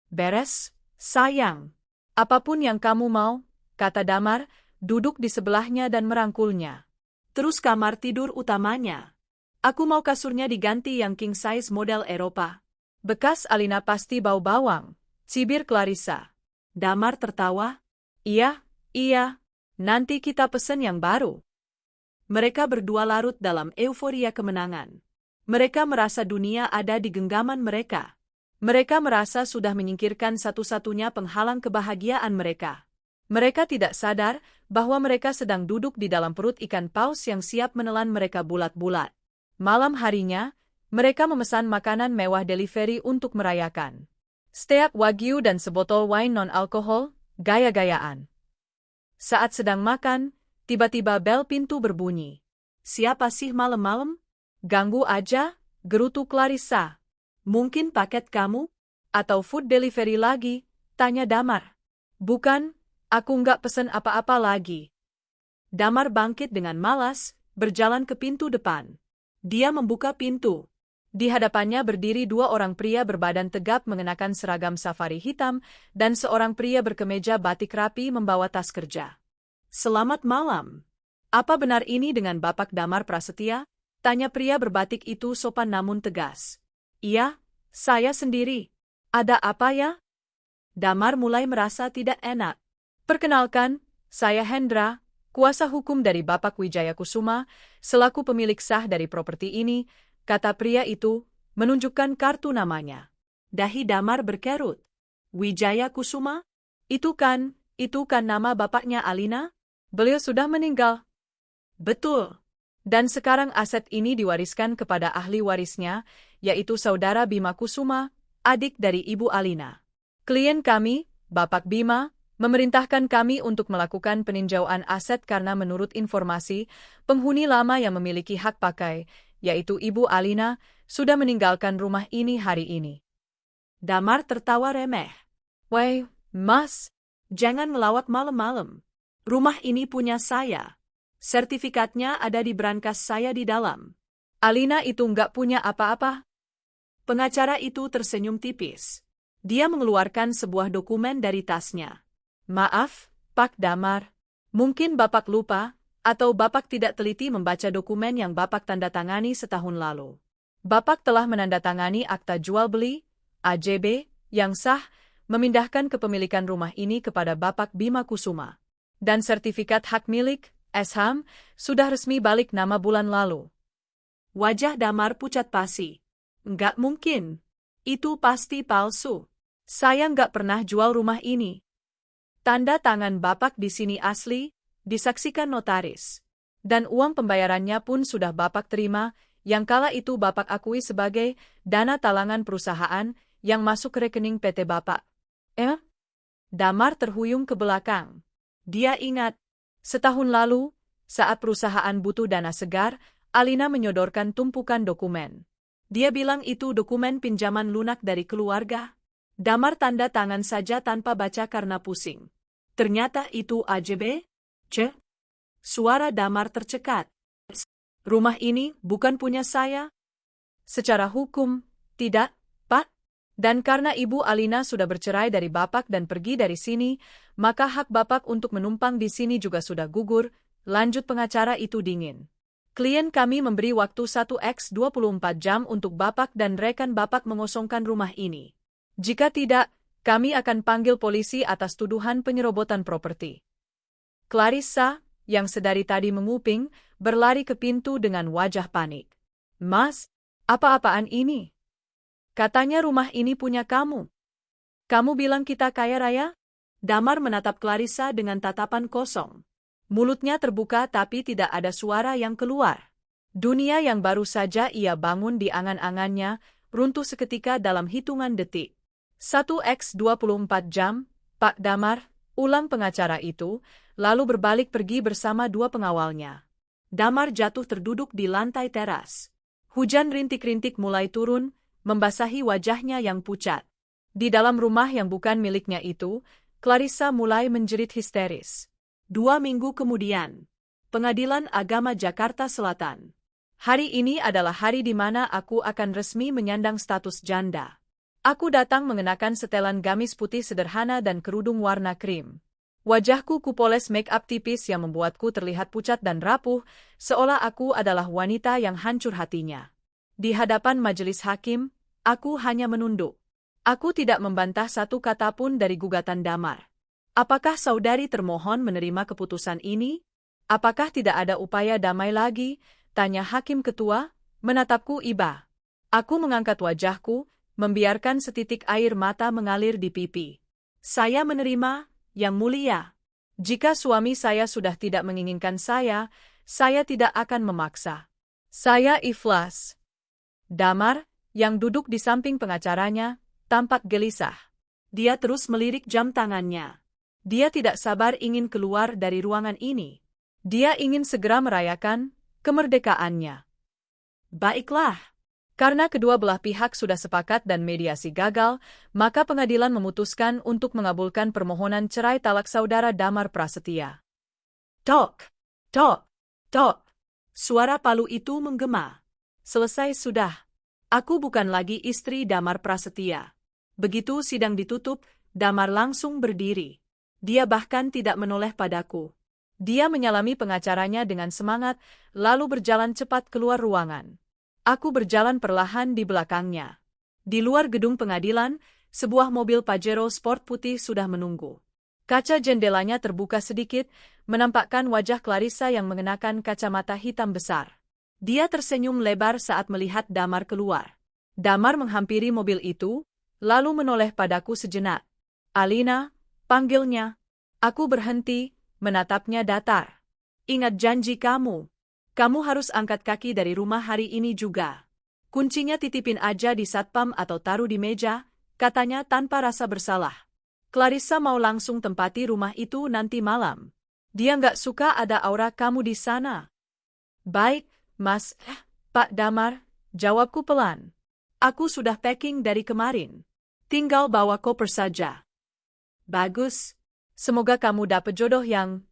Beres, sayang. Apapun yang kamu mau, kata Damar, duduk di sebelahnya dan merangkulnya. Terus kamar tidur utamanya. Aku mau kasurnya diganti yang king size model Eropa. Bekas Alina pasti bau bawang, cibir Clarissa. Damar tertawa. Iya, nanti kita pesen yang baru. Mereka berdua larut dalam euforia kemenangan. Mereka merasa dunia ada di genggaman mereka. Mereka merasa sudah menyingkirkan satu-satunya penghalang kebahagiaan mereka. Mereka tidak sadar bahwa mereka sedang duduk di dalam perut ikan paus yang siap menelan mereka bulat-bulat. Malam harinya, mereka memesan makanan mewah delivery untuk merayakan. Steak wagyu dan sebotol wine non-alkohol, gaya-gayaan. Saat sedang makan, tiba-tiba bel pintu berbunyi. Siapa sih malam-malam? Ganggu aja, gerutu Clarissa. Mungkin paket kamu? Atau food delivery lagi, tanya Damar. Bukan, aku nggak pesen apa-apa lagi. Damar bangkit dengan malas, berjalan ke pintu depan. Dia membuka pintu. Di hadapannya berdiri dua orang pria berbadan tegap mengenakan seragam safari hitam dan seorang pria berkemeja batik rapi membawa tas kerja. Selamat malam. Apa benar ini dengan Bapak Damar Prasetya? Tanya pria berbatik itu sopan namun tegas. Iya, saya sendiri. Ada apa ya? Damar mulai merasa tidak enak. Perkenalkan, saya Hendra, kuasa hukum dari Bapak Wijaya Kusuma, selaku pemilik sah dari properti ini, kata pria itu, menunjukkan kartu namanya. Dahi Damar berkerut. Wijaya Kusuma? Itu kan nama bapaknya Alina? Beliau sudah meninggal. Betul. Dan sekarang aset ini diwariskan kepada ahli warisnya, yaitu saudara Bima Kusuma, adik dari Ibu Alina. Klien kami, Bapak Bima, memerintahkan kami untuk melakukan peninjauan aset karena menurut informasi, penghuni lama yang memiliki hak pakai, yaitu Ibu Alina, sudah meninggalkan rumah ini hari ini. Damar tertawa remeh. Woi, Mas, jangan ngelawak malam-malam. Rumah ini punya saya. Sertifikatnya ada di brankas saya di dalam. Alina itu nggak punya apa-apa. Pengacara itu tersenyum tipis. Dia mengeluarkan sebuah dokumen dari tasnya. Maaf, Pak Damar. Mungkin Bapak lupa, atau Bapak tidak teliti membaca dokumen yang Bapak tanda tangani setahun lalu. Bapak telah menandatangani akta jual beli, AJB, yang sah, memindahkan kepemilikan rumah ini kepada Bapak Bima Kusuma. Dan sertifikat hak milik, SHAM, sudah resmi balik nama bulan lalu. Wajah Damar pucat pasi. Nggak mungkin. Itu pasti palsu. Saya nggak pernah jual rumah ini. Tanda tangan Bapak di sini asli, disaksikan notaris. Dan uang pembayarannya pun sudah Bapak terima, yang kala itu Bapak akui sebagai dana talangan perusahaan yang masuk ke rekening PT Bapak. Damar terhuyung ke belakang. Dia ingat, setahun lalu, saat perusahaan butuh dana segar, Alina menyodorkan tumpukan dokumen. Dia bilang itu dokumen pinjaman lunak dari keluarga. Damar tanda tangan saja tanpa baca karena pusing. Ternyata itu AJB? Suara Damar tercekat. Rumah ini bukan punya saya? Secara hukum, tidak, Pak. Dan karena Ibu Alina sudah bercerai dari Bapak dan pergi dari sini, maka hak Bapak untuk menumpang di sini juga sudah gugur, lanjut pengacara itu dingin. Klien kami memberi waktu 1x24 jam untuk Bapak dan rekan Bapak mengosongkan rumah ini. Jika tidak, kami akan panggil polisi atas tuduhan penyerobotan properti. Clarissa, yang sedari tadi menguping, berlari ke pintu dengan wajah panik. Mas, apa-apaan ini? Katanya rumah ini punya kamu. Kamu bilang kita kaya raya? Damar menatap Clarissa dengan tatapan kosong. Mulutnya terbuka tapi tidak ada suara yang keluar. Dunia yang baru saja ia bangun di angan-angannya, runtuh seketika dalam hitungan detik. 1x24 jam, Pak Damar, ulang pengacara itu, lalu berbalik pergi bersama dua pengawalnya. Damar jatuh terduduk di lantai teras. Hujan rintik-rintik mulai turun, membasahi wajahnya yang pucat. Di dalam rumah yang bukan miliknya itu, Clarissa mulai menjerit histeris. 2 minggu kemudian, Pengadilan Agama Jakarta Selatan. Hari ini adalah hari di mana aku akan resmi menyandang status janda. Aku datang mengenakan setelan gamis putih sederhana dan kerudung warna krim. Wajahku kupoles make-up tipis yang membuatku terlihat pucat dan rapuh, seolah aku adalah wanita yang hancur hatinya. Di hadapan majelis hakim, aku hanya menunduk. Aku tidak membantah satu kata pun dari gugatan Damar. Apakah saudari termohon menerima keputusan ini? Apakah tidak ada upaya damai lagi? Tanya hakim ketua, menatapku iba. Aku mengangkat wajahku, membiarkan setitik air mata mengalir di pipi. Saya menerima, Yang Mulia. Jika suami saya sudah tidak menginginkan saya tidak akan memaksa. Saya ikhlas. Damar, yang duduk di samping pengacaranya, tampak gelisah. Dia terus melirik jam tangannya. Dia tidak sabar ingin keluar dari ruangan ini. Dia ingin segera merayakan kemerdekaannya. Baiklah. Karena kedua belah pihak sudah sepakat dan mediasi gagal, maka pengadilan memutuskan untuk mengabulkan permohonan cerai talak saudara Damar Prasetya. Tok, tok, tok. Suara palu itu menggema. Selesai sudah. Aku bukan lagi istri Damar Prasetya. Begitu sidang ditutup, Damar langsung berdiri. Dia bahkan tidak menoleh padaku. Dia menyalami pengacaranya dengan semangat, lalu berjalan cepat keluar ruangan. Aku berjalan perlahan di belakangnya. Di luar gedung pengadilan, sebuah mobil Pajero Sport putih sudah menunggu. Kaca jendelanya terbuka sedikit, menampakkan wajah Clarissa yang mengenakan kacamata hitam besar. Dia tersenyum lebar saat melihat Damar keluar. Damar menghampiri mobil itu, lalu menoleh padaku sejenak. "Alina," panggilnya. Aku berhenti, menatapnya datar. "Ingat janji kamu. Kamu harus angkat kaki dari rumah hari ini juga. Kuncinya titipin aja di satpam atau taruh di meja," katanya tanpa rasa bersalah. "Clarissa mau langsung tempati rumah itu nanti malam. Dia nggak suka ada aura kamu di sana." "Baik, Mas, Pak Damar," jawabku pelan. "Aku sudah packing dari kemarin. Tinggal bawa koper saja." "Bagus. Semoga kamu dapet jodoh yang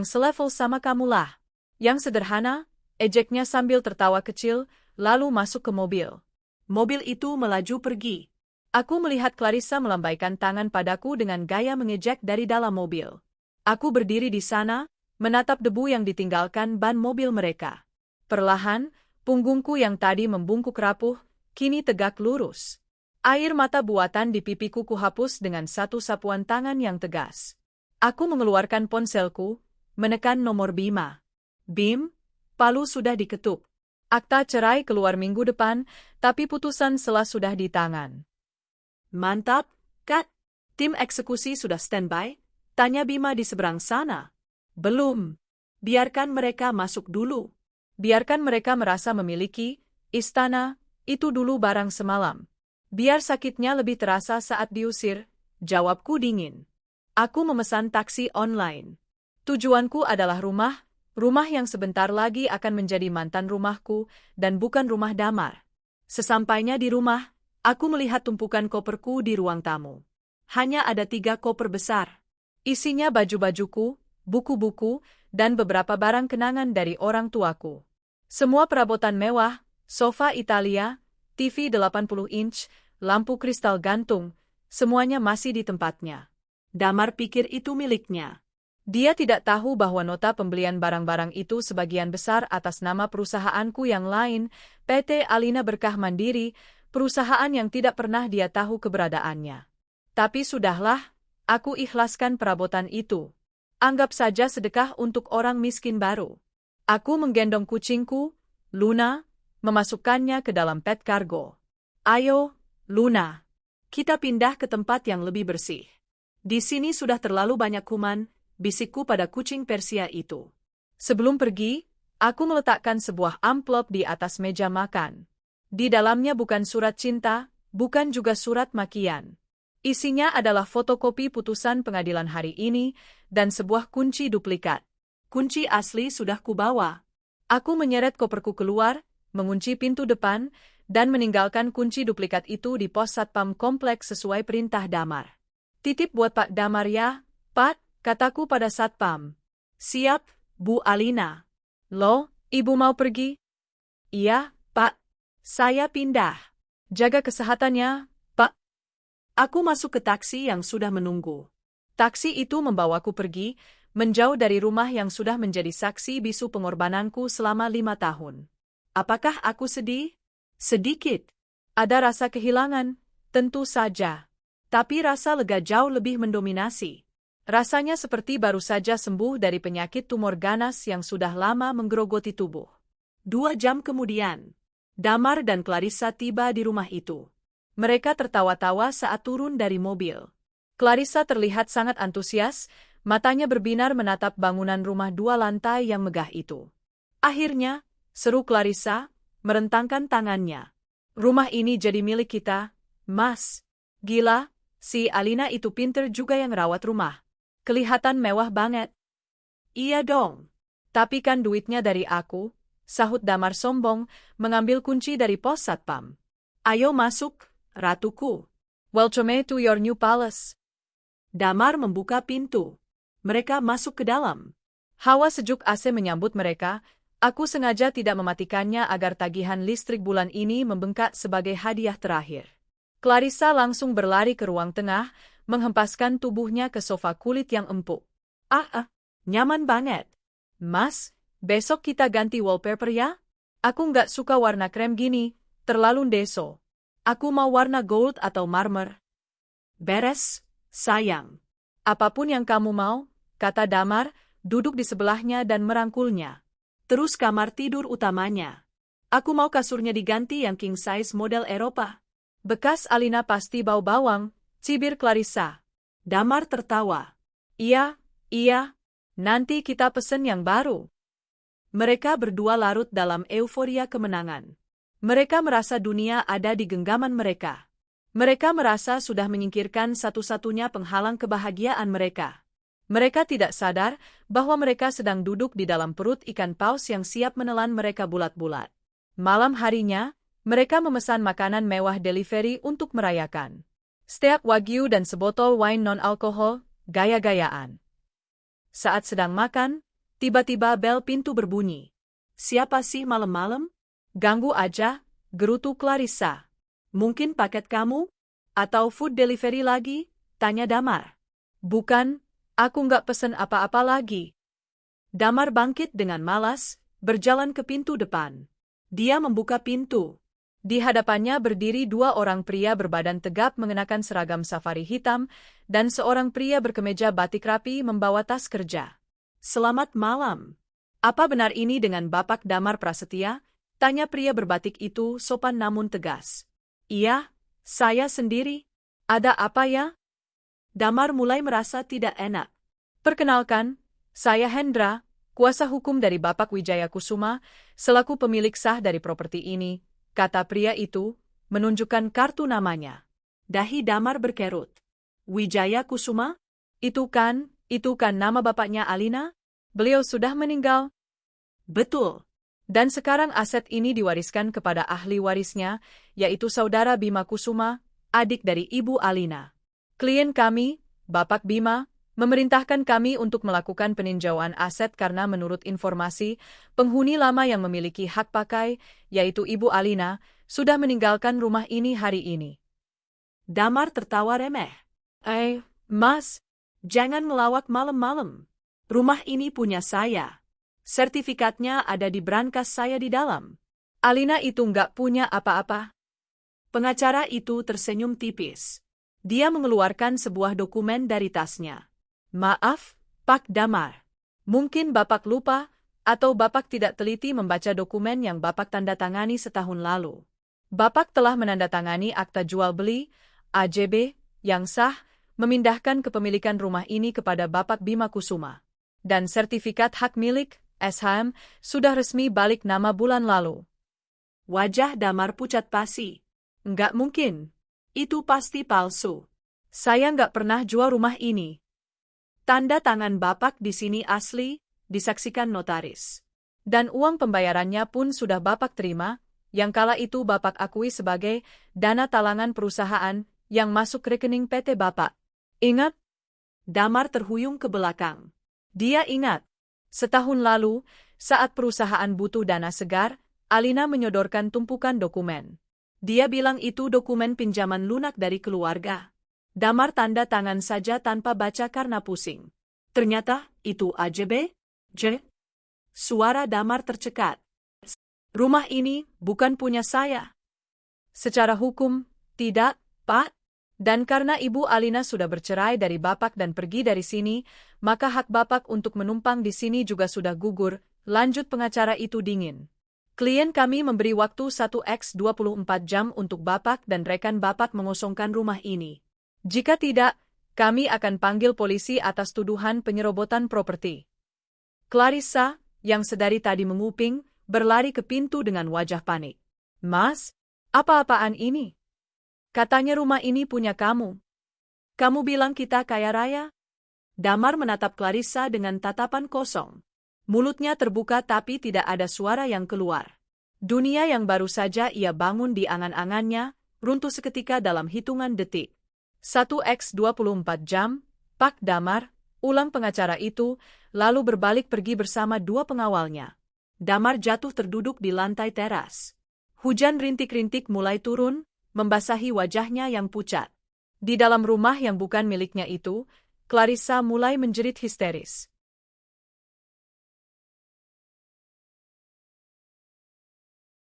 selevel sama kamu lah. Yang sederhana," ejeknya sambil tertawa kecil, lalu masuk ke mobil. Mobil itu melaju pergi. Aku melihat Clarissa melambaikan tangan padaku dengan gaya mengejek dari dalam mobil. Aku berdiri di sana, menatap debu yang ditinggalkan ban mobil mereka. Perlahan, punggungku yang tadi membungkuk rapuh, kini tegak lurus. Air mata buatan di pipiku kuhapus dengan satu sapuan tangan yang tegas. Aku mengeluarkan ponselku, menekan nomor Bima. "Bim, palu sudah diketuk. Akta cerai keluar minggu depan, tapi putusan sela sudah di tangan." "Mantap, Kak. Tim eksekusi sudah standby?" tanya Bima di seberang sana. "Belum. Biarkan mereka masuk dulu. Biarkan mereka merasa memiliki istana itu dulu barang semalam. Biar sakitnya lebih terasa saat diusir," jawabku dingin. Aku memesan taksi online. Tujuanku adalah rumah yang sebentar lagi akan menjadi mantan rumahku dan bukan rumah Damar. Sesampainya di rumah, aku melihat tumpukan koperku di ruang tamu. Hanya ada 3 koper besar. Isinya baju-bajuku, buku-buku, dan beberapa barang kenangan dari orang tuaku. Semua perabotan mewah, sofa Italia, TV 80 inch, lampu kristal gantung, semuanya masih di tempatnya. Damar pikir itu miliknya. Dia tidak tahu bahwa nota pembelian barang-barang itu sebagian besar atas nama perusahaanku yang lain, PT Alina Berkah Mandiri, perusahaan yang tidak pernah dia tahu keberadaannya. Tapi sudahlah, aku ikhlaskan perabotan itu. Anggap saja sedekah untuk orang miskin baru. Aku menggendong kucingku, Luna, memasukkannya ke dalam pet kargo. "Ayo, Luna. Kita pindah ke tempat yang lebih bersih. Di sini sudah terlalu banyak kuman," bisikku pada kucing Persia itu. Sebelum pergi, aku meletakkan sebuah amplop di atas meja makan. Di dalamnya bukan surat cinta, bukan juga surat makian. Isinya adalah fotokopi putusan pengadilan hari ini dan sebuah kunci duplikat. Kunci asli sudah kubawa. Aku menyeret koperku keluar, mengunci pintu depan, dan meninggalkan kunci duplikat itu di pos satpam kompleks sesuai perintah Damar. "Titip buat Pak Damar ya, Pak," kataku pada satpam. "Siap, Bu Alina." "Loh, Ibu mau pergi?" "Iya, Pak. Saya pindah." "Jaga kesehatannya, Pak." Aku masuk ke taksi yang sudah menunggu. Taksi itu membawaku pergi, menjauh dari rumah yang sudah menjadi saksi bisu pengorbananku selama 5 tahun. Apakah aku sedih? Sedikit. Ada rasa kehilangan, tentu saja. Tapi rasa lega jauh lebih mendominasi. Rasanya seperti baru saja sembuh dari penyakit tumor ganas yang sudah lama menggerogoti tubuh. 2 jam kemudian, Damar dan Clarissa tiba di rumah itu. Mereka tertawa-tawa saat turun dari mobil. Clarissa terlihat sangat antusias, matanya berbinar menatap bangunan rumah 2 lantai yang megah itu. Akhirnya, seru Clarissa, merentangkan tangannya. Rumah ini jadi milik kita, Mas. Gila, si Alina itu pinter juga yang rawat rumah. Kelihatan mewah banget. Iya dong. Tapi kan duitnya dari aku, sahut Damar sombong, mengambil kunci dari pos satpam. Ayo masuk, ratuku. Welcome to your new palace. Damar membuka pintu. Mereka masuk ke dalam. Hawa sejuk AC menyambut mereka. Aku sengaja tidak mematikannya agar tagihan listrik bulan ini membengkak sebagai hadiah terakhir. Clarissa langsung berlari ke ruang tengah, menghempaskan tubuhnya ke sofa kulit yang empuk. Nyaman banget. Mas, besok kita ganti wallpaper ya? Aku nggak suka warna krem gini, terlalu deso. Aku mau warna gold atau marmer. Beres, sayang. Apapun yang kamu mau, kata Damar, duduk di sebelahnya dan merangkulnya. Terus kamar tidur utamanya. Aku mau kasurnya diganti yang king size model Eropa. Bekas Alina pasti bau bawang, cibir Clarissa. Damar tertawa. Iya, nanti kita pesen yang baru. Mereka berdua larut dalam euforia kemenangan. Mereka merasa dunia ada di genggaman mereka. Mereka merasa sudah menyingkirkan satu-satunya penghalang kebahagiaan mereka. Mereka tidak sadar bahwa mereka sedang duduk di dalam perut ikan paus yang siap menelan mereka bulat-bulat. Malam harinya, mereka memesan makanan mewah delivery untuk merayakan. Steak wagyu dan sebotol wine non-alkohol, gaya-gayaan. Saat sedang makan, tiba-tiba bel pintu berbunyi. Siapa sih malam-malam? Ganggu aja, gerutu Clarissa. Mungkin paket kamu? Atau food delivery lagi? Tanya Damar. Bukan, aku nggak pesen apa-apa lagi. Damar bangkit dengan malas, berjalan ke pintu depan. Dia membuka pintu. Di hadapannya berdiri 2 orang pria berbadan tegap mengenakan seragam safari hitam, dan seorang pria berkemeja batik rapi membawa tas kerja. Selamat malam. Apa benar ini dengan Bapak Damar Prasetya? Tanya pria berbatik itu sopan namun tegas. Iya, saya sendiri. Ada apa ya? Damar mulai merasa tidak enak. Perkenalkan, saya Hendra, kuasa hukum dari Bapak Wijaya Kusuma, selaku pemilik sah dari properti ini, kata pria itu, menunjukkan kartu namanya. Dahi Damar berkerut. Wijaya Kusuma? Itu kan nama bapaknya Alina? Beliau sudah meninggal. Betul. Dan sekarang aset ini diwariskan kepada ahli warisnya, yaitu saudara Bima Kusuma, adik dari Ibu Alina. Klien kami, Bapak Bima, memerintahkan kami untuk melakukan peninjauan aset karena menurut informasi, penghuni lama yang memiliki hak pakai, yaitu Ibu Alina, sudah meninggalkan rumah ini hari ini. Damar tertawa remeh. Mas, jangan melawak malam-malam. Rumah ini punya saya. Sertifikatnya ada di brankas saya di dalam. Alina itu nggak punya apa-apa. Pengacara itu tersenyum tipis. Dia mengeluarkan sebuah dokumen dari tasnya. Maaf, Pak Damar. Mungkin Bapak lupa, atau Bapak tidak teliti membaca dokumen yang Bapak tanda tangani setahun lalu. Bapak telah menandatangani akta jual beli, AJB, yang sah, memindahkan kepemilikan rumah ini kepada Bapak Bima Kusuma. Dan sertifikat hak milik, SHM, sudah resmi balik nama bulan lalu. Wajah Damar pucat pasi. Nggak mungkin. Itu pasti palsu. Saya nggak pernah jual rumah ini. Tanda tangan Bapak di sini asli, disaksikan notaris. Dan uang pembayarannya pun sudah Bapak terima, yang kala itu Bapak akui sebagai dana talangan perusahaan yang masuk rekening PT Bapak. Ingat? Damar terhuyung ke belakang. Dia ingat. Setahun lalu, saat perusahaan butuh dana segar, Alina menyodorkan tumpukan dokumen. Dia bilang itu dokumen pinjaman lunak dari keluarga. Damar tanda tangan saja tanpa baca karena pusing. Ternyata, itu AJB? Suara Damar tercekat. Rumah ini bukan punya saya. Secara hukum, tidak, Pak. Dan karena Ibu Alina sudah bercerai dari Bapak dan pergi dari sini, maka hak Bapak untuk menumpang di sini juga sudah gugur, lanjut pengacara itu dingin. Klien kami memberi waktu 1x 24 jam untuk Bapak dan rekan Bapak mengosongkan rumah ini. Jika tidak, Kami akan panggil polisi atas tuduhan penyerobotan properti. Clarissa, yang sedari tadi menguping, berlari ke pintu dengan wajah panik. Mas, apa-apaan ini? Katanya rumah ini punya kamu. Kamu bilang kita kaya raya? Damar menatap Clarissa dengan tatapan kosong. Mulutnya terbuka tapi tidak ada suara yang keluar. Dunia yang baru saja ia bangun di angan-angannya, runtuh seketika dalam hitungan detik. 1x24 jam, Pak Damar, ulang pengacara itu, lalu berbalik pergi bersama dua pengawalnya. Damar jatuh terduduk di lantai teras. Hujan rintik-rintik mulai turun, membasahi wajahnya yang pucat. Di dalam rumah yang bukan miliknya itu, Clarissa mulai menjerit histeris.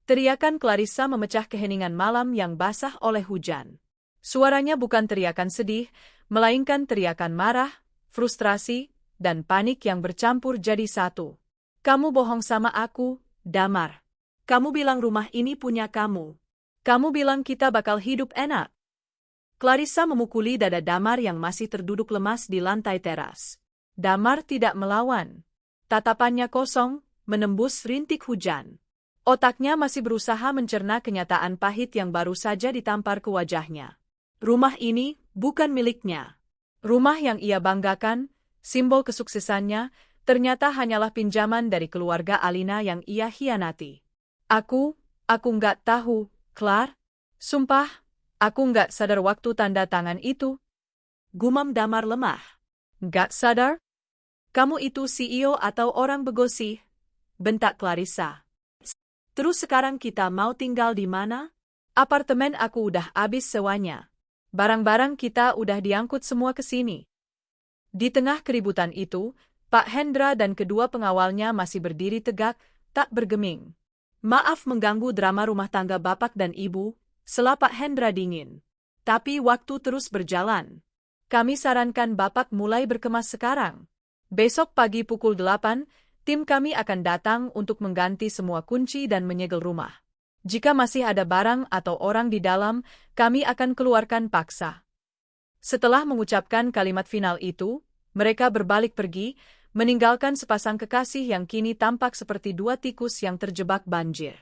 Teriakan Clarissa memecah keheningan malam yang basah oleh hujan. Suaranya bukan teriakan sedih, melainkan teriakan marah, frustrasi, dan panik yang bercampur jadi satu. Kamu bohong sama aku, Damar. Kamu bilang rumah ini punya kamu. Kamu bilang kita bakal hidup enak. Clarissa memukuli dada Damar yang masih terduduk lemas di lantai teras. Damar tidak melawan. Tatapannya kosong, menembus rintik hujan. Otaknya masih berusaha mencerna kenyataan pahit yang baru saja ditampar ke wajahnya. Rumah ini bukan miliknya. Rumah yang ia banggakan, simbol kesuksesannya, ternyata hanyalah pinjaman dari keluarga Alina yang ia hianati. Aku nggak tahu, Clar. Sumpah, aku nggak sadar waktu tanda tangan itu. Gumam Damar lemah. Nggak sadar? Kamu itu CEO atau orang bego sih? Bentak Clarissa. Terus sekarang kita mau tinggal di mana? Apartemen aku udah habis sewanya. Barang-barang kita udah diangkut semua ke sini. Di tengah keributan itu, Pak Hendra dan kedua pengawalnya masih berdiri tegak, tak bergeming. Maaf mengganggu drama rumah tangga Bapak dan Ibu, sela Pak Hendra dingin. Tapi waktu terus berjalan. Kami sarankan Bapak mulai berkemas sekarang. Besok pagi pukul 8, tim kami akan datang untuk mengganti semua kunci dan menyegel rumah. Jika masih ada barang atau orang di dalam, kami akan keluarkan paksa. Setelah mengucapkan kalimat final itu, mereka berbalik pergi, meninggalkan sepasang kekasih yang kini tampak seperti dua tikus yang terjebak banjir.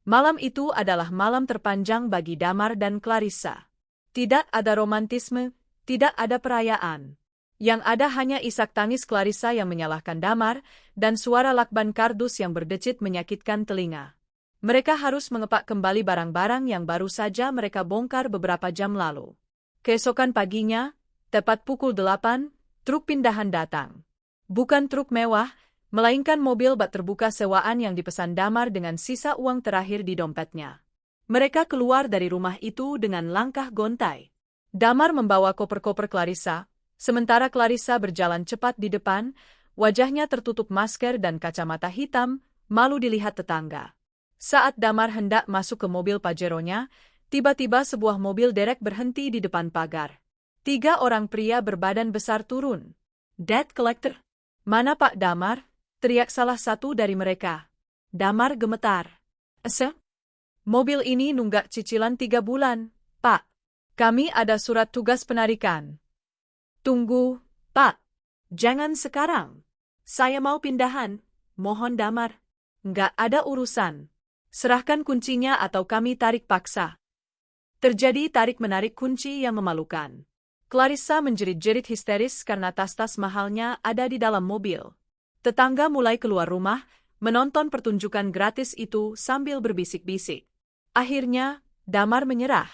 Malam itu adalah malam terpanjang bagi Damar dan Clarissa. Tidak ada romantisme, tidak ada perayaan. Yang ada hanya isak tangis Clarissa yang menyalahkan Damar, dan suara lakban kardus yang berdecit menyakitkan telinga. Mereka harus mengepak kembali barang-barang yang baru saja mereka bongkar beberapa jam lalu. Keesokan paginya, tepat pukul 8, truk pindahan datang. Bukan truk mewah, melainkan mobil bak terbuka sewaan yang dipesan Damar dengan sisa uang terakhir di dompetnya. Mereka keluar dari rumah itu dengan langkah gontai. Damar membawa koper-koper Clarissa, sementara Clarissa berjalan cepat di depan, wajahnya tertutup masker dan kacamata hitam, malu dilihat tetangga. Saat Damar hendak masuk ke mobil Pajero-nya, tiba-tiba sebuah mobil derek berhenti di depan pagar. 3 orang pria berbadan besar turun. Debt collector? Mana Pak Damar? Teriak salah satu dari mereka. Damar gemetar. Mobil ini nunggak cicilan 3 bulan, Pak. Kami ada surat tugas penarikan. Tunggu, Pak. Jangan sekarang. Saya mau pindahan. Mohon Damar. Nggak ada urusan. Serahkan kuncinya atau kami tarik paksa. Terjadi tarik-menarik kunci yang memalukan. Clarissa menjerit-jerit histeris karena tas-tas mahalnya ada di dalam mobil. Tetangga mulai keluar rumah, menonton pertunjukan gratis itu sambil berbisik-bisik. Akhirnya, Damar menyerah.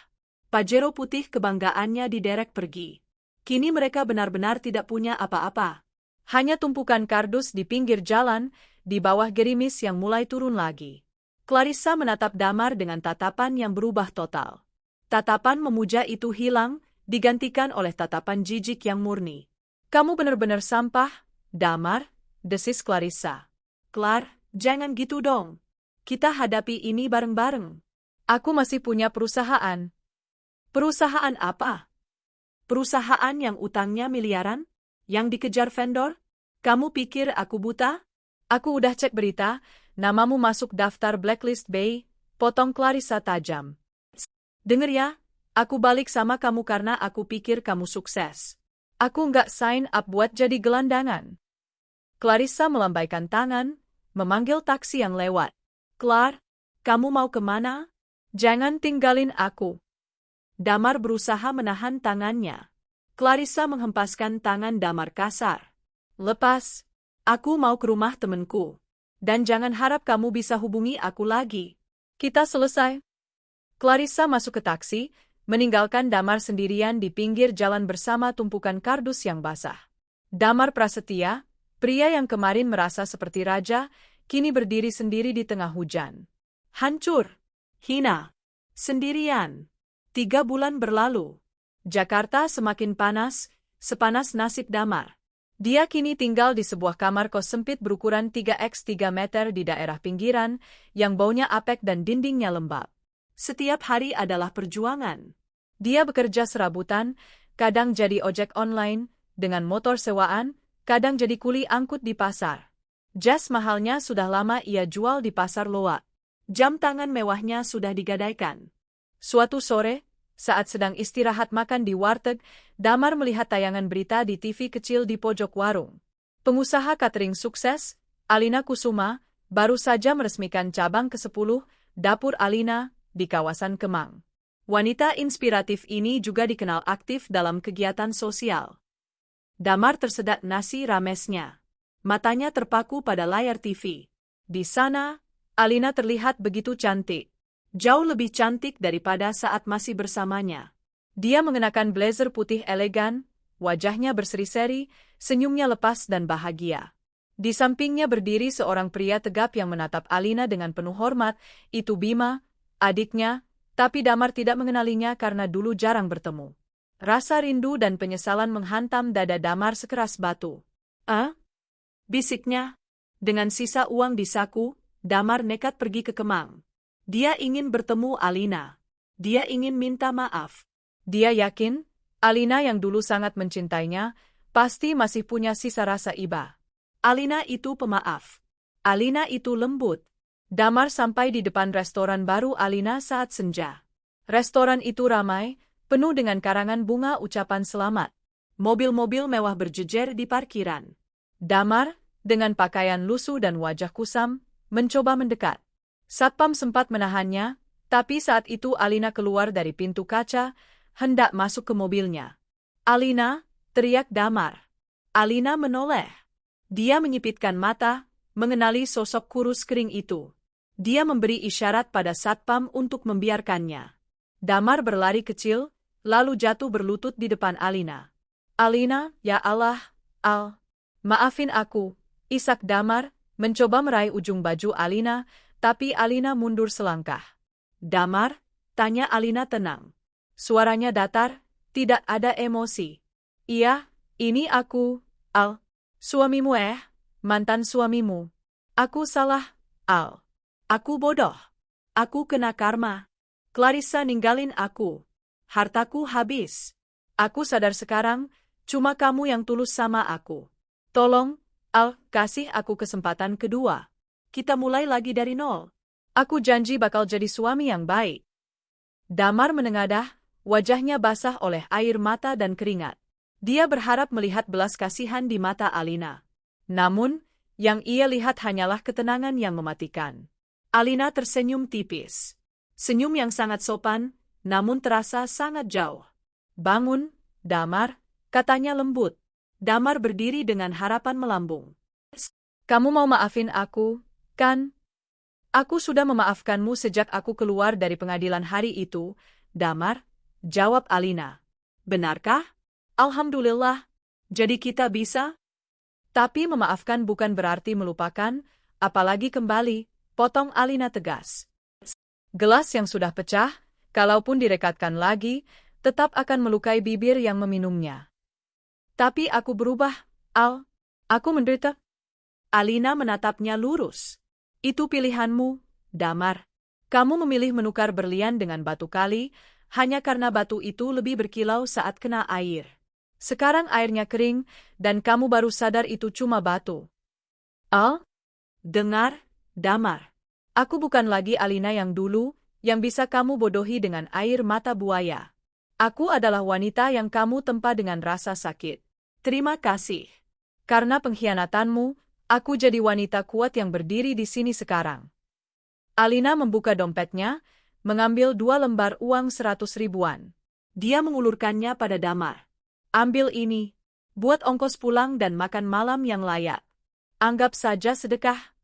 Pajero putih kebanggaannya diderek pergi. Kini mereka benar-benar tidak punya apa-apa. Hanya tumpukan kardus di pinggir jalan, di bawah gerimis yang mulai turun lagi. Clarissa menatap Damar dengan tatapan yang berubah total. Tatapan memuja itu hilang, digantikan oleh tatapan jijik yang murni. Kamu benar-benar sampah, Damar, desis Clarissa. Clar, jangan gitu dong. Kita hadapi ini bareng-bareng. Aku masih punya perusahaan. Perusahaan apa? Perusahaan yang utangnya miliaran? Yang dikejar vendor? Kamu pikir aku buta? Aku udah cek berita, namamu masuk daftar blacklist Bay, potong Clarissa tajam. Dengar ya, aku balik sama kamu karena aku pikir kamu sukses. Aku nggak sign up buat jadi gelandangan. Clarissa melambaikan tangan, memanggil taksi yang lewat. Clar, kamu mau kemana? Jangan tinggalin aku. Damar berusaha menahan tangannya. Clarissa menghempaskan tangan Damar kasar. Lepas. Aku mau ke rumah temenku. Dan jangan harap kamu bisa hubungi aku lagi. Kita selesai. Clarissa masuk ke taksi, meninggalkan Damar sendirian di pinggir jalan bersama tumpukan kardus yang basah. Damar Prasetya, pria yang kemarin merasa seperti raja, kini berdiri sendiri di tengah hujan. Hancur, hina, sendirian. 3 bulan berlalu. Jakarta semakin panas, sepanas nasib Damar. Dia kini tinggal di sebuah kamar kos sempit berukuran 3x3 meter di daerah pinggiran, yang baunya apek dan dindingnya lembab. Setiap hari adalah perjuangan. Dia bekerja serabutan, kadang jadi ojek online, dengan motor sewaan, kadang jadi kuli angkut di pasar. Jas mahalnya sudah lama ia jual di pasar loak. Jam tangan mewahnya sudah digadaikan. Suatu sore, saat sedang istirahat makan di warteg, Damar melihat tayangan berita di TV kecil di pojok warung. Pengusaha catering sukses, Alina Kusuma, baru saja meresmikan cabang ke-10, Dapur Alina, di kawasan Kemang. Wanita inspiratif ini juga dikenal aktif dalam kegiatan sosial. Damar tersedak nasi ramesnya. Matanya terpaku pada layar TV. Di sana, Alina terlihat begitu cantik. Jauh lebih cantik daripada saat masih bersamanya. Dia mengenakan blazer putih elegan, wajahnya berseri-seri, senyumnya lepas dan bahagia. Di sampingnya berdiri seorang pria tegap yang menatap Alina dengan penuh hormat, itu Bima, adiknya, tapi Damar tidak mengenalinya karena dulu jarang bertemu. Rasa rindu dan penyesalan menghantam dada Damar sekeras batu. Bisiknya. Dengan sisa uang di saku, Damar nekat pergi ke Kemang. Dia ingin bertemu Alina. Dia ingin minta maaf. Dia yakin, Alina yang dulu sangat mencintainya, pasti masih punya sisa rasa iba. Alina itu pemaaf. Alina itu lembut. Damar sampai di depan restoran baru Alina saat senja. Restoran itu ramai, penuh dengan karangan bunga ucapan selamat. Mobil-mobil mewah berjejer di parkiran. Damar, dengan pakaian lusuh dan wajah kusam, mencoba mendekat. Satpam sempat menahannya, tapi saat itu Alina keluar dari pintu kaca, hendak masuk ke mobilnya. Alina, teriak Damar. Alina menoleh. Dia menyipitkan mata, mengenali sosok kurus kering itu. Dia memberi isyarat pada Satpam untuk membiarkannya. Damar berlari kecil, lalu jatuh berlutut di depan Alina. Alina, ya Allah, maafin aku, isak Damar, mencoba meraih ujung baju Alina, tapi Alina mundur selangkah. Damar, tanya Alina tenang. Suaranya datar, tidak ada emosi. Iya, ini aku, Al. Suamimu mantan suamimu. Aku salah, Al. Aku bodoh. Aku kena karma. Clarissa ninggalin aku. Hartaku habis. Aku sadar sekarang, cuma kamu yang tulus sama aku. Tolong, Al, kasih aku kesempatan kedua. Kita mulai lagi dari nol. Aku janji bakal jadi suami yang baik. Damar menengadah, wajahnya basah oleh air mata dan keringat. Dia berharap melihat belas kasihan di mata Alina. Namun, yang ia lihat hanyalah ketenangan yang mematikan. Alina tersenyum tipis. Senyum yang sangat sopan, namun terasa sangat jauh. Bangun, Damar, katanya lembut. Damar berdiri dengan harapan melambung. Kamu mau maafin aku, kan? Aku sudah memaafkanmu sejak aku keluar dari pengadilan hari itu, Damar, jawab Alina. Benarkah? Alhamdulillah. Jadi kita bisa? Tapi memaafkan bukan berarti melupakan, apalagi kembali, potong Alina tegas. Gelas yang sudah pecah, kalaupun direkatkan lagi, tetap akan melukai bibir yang meminumnya. Tapi aku berubah, Al. Aku menderita. Alina menatapnya lurus. Itu pilihanmu, Damar. Kamu memilih menukar berlian dengan batu kali, hanya karena batu itu lebih berkilau saat kena air. Sekarang airnya kering, dan kamu baru sadar itu cuma batu. Al? Dengar, Damar. Aku bukan lagi Alina yang dulu, yang bisa kamu bodohi dengan air mata buaya. Aku adalah wanita yang kamu tempa dengan rasa sakit. Terima kasih. Karena pengkhianatanmu, aku jadi wanita kuat yang berdiri di sini sekarang. Alina membuka dompetnya, mengambil 2 lembar uang 100 ribuan. Dia mengulurkannya pada Damar. Ambil ini, buat ongkos pulang dan makan malam yang layak. Anggap saja sedekah.